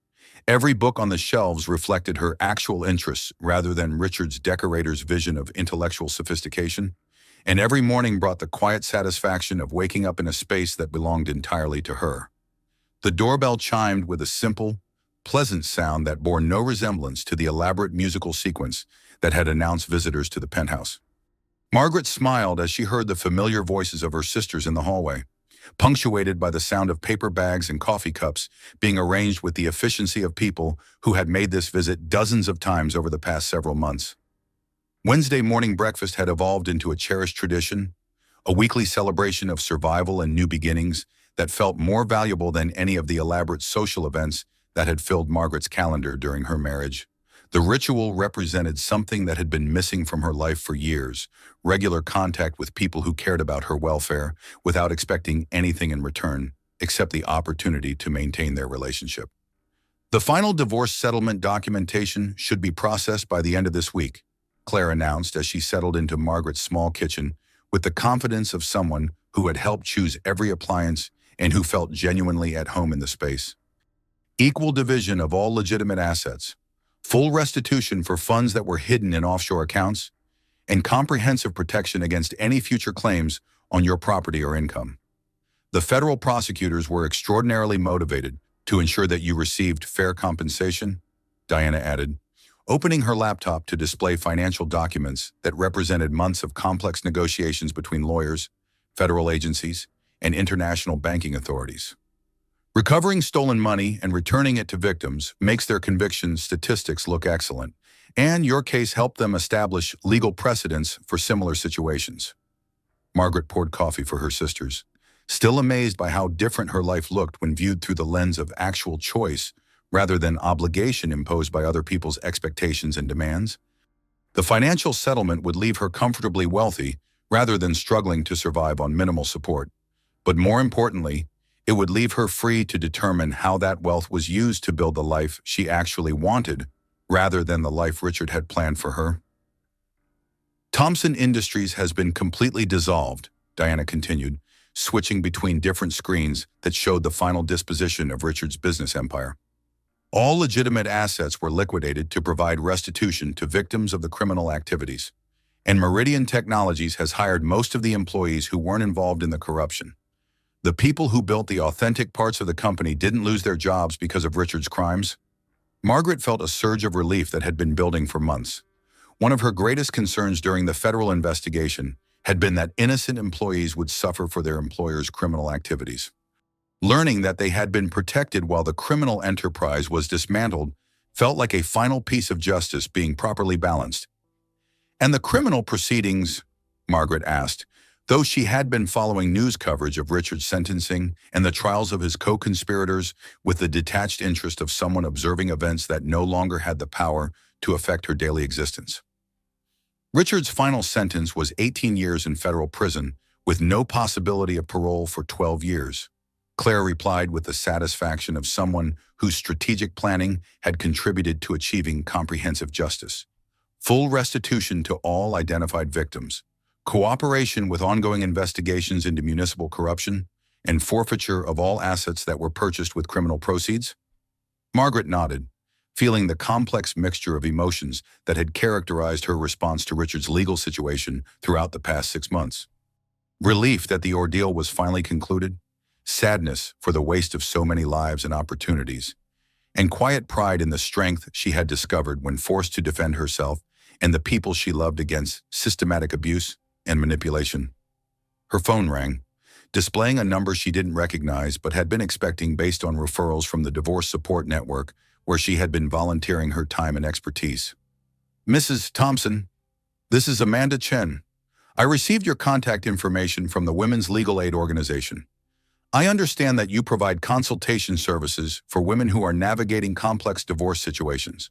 Every book on the shelves reflected her actual interests rather than Richard's decorator's vision of intellectual sophistication, and every morning brought the quiet satisfaction of waking up in a space that belonged entirely to her. The doorbell chimed with a simple, pleasant sound that bore no resemblance to the elaborate musical sequence that had announced visitors to the penthouse. Margaret smiled as she heard the familiar voices of her sisters in the hallway, punctuated by the sound of paper bags and coffee cups being arranged with the efficiency of people who had made this visit dozens of times over the past several months. Wednesday morning breakfast had evolved into a cherished tradition, a weekly celebration of survival and new beginnings that felt more valuable than any of the elaborate social events that had filled Margaret's calendar during her marriage. The ritual represented something that had been missing from her life for years, regular contact with people who cared about her welfare without expecting anything in return, except the opportunity to maintain their relationship. The final divorce settlement documentation should be processed by the end of this week, Claire announced as she settled into Margaret's small kitchen with the confidence of someone who had helped choose every appliance and who felt genuinely at home in the space. Equal division of all legitimate assets, full restitution for funds that were hidden in offshore accounts, and comprehensive protection against any future claims on your property or income. The federal prosecutors were extraordinarily motivated to ensure that you received fair compensation, Diana added, opening her laptop to display financial documents that represented months of complex negotiations between lawyers, federal agencies, and international banking authorities. Recovering stolen money and returning it to victims makes their conviction statistics look excellent, and your case helped them establish legal precedents for similar situations. Margaret poured coffee for her sisters, still amazed by how different her life looked when viewed through the lens of actual choice rather than obligation imposed by other people's expectations and demands. The financial settlement would leave her comfortably wealthy rather than struggling to survive on minimal support. But more importantly, it would leave her free to determine how that wealth was used to build the life she actually wanted, rather than the life Richard had planned for her. Thompson Industries has been completely dissolved, Diana continued, switching between different screens that showed the final disposition of Richard's business empire. All legitimate assets were liquidated to provide restitution to victims of the criminal activities, and Meridian Technologies has hired most of the employees who weren't involved in the corruption. The people who built the authentic parts of the company didn't lose their jobs because of Richard's crimes. Margaret felt a surge of relief that had been building for months. One of her greatest concerns during the federal investigation had been that innocent employees would suffer for their employer's criminal activities. Learning that they had been protected while the criminal enterprise was dismantled felt like a final piece of justice being properly balanced. And the criminal proceedings, Margaret asked, though she had been following news coverage of Richard's sentencing and the trials of his co-conspirators with the detached interest of someone observing events that no longer had the power to affect her daily existence. Richard's final sentence was 18 years in federal prison, with no possibility of parole for 12 years. Claire replied with the satisfaction of someone whose strategic planning had contributed to achieving comprehensive justice. Full restitution to all identified victims, cooperation with ongoing investigations into municipal corruption, and forfeiture of all assets that were purchased with criminal proceeds? Margaret nodded, feeling the complex mixture of emotions that had characterized her response to Richard's legal situation throughout the past 6 months. Relief that the ordeal was finally concluded, sadness for the waste of so many lives and opportunities, and quiet pride in the strength she had discovered when forced to defend herself and the people she loved against systematic abuse and manipulation. Her phone rang, displaying a number she didn't recognize but had been expecting based on referrals from the divorce support network where she had been volunteering her time and expertise. "Mrs. Thompson, this is Amanda Chen. I received your contact information from the Women's Legal Aid Organization. I understand that you provide consultation services for women who are navigating complex divorce situations."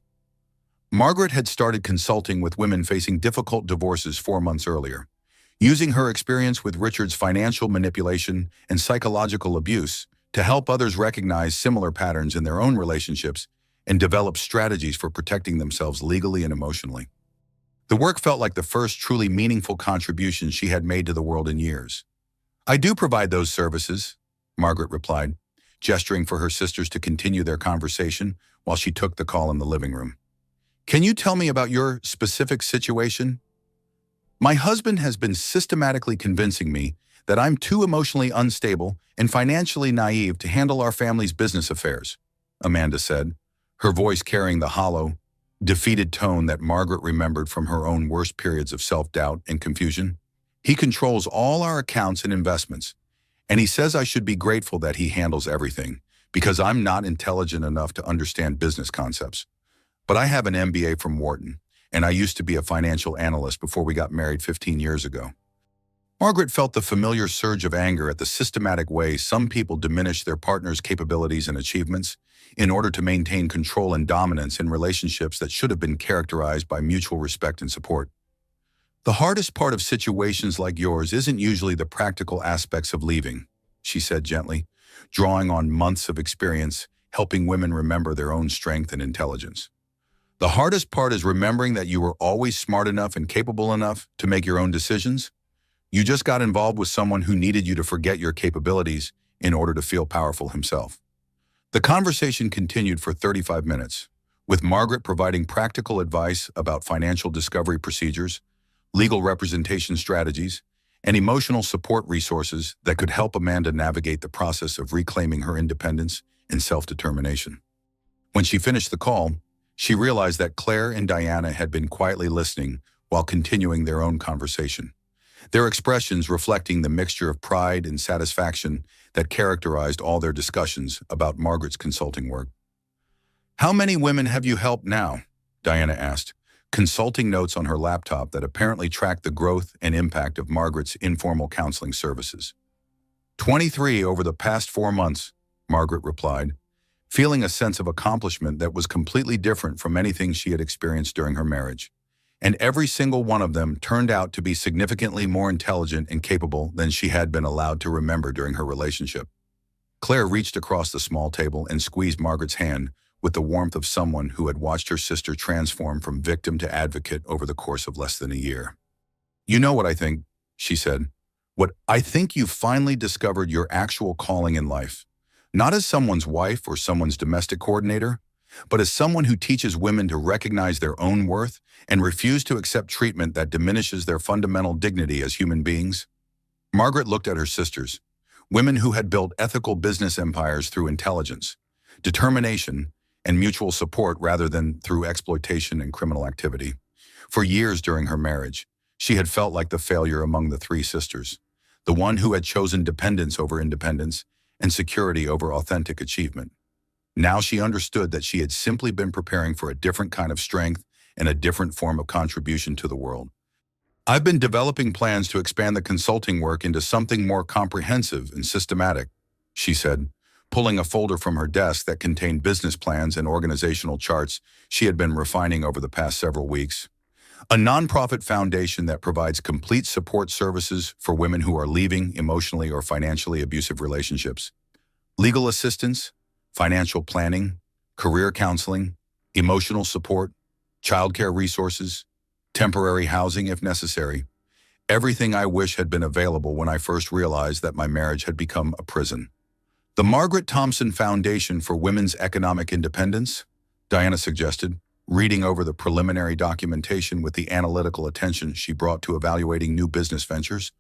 Margaret had started consulting with women facing difficult divorces 4 months earlier. Using her experience with Richard's financial manipulation and psychological abuse to help others recognize similar patterns in their own relationships and develop strategies for protecting themselves legally and emotionally. The work felt like the first truly meaningful contribution she had made to the world in years. "I do provide those services," Margaret replied, gesturing for her sisters to continue their conversation while she took the call in the living room. "Can you tell me about your specific situation?" "My husband has been systematically convincing me that I'm too emotionally unstable and financially naive to handle our family's business affairs," Amanda said, her voice carrying the hollow, defeated tone that Margaret remembered from her own worst periods of self-doubt and confusion. "He controls all our accounts and investments, and he says I should be grateful that he handles everything, because I'm not intelligent enough to understand business concepts. But I have an MBA from Wharton, and I used to be a financial analyst before we got married 15 years ago." Margaret felt the familiar surge of anger at the systematic way some people diminish their partner's capabilities and achievements in order to maintain control and dominance in relationships that should have been characterized by mutual respect and support. "The hardest part of situations like yours isn't usually the practical aspects of leaving," she said gently, drawing on months of experience helping women remember their own strength and intelligence. "The hardest part is remembering that you were always smart enough and capable enough to make your own decisions. You just got involved with someone who needed you to forget your capabilities in order to feel powerful himself." The conversation continued for 35 minutes, with Margaret providing practical advice about financial discovery procedures, legal representation strategies, and emotional support resources that could help Amanda navigate the process of reclaiming her independence and self-determination. When she finished the call, she realized that Claire and Diana had been quietly listening while continuing their own conversation, their expressions reflecting the mixture of pride and satisfaction that characterized all their discussions about Margaret's consulting work. "How many women have you helped now?" Diana asked, consulting notes on her laptop that apparently tracked the growth and impact of Margaret's informal counseling services. 23 over the past 4 months, Margaret replied, feeling a sense of accomplishment that was completely different from anything she had experienced during her marriage. And every single one of them turned out to be significantly more intelligent and capable than she had been allowed to remember during her relationship. Claire reached across the small table and squeezed Margaret's hand with the warmth of someone who had watched her sister transform from victim to advocate over the course of less than a year. "You know what I think," she said. I think you've finally discovered your actual calling in life, not as someone's wife or someone's domestic coordinator, but as someone who teaches women to recognize their own worth and refuse to accept treatment that diminishes their fundamental dignity as human beings. Margaret looked at her sisters, women who had built ethical business empires through intelligence, determination, and mutual support rather than through exploitation and criminal activity. For years during her marriage, she had felt like the failure among the three sisters, the one who had chosen dependence over independence and security over authentic achievement. Now she understood that she had simply been preparing for a different kind of strength and a different form of contribution to the world. I've been developing plans to expand the consulting work into something more comprehensive and systematic, she said, pulling a folder from her desk that contained business plans and organizational charts she had been refining over the past several weeks. A nonprofit foundation that provides complete support services for women who are leaving emotionally or financially abusive relationships. Legal assistance, financial planning, career counseling, emotional support, childcare resources, temporary housing if necessary. Everything I wish had been available when I first realized that my marriage had become a prison. The Margaret Thompson Foundation for Women's Economic Independence, Diana suggested, reading over the preliminary documentation with the analytical attention she brought to evaluating new business ventures.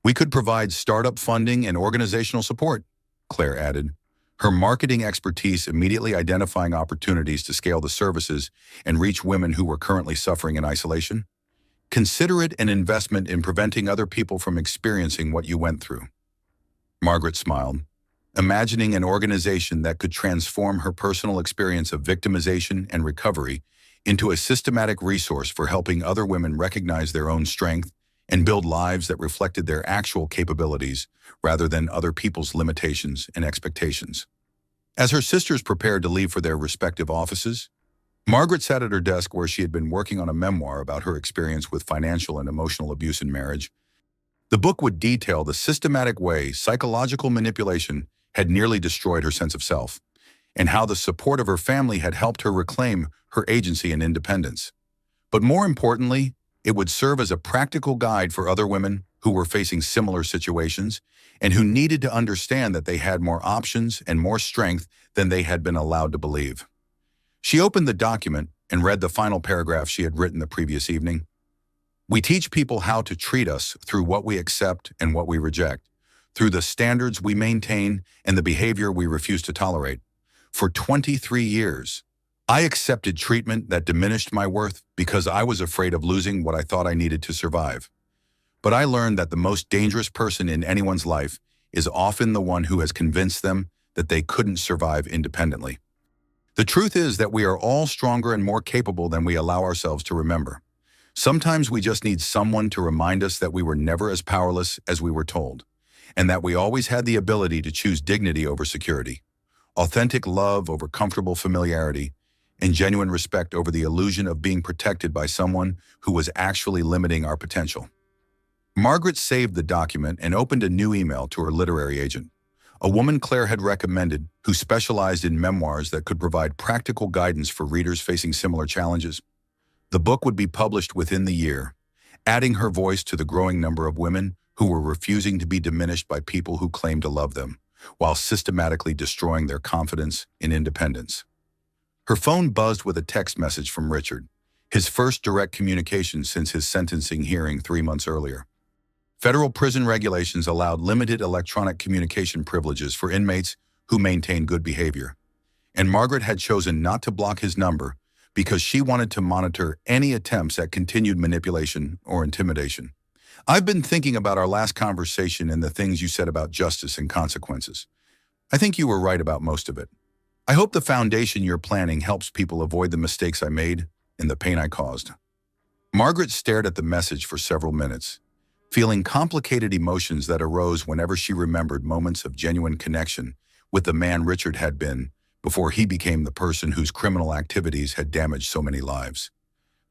We could provide startup funding and organizational support, Claire added, her marketing expertise immediately identifying opportunities to scale the services and reach women who were currently suffering in isolation. Consider it an investment in preventing other people from experiencing what you went through. Margaret smiled, imagining an organization that could transform her personal experience of victimization and recovery into a systematic resource for helping other women recognize their own strength and build lives that reflected their actual capabilities rather than other people's limitations and expectations. As her sisters prepared to leave for their respective offices, Margaret sat at her desk where she had been working on a memoir about her experience with financial and emotional abuse in marriage. The book would detail the systematic way psychological manipulation had nearly destroyed her sense of self, and how the support of her family had helped her reclaim her agency and independence. But more importantly, it would serve as a practical guide for other women who were facing similar situations and who needed to understand that they had more options and more strength than they had been allowed to believe. She opened the document and read the final paragraph she had written the previous evening. We teach people how to treat us through what we accept and what we reject, through the standards we maintain and the behavior we refuse to tolerate. For 23 years, I accepted treatment that diminished my worth because I was afraid of losing what I thought I needed to survive. But I learned that the most dangerous person in anyone's life is often the one who has convinced them that they couldn't survive independently. The truth is that we are all stronger and more capable than we allow ourselves to remember. Sometimes we just need someone to remind us that we were never as powerless as we were told, and that we always had the ability to choose dignity over security, authentic love over comfortable familiarity, and genuine respect over the illusion of being protected by someone who was actually limiting our potential. Margaret saved the document and opened a new email to her literary agent, a woman Claire had recommended who specialized in memoirs that could provide practical guidance for readers facing similar challenges. The book would be published within the year, adding her voice to the growing number of women who were refusing to be diminished by people who claimed to love them, while systematically destroying their confidence in independence. Her phone buzzed with a text message from Richard, his first direct communication since his sentencing hearing 3 months earlier. Federal prison regulations allowed limited electronic communication privileges for inmates who maintain good behavior, and Margaret had chosen not to block his number because she wanted to monitor any attempts at continued manipulation or intimidation. I've been thinking about our last conversation and the things you said about justice and consequences. I think you were right about most of it. I hope the foundation you're planning helps people avoid the mistakes I made and the pain I caused. Margaret stared at the message for several minutes, feeling complicated emotions that arose whenever she remembered moments of genuine connection with the man Richard had been before he became the person whose criminal activities had damaged so many lives.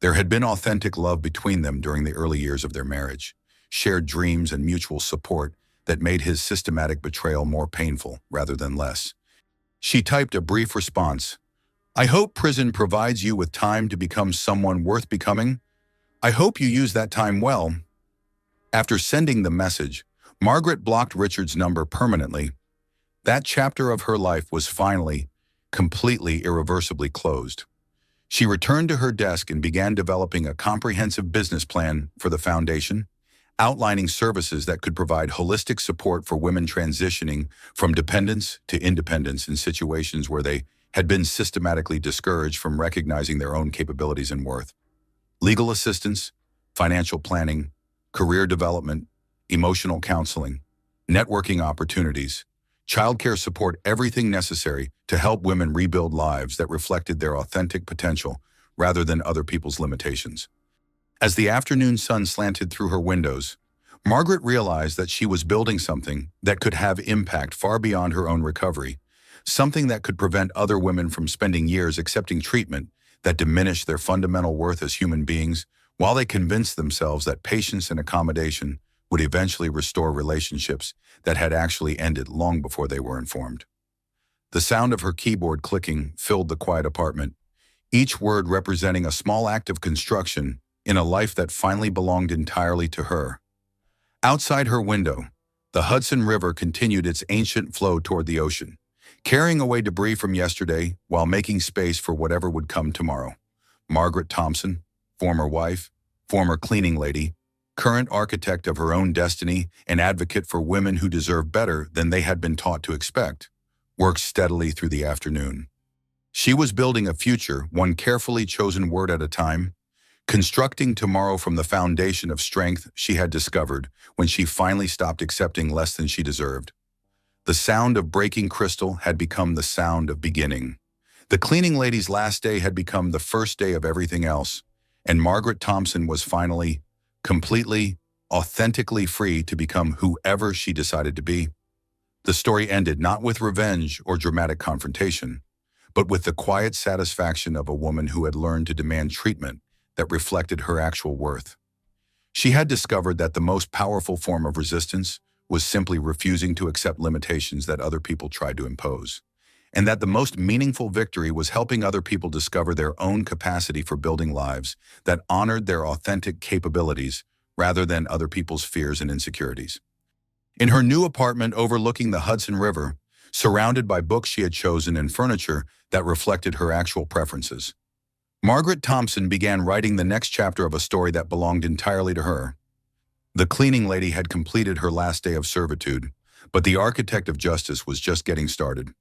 There had been authentic love between them during the early years of their marriage, shared dreams and mutual support that made his systematic betrayal more painful rather than less. She typed a brief response. I hope prison provides you with time to become someone worth becoming. I hope you use that time well. After sending the message, Margaret blocked Richard's number permanently. That chapter of her life was finally completely irreversibly closed. She returned to her desk and began developing a comprehensive business plan for the foundation, outlining services that could provide holistic support for women transitioning from dependence to independence in situations where they had been systematically discouraged from recognizing their own capabilities and worth. Legal assistance, financial planning, career development, emotional counseling, networking opportunities, childcare support, everything necessary to help women rebuild lives that reflected their authentic potential rather than other people's limitations. As the afternoon sun slanted through her windows, Margaret realized that she was building something that could have impact far beyond her own recovery, something that could prevent other women from spending years accepting treatment that diminished their fundamental worth as human beings, while they convinced themselves that patience and accommodation would eventually restore relationships that had actually ended long before they were informed. The sound of her keyboard clicking filled the quiet apartment, each word representing a small act of construction in a life that finally belonged entirely to her. Outside her window, the Hudson River continued its ancient flow toward the ocean, carrying away debris from yesterday while making space for whatever would come tomorrow. Margaret Thompson, former wife, former cleaning lady, current architect of her own destiny and advocate for women who deserve better than they had been taught to expect, worked steadily through the afternoon. She was building a future, one carefully chosen word at a time, constructing tomorrow from the foundation of strength she had discovered when she finally stopped accepting less than she deserved. The sound of breaking crystal had become the sound of beginning. The cleaning lady's last day had become the first day of everything else, and Margaret Thompson was finally, completely, authentically free to become whoever she decided to be. The story ended not with revenge or dramatic confrontation, but with the quiet satisfaction of a woman who had learned to demand treatment that reflected her actual worth. She had discovered that the most powerful form of resistance was simply refusing to accept limitations that other people tried to impose, and that the most meaningful victory was helping other people discover their own capacity for building lives that honored their authentic capabilities rather than other people's fears and insecurities. In her new apartment overlooking the Hudson River, surrounded by books she had chosen and furniture that reflected her actual preferences, Margaret Thompson began writing the next chapter of a story that belonged entirely to her. The cleaning lady had completed her last day of servitude, but the architect of justice was just getting started.